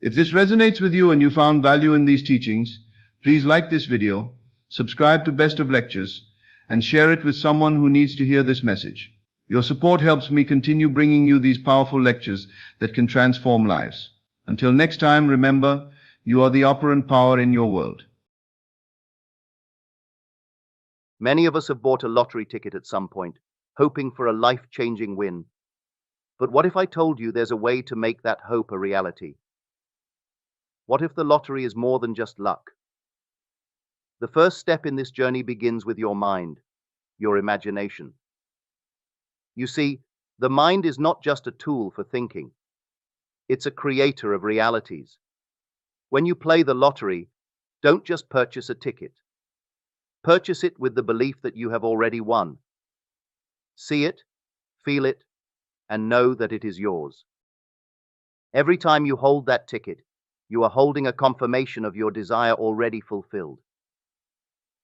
If this resonates with you and you found value in these teachings, please like this video, subscribe to Best of Lectures, and share it with someone who needs to hear this message. Your support helps me continue bringing you these powerful lectures that can transform lives. Until next time, remember, you are the operant power in your world. Many of us have bought a lottery ticket at some point, hoping for a life-changing win. But what if I told you there's a way to make that hope a reality? What if the lottery is more than just luck? The first step in this journey begins with your mind, your imagination. You see, the mind is not just a tool for thinking. It's a creator of realities. When you play the lottery, don't just purchase a ticket. Purchase it with the belief that you have already won. See it, feel it, and know that it is yours. Every time you hold that ticket, you are holding a confirmation of your desire already fulfilled.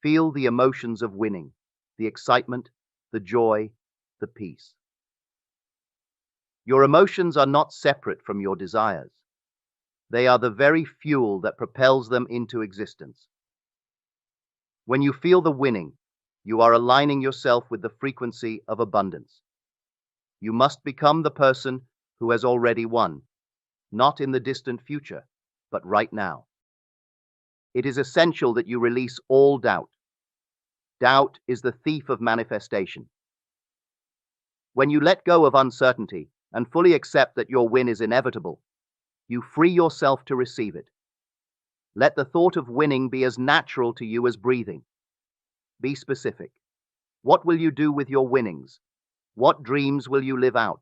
Feel the emotions of winning, the excitement, the joy, the peace. Your emotions are not separate from your desires. They are the very fuel that propels them into existence. When you feel the winning, you are aligning yourself with the frequency of abundance. You must become the person who has already won, not in the distant future, but right now. It is essential that you release all doubt. Doubt is the thief of manifestation. When you let go of uncertainty and fully accept that your win is inevitable, you free yourself to receive it. Let the thought of winning be as natural to you as breathing. Be specific. What will you do with your winnings? What dreams will you live out?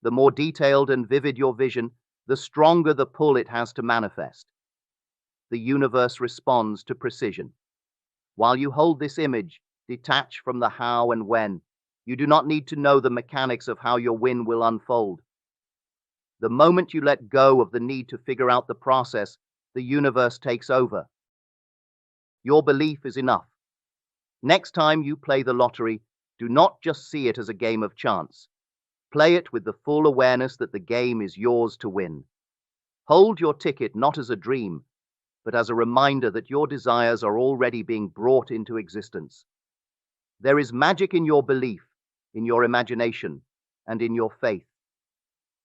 The more detailed and vivid your vision, the stronger the pull it has to manifest. The universe responds to precision. While you hold this image, detached from the how and when, you do not need to know the mechanics of how your win will unfold. The moment you let go of the need to figure out the process, the universe takes over. Your belief is enough. Next time you play the lottery, do not just see it as a game of chance. Play it with the full awareness that the game is yours to win. Hold your ticket not as a dream, but as a reminder that your desires are already being brought into existence. There is magic in your belief, in your imagination, and in your faith,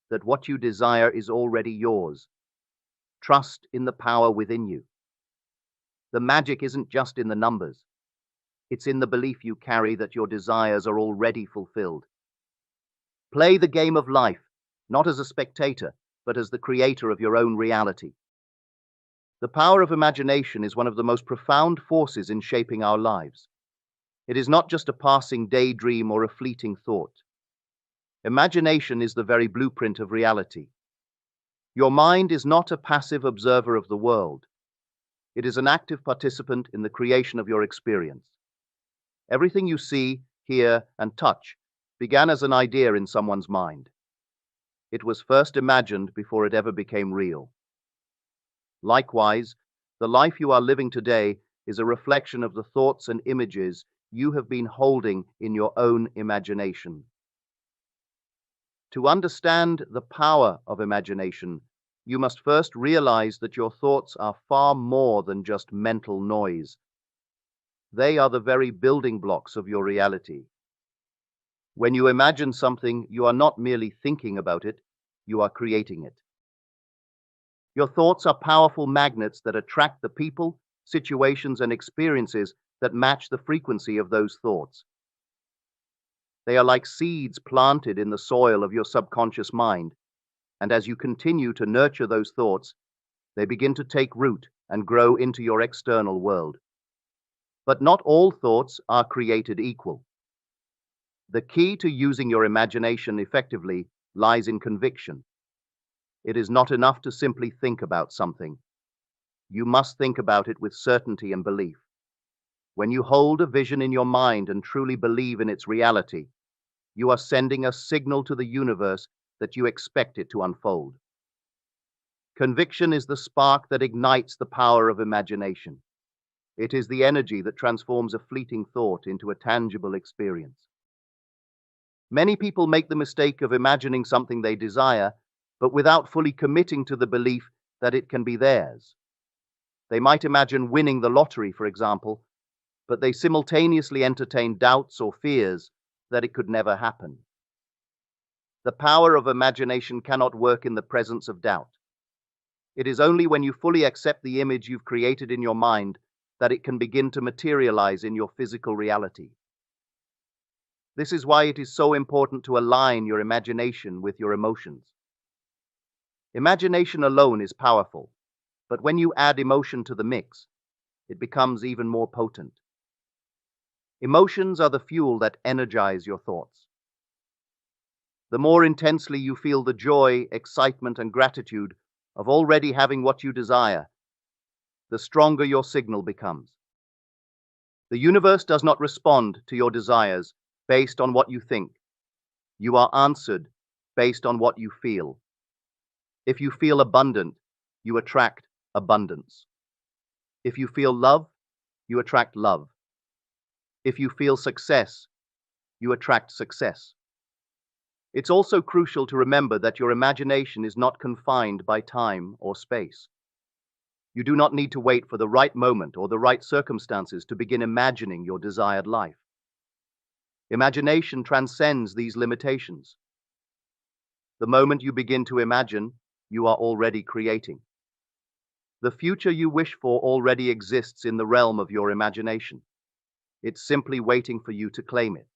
that what you desire is already yours. Trust in the power within you. The magic isn't just in the numbers. It's in the belief you carry that your desires are already fulfilled. Play the game of life, not as a spectator, but as the creator of your own reality. The power of imagination is one of the most profound forces in shaping our lives. It is not just a passing daydream or a fleeting thought. Imagination is the very blueprint of reality. Your mind is not a passive observer of the world. It is an active participant in the creation of your experience. Everything you see, hear, and touch began as an idea in someone's mind. It was first imagined before it ever became real. Likewise, the life you are living today is a reflection of the thoughts and images you have been holding in your own imagination. To understand the power of imagination, you must first realize that your thoughts are far more than just mental noise. They are the very building blocks of your reality. When you imagine something, you are not merely thinking about it, you are creating it. Your thoughts are powerful magnets that attract the people, situations, and experiences that match the frequency of those thoughts. They are like seeds planted in the soil of your subconscious mind, and as you continue to nurture those thoughts, they begin to take root and grow into your external world. But not all thoughts are created equal. The key to using your imagination effectively lies in conviction. It is not enough to simply think about something. You must think about it with certainty and belief. When you hold a vision in your mind and truly believe in its reality, you are sending a signal to the universe that you expect it to unfold. Conviction is the spark that ignites the power of imagination. It is the energy that transforms a fleeting thought into a tangible experience. Many people make the mistake of imagining something they desire, but without fully committing to the belief that it can be theirs. They might imagine winning the lottery, for example, but they simultaneously entertain doubts or fears that it could never happen. The power of imagination cannot work in the presence of doubt. It is only when you fully accept the image you've created in your mind that it can begin to materialize in your physical reality. This is why it is so important to align your imagination with your emotions. Imagination alone is powerful, but when you add emotion to the mix, it becomes even more potent. Emotions are the fuel that energize your thoughts. The more intensely you feel the joy, excitement, and gratitude of already having what you desire, the stronger your signal becomes. The universe does not respond to your desires based on what you think. You are answered based on what you feel. If you feel abundant, you attract abundance. If you feel love, you attract love. If you feel success, you attract success. It's also crucial to remember that your imagination is not confined by time or space. You do not need to wait for the right moment or the right circumstances to begin imagining your desired life. Imagination transcends these limitations. The moment you begin to imagine, you are already creating. The future you wish for already exists in the realm of your imagination. It's simply waiting for you to claim it.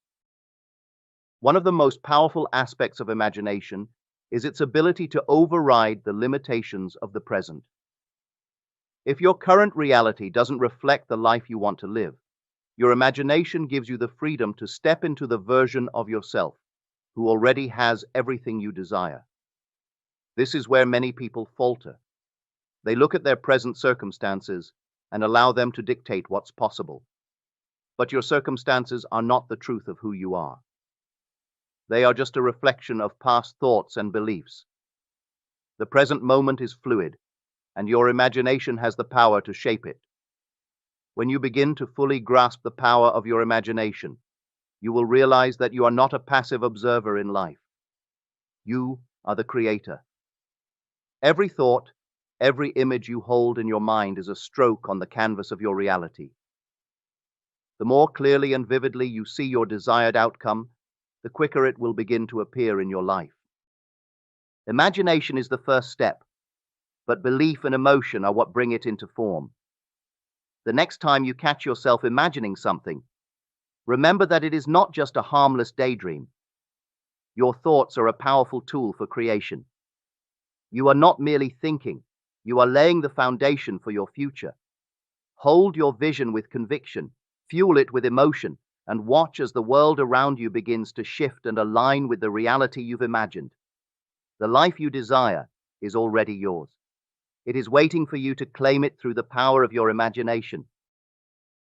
One of the most powerful aspects of imagination is its ability to override the limitations of the present. If your current reality doesn't reflect the life you want to live, your imagination gives you the freedom to step into the version of yourself who already has everything you desire. This is where many people falter. They look at their present circumstances and allow them to dictate what's possible. But your circumstances are not the truth of who you are. They are just a reflection of past thoughts and beliefs. The present moment is fluid, and your imagination has the power to shape it. When you begin to fully grasp the power of your imagination, you will realize that you are not a passive observer in life. You are the creator. Every thought, every image you hold in your mind is a stroke on the canvas of your reality. The more clearly and vividly you see your desired outcome, the quicker it will begin to appear in your life. Imagination is the first step, but belief and emotion are what bring it into form. The next time you catch yourself imagining something, remember that it is not just a harmless daydream. Your thoughts are a powerful tool for creation. You are not merely thinking, you are laying the foundation for your future. Hold your vision with conviction, fuel it with emotion, and watch as the world around you begins to shift and align with the reality you've imagined. The life you desire is already yours. It is waiting for you to claim it through the power of your imagination.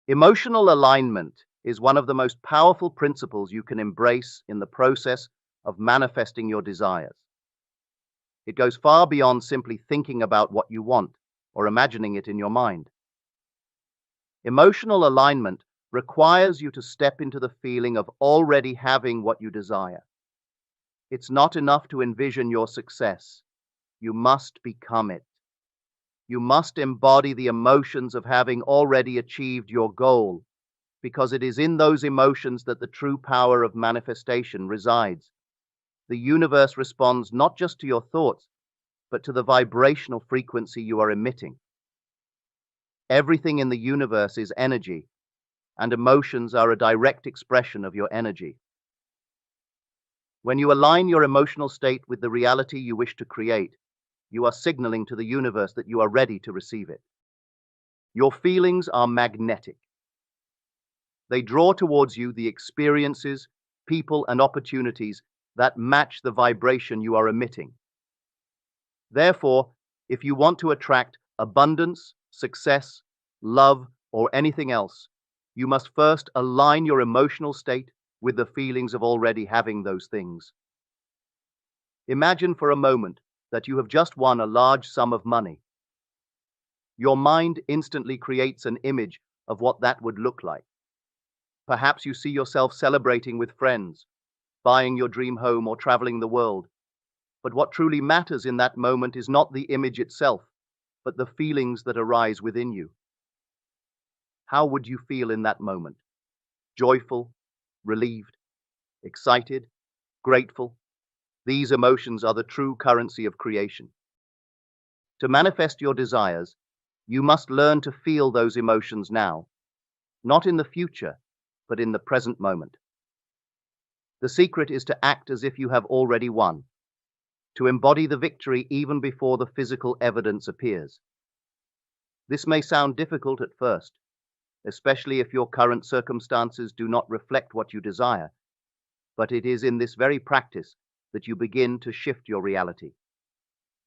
Emotional alignment is one of the most powerful principles you can embrace in the process of manifesting your desires. It goes far beyond simply thinking about what you want or imagining it in your mind. Emotional alignment requires you to step into the feeling of already having what you desire. It's not enough to envision your success. You must become it. You must embody the emotions of having already achieved your goal, because it is in those emotions that the true power of manifestation resides. The universe responds not just to your thoughts, but to the vibrational frequency you are emitting. Everything in the universe is energy, and emotions are a direct expression of your energy. When you align your emotional state with the reality you wish to create, you are signaling to the universe that you are ready to receive it. Your feelings are magnetic. They draw towards you the experiences, people, and opportunities that match the vibration you are emitting. Therefore, if you want to attract abundance, success, love, or anything else, you must first align your emotional state with the feelings of already having those things. Imagine for a moment that you have just won a large sum of money. Your mind instantly creates an image of what that would look like. Perhaps you see yourself celebrating with friends, buying your dream home, or traveling the world. But what truly matters in that moment is not the image itself, but the feelings that arise within you. How would you feel in that moment? Joyful, relieved, excited, grateful? These emotions are the true currency of creation. To manifest your desires, you must learn to feel those emotions now, not in the future, but in the present moment. The secret is to act as if you have already won, to embody the victory even before the physical evidence appears. This may sound difficult at first, especially if your current circumstances do not reflect what you desire, but it is in this very practice that you begin to shift your reality.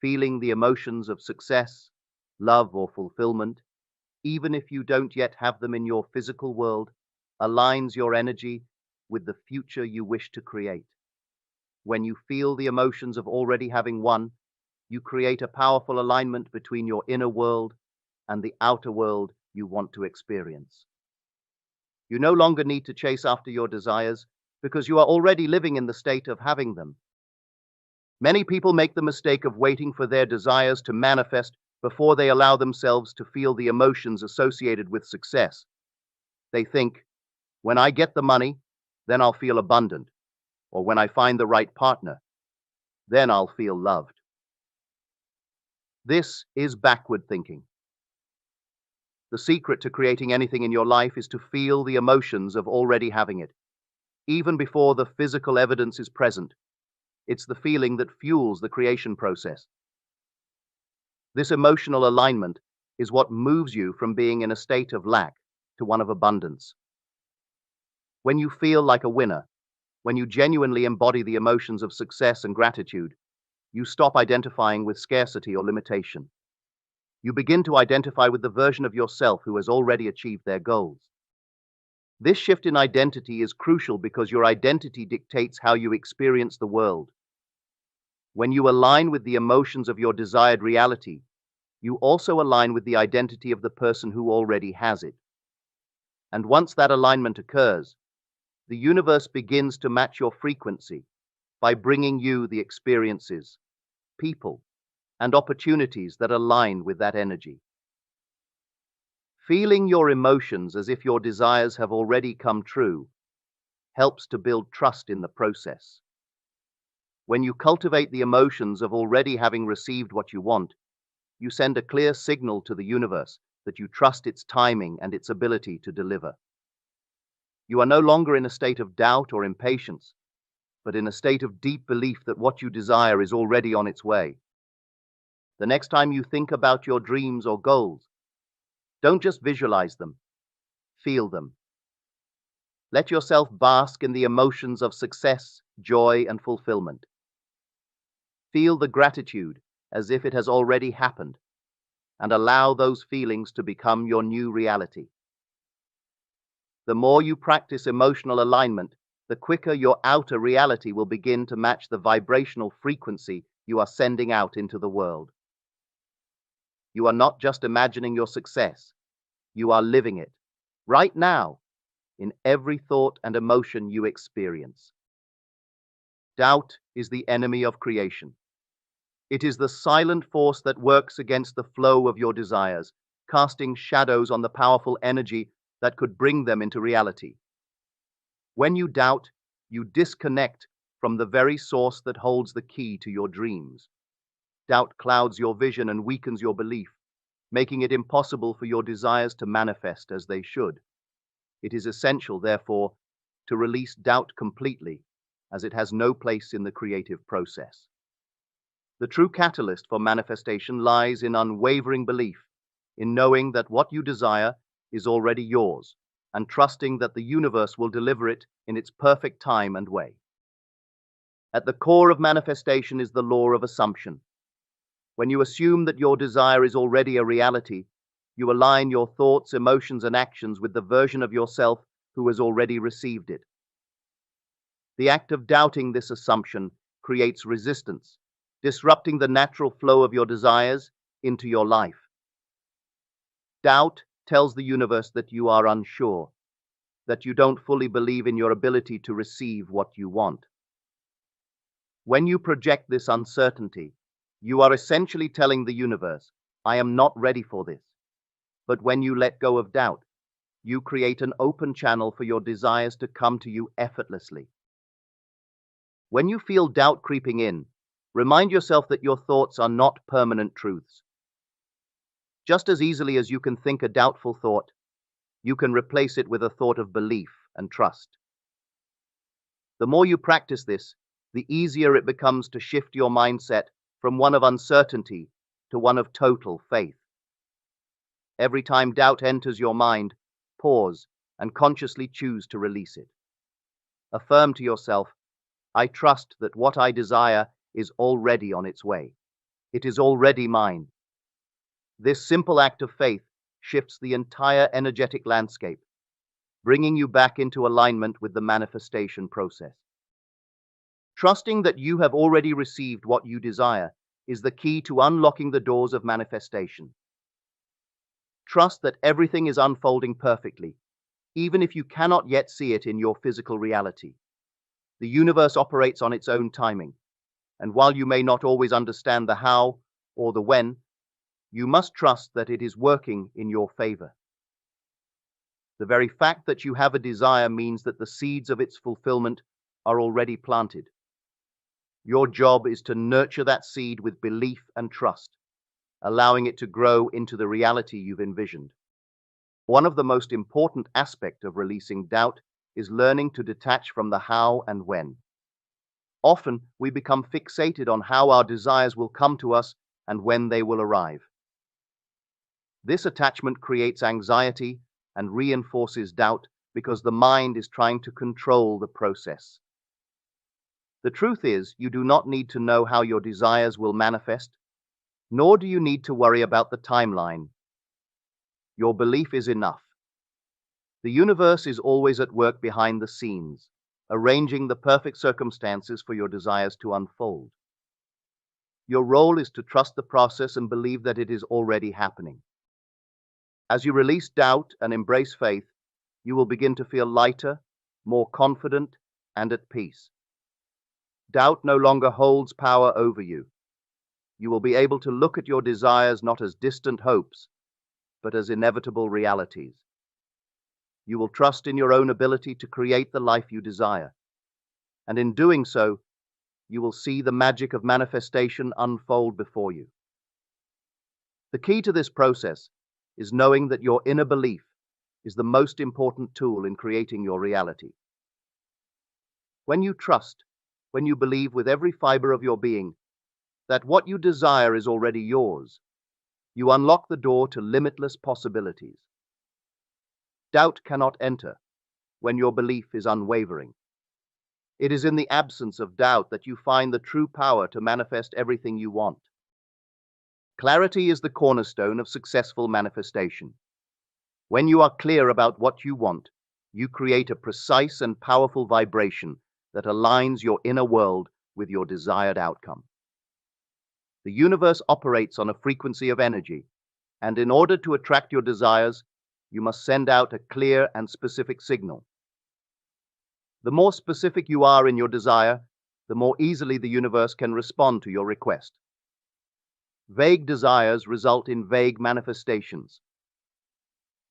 Feeling the emotions of success, love, or fulfillment, even if you don't yet have them in your physical world, aligns your energy with the future you wish to create. When you feel the emotions of already having won, you create a powerful alignment between your inner world and the outer world you want to experience. You no longer need to chase after your desires because you are already living in the state of having them. Many people make the mistake of waiting for their desires to manifest before they allow themselves to feel the emotions associated with success. They think, when I get the money, then I'll feel abundant. Or when I find the right partner, then I'll feel loved. This is backward thinking. The secret to creating anything in your life is to feel the emotions of already having it. Even before the physical evidence is present, it's the feeling that fuels the creation process. This emotional alignment is what moves you from being in a state of lack to one of abundance. When you feel like a winner, when you genuinely embody the emotions of success and gratitude, you stop identifying with scarcity or limitation. You begin to identify with the version of yourself who has already achieved their goals. This shift in identity is crucial because your identity dictates how you experience the world. When you align with the emotions of your desired reality, you also align with the identity of the person who already has it. And once that alignment occurs, the universe begins to match your frequency by bringing you the experiences, people, and opportunities that align with that energy. Feeling your emotions as if your desires have already come true helps to build trust in the process. When you cultivate the emotions of already having received what you want, you send a clear signal to the universe that you trust its timing and its ability to deliver. You are no longer in a state of doubt or impatience, but in a state of deep belief that what you desire is already on its way. The next time you think about your dreams or goals, don't just visualize them, feel them. Let yourself bask in the emotions of success, joy, and fulfillment. Feel the gratitude as if it has already happened, and allow those feelings to become your new reality. The more you practice emotional alignment, the quicker your outer reality will begin to match the vibrational frequency you are sending out into the world. You are not just imagining your success, you are living it, right now, in every thought and emotion you experience. Doubt is the enemy of creation. It is the silent force that works against the flow of your desires, casting shadows on the powerful energy that could bring them into reality. When you doubt, you disconnect from the very source that holds the key to your dreams. Doubt clouds your vision and weakens your belief, making it impossible for your desires to manifest as they should. It is essential, therefore, to release doubt completely, as it has no place in the creative process. The true catalyst for manifestation lies in unwavering belief, in knowing that what you desire is already yours, and trusting that the universe will deliver it in its perfect time and way. At the core of manifestation is the law of assumption. When you assume that your desire is already a reality, you align your thoughts, emotions, and actions with the version of yourself who has already received it. The act of doubting this assumption creates resistance, disrupting the natural flow of your desires into your life. Doubt tells the universe that you are unsure, that you don't fully believe in your ability to receive what you want. When you project this uncertainty, you are essentially telling the universe, I am not ready for this. But when you let go of doubt, you create an open channel for your desires to come to you effortlessly. When you feel doubt creeping in, remind yourself that your thoughts are not permanent truths. Just as easily as you can think a doubtful thought, you can replace it with a thought of belief and trust. The more you practice this, the easier it becomes to shift your mindset from one of uncertainty to one of total faith. Every time doubt enters your mind, pause and consciously choose to release it. Affirm to yourself, I trust that what I desire is already on its way. It is already mine. This simple act of faith shifts the entire energetic landscape, bringing you back into alignment with the manifestation process. Trusting that you have already received what you desire is the key to unlocking the doors of manifestation. Trust that everything is unfolding perfectly, even if you cannot yet see it in your physical reality. The universe operates on its own timing, and while you may not always understand the how or the when, you must trust that it is working in your favor. The very fact that you have a desire means that the seeds of its fulfillment are already planted. Your job is to nurture that seed with belief and trust, allowing it to grow into the reality you've envisioned. One of the most important aspects of releasing doubt is learning to detach from the how and when. Often, we become fixated on how our desires will come to us and when they will arrive. This attachment creates anxiety and reinforces doubt because the mind is trying to control the process. The truth is, you do not need to know how your desires will manifest, nor do you need to worry about the timeline. Your belief is enough. The universe is always at work behind the scenes, arranging the perfect circumstances for your desires to unfold. Your role is to trust the process and believe that it is already happening. As you release doubt and embrace faith, you will begin to feel lighter, more confident, and at peace. Doubt no longer holds power over you. You will be able to look at your desires not as distant hopes, but as inevitable realities. You will trust in your own ability to create the life you desire. And in doing so, you will see the magic of manifestation unfold before you. The key to this process is knowing that your inner belief is the most important tool in creating your reality. When you trust, when you believe with every fiber of your being that what you desire is already yours, you unlock the door to limitless possibilities. Doubt cannot enter when your belief is unwavering. It is in the absence of doubt that you find the true power to manifest everything you want. Clarity is the cornerstone of successful manifestation. When you are clear about what you want, you create a precise and powerful vibration that aligns your inner world with your desired outcome. The universe operates on a frequency of energy, and in order to attract your desires, you must send out a clear and specific signal. The more specific you are in your desire, the more easily the universe can respond to your request. Vague desires result in vague manifestations.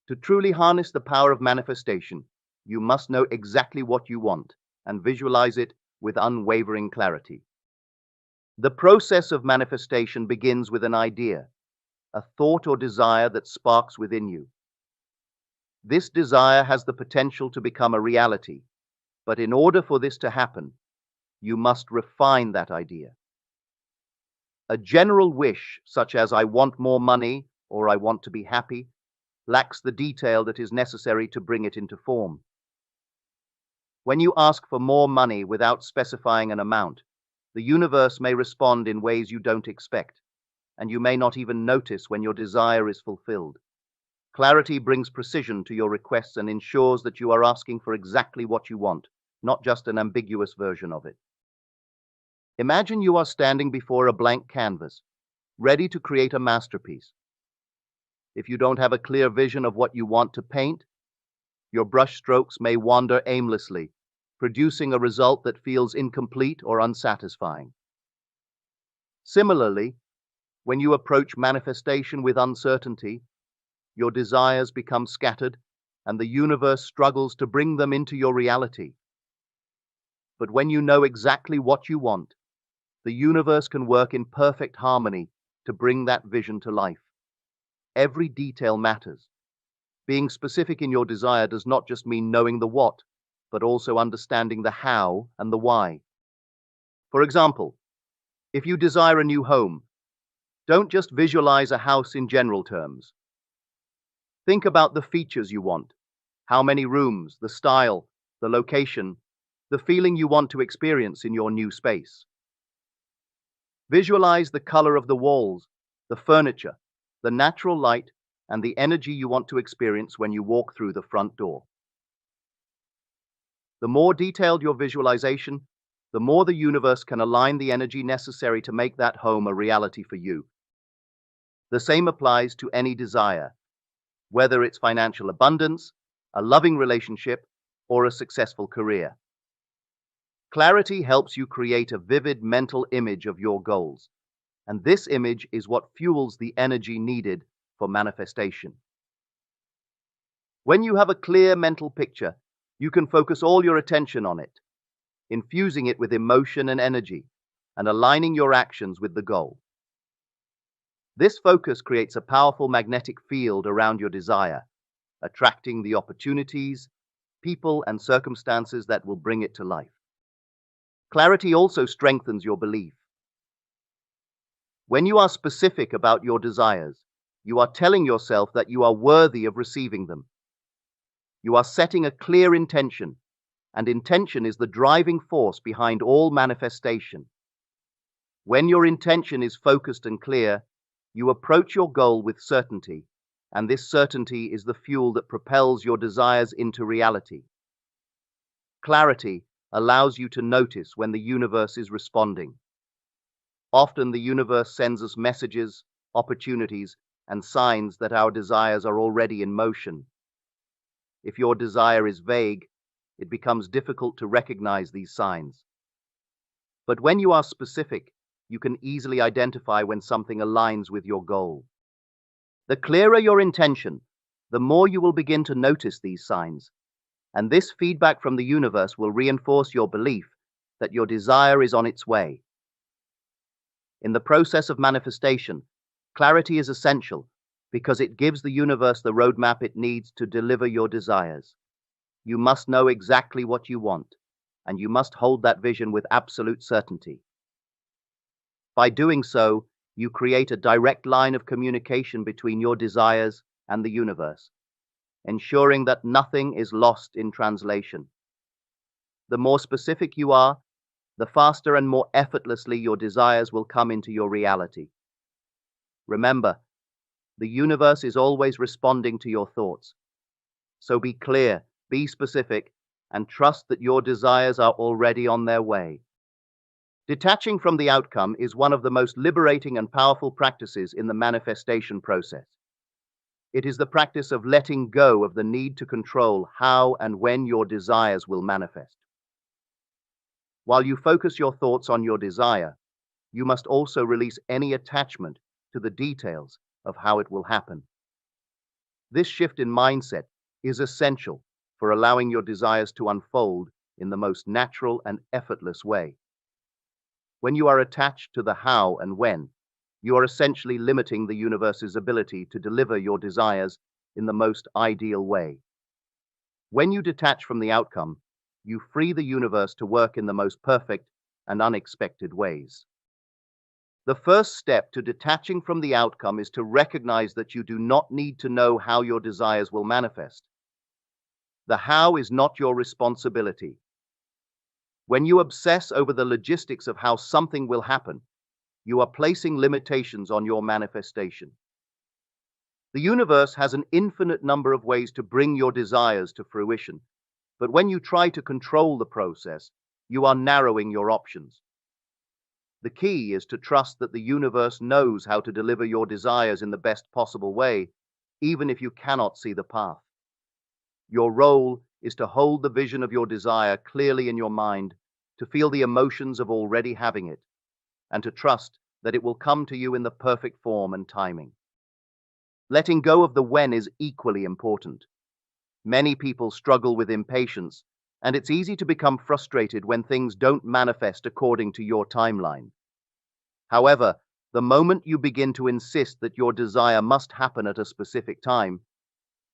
To truly harness the power of manifestation, you must know exactly what you want and visualize it with unwavering clarity. The process of manifestation begins with an idea, a thought or desire that sparks within you. This desire has the potential to become a reality, but in order for this to happen, you must refine that idea. A general wish, such as "I want more money" or "I want to be happy," lacks the detail that is necessary to bring it into form. When you ask for more money without specifying an amount, the universe may respond in ways you don't expect, and you may not even notice when your desire is fulfilled. Clarity brings precision to your requests and ensures that you are asking for exactly what you want, not just an ambiguous version of it. Imagine you are standing before a blank canvas, ready to create a masterpiece. If you don't have a clear vision of what you want to paint, your brush strokes may wander aimlessly, producing a result that feels incomplete or unsatisfying. Similarly, when you approach manifestation with uncertainty, your desires become scattered and the universe struggles to bring them into your reality. But when you know exactly what you want, the universe can work in perfect harmony to bring that vision to life. Every detail matters. Being specific in your desire does not just mean knowing the what, but also understanding the how and the why. For example, if you desire a new home, don't just visualize a house in general terms. Think about the features you want, how many rooms, the style, the location, the feeling you want to experience in your new space. Visualize the color of the walls, the furniture, the natural light, and the energy you want to experience when you walk through the front door. The more detailed your visualization, the more the universe can align the energy necessary to make that home a reality for you. The same applies to any desire, whether it's financial abundance, a loving relationship, or a successful career. Clarity helps you create a vivid mental image of your goals, and this image is what fuels the energy needed for manifestation. When you have a clear mental picture, you can focus all your attention on it, infusing it with emotion and energy, and aligning your actions with the goal. This focus creates a powerful magnetic field around your desire, attracting the opportunities, people, and circumstances that will bring it to life. Clarity also strengthens your belief. When you are specific about your desires, you are telling yourself that you are worthy of receiving them. You are setting a clear intention, and intention is the driving force behind all manifestation. When your intention is focused and clear, you approach your goal with certainty, and this certainty is the fuel that propels your desires into reality. Clarity allows you to notice when the universe is responding. Often the universe sends us messages, opportunities, and signs that our desires are already in motion. If your desire is vague, it becomes difficult to recognize these signs. But when you are specific, you can easily identify when something aligns with your goal. The clearer your intention, the more you will begin to notice these signs, and this feedback from the universe will reinforce your belief that your desire is on its way. In the process of manifestation, clarity is essential because it gives the universe the roadmap it needs to deliver your desires. You must know exactly what you want, and you must hold that vision with absolute certainty. By doing so, you create a direct line of communication between your desires and the universe, ensuring that nothing is lost in translation. The more specific you are, the faster and more effortlessly your desires will come into your reality. Remember, the universe is always responding to your thoughts. So be clear, be specific, and trust that your desires are already on their way. Detaching from the outcome is one of the most liberating and powerful practices in the manifestation process. It is the practice of letting go of the need to control how and when your desires will manifest. While you focus your thoughts on your desire, you must also release any attachment to the details of how it will happen. This shift in mindset is essential for allowing your desires to unfold in the most natural and effortless way. When you are attached to the how and when, you are essentially limiting the universe's ability to deliver your desires in the most ideal way. When you detach from the outcome, you free the universe to work in the most perfect and unexpected ways. The first step to detaching from the outcome is to recognize that you do not need to know how your desires will manifest. The how is not your responsibility. When you obsess over the logistics of how something will happen, you are placing limitations on your manifestation. The universe has an infinite number of ways to bring your desires to fruition, but when you try to control the process, you are narrowing your options. The key is to trust that the universe knows how to deliver your desires in the best possible way, even if you cannot see the path. Your role is to hold the vision of your desire clearly in your mind, to feel the emotions of already having it, and to trust that it will come to you in the perfect form and timing. Letting go of the when is equally important. Many people struggle with impatience, and it's easy to become frustrated when things don't manifest according to your timeline. However, the moment you begin to insist that your desire must happen at a specific time,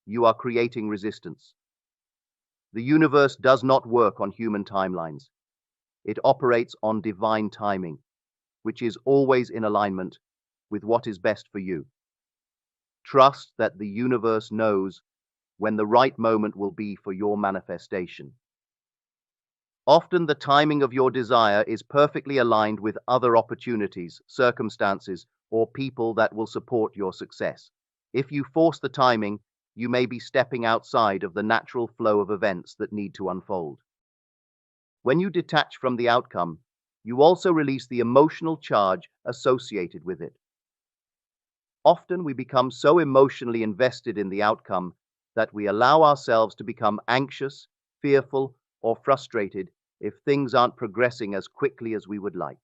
you are creating resistance. The universe does not work on human timelines. It operates on divine timing, which is always in alignment with what is best for you. Trust that the universe knows when the right moment will be for your manifestation. Often the timing of your desire is perfectly aligned with other opportunities, circumstances, or people that will support your success. If you force the timing, you may be stepping outside of the natural flow of events that need to unfold. When you detach from the outcome, you also release the emotional charge associated with it. Often we become so emotionally invested in the outcome that we allow ourselves to become anxious, fearful, or frustrated if things aren't progressing as quickly as we would like.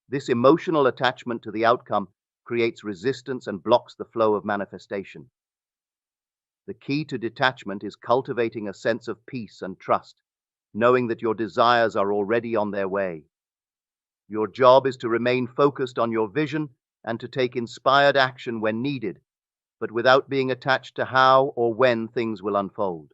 This emotional attachment to the outcome creates resistance and blocks the flow of manifestation. The key to detachment is cultivating a sense of peace and trust, knowing that your desires are already on their way. Your job is to remain focused on your vision and to take inspired action when needed, but without being attached to how or when things will unfold.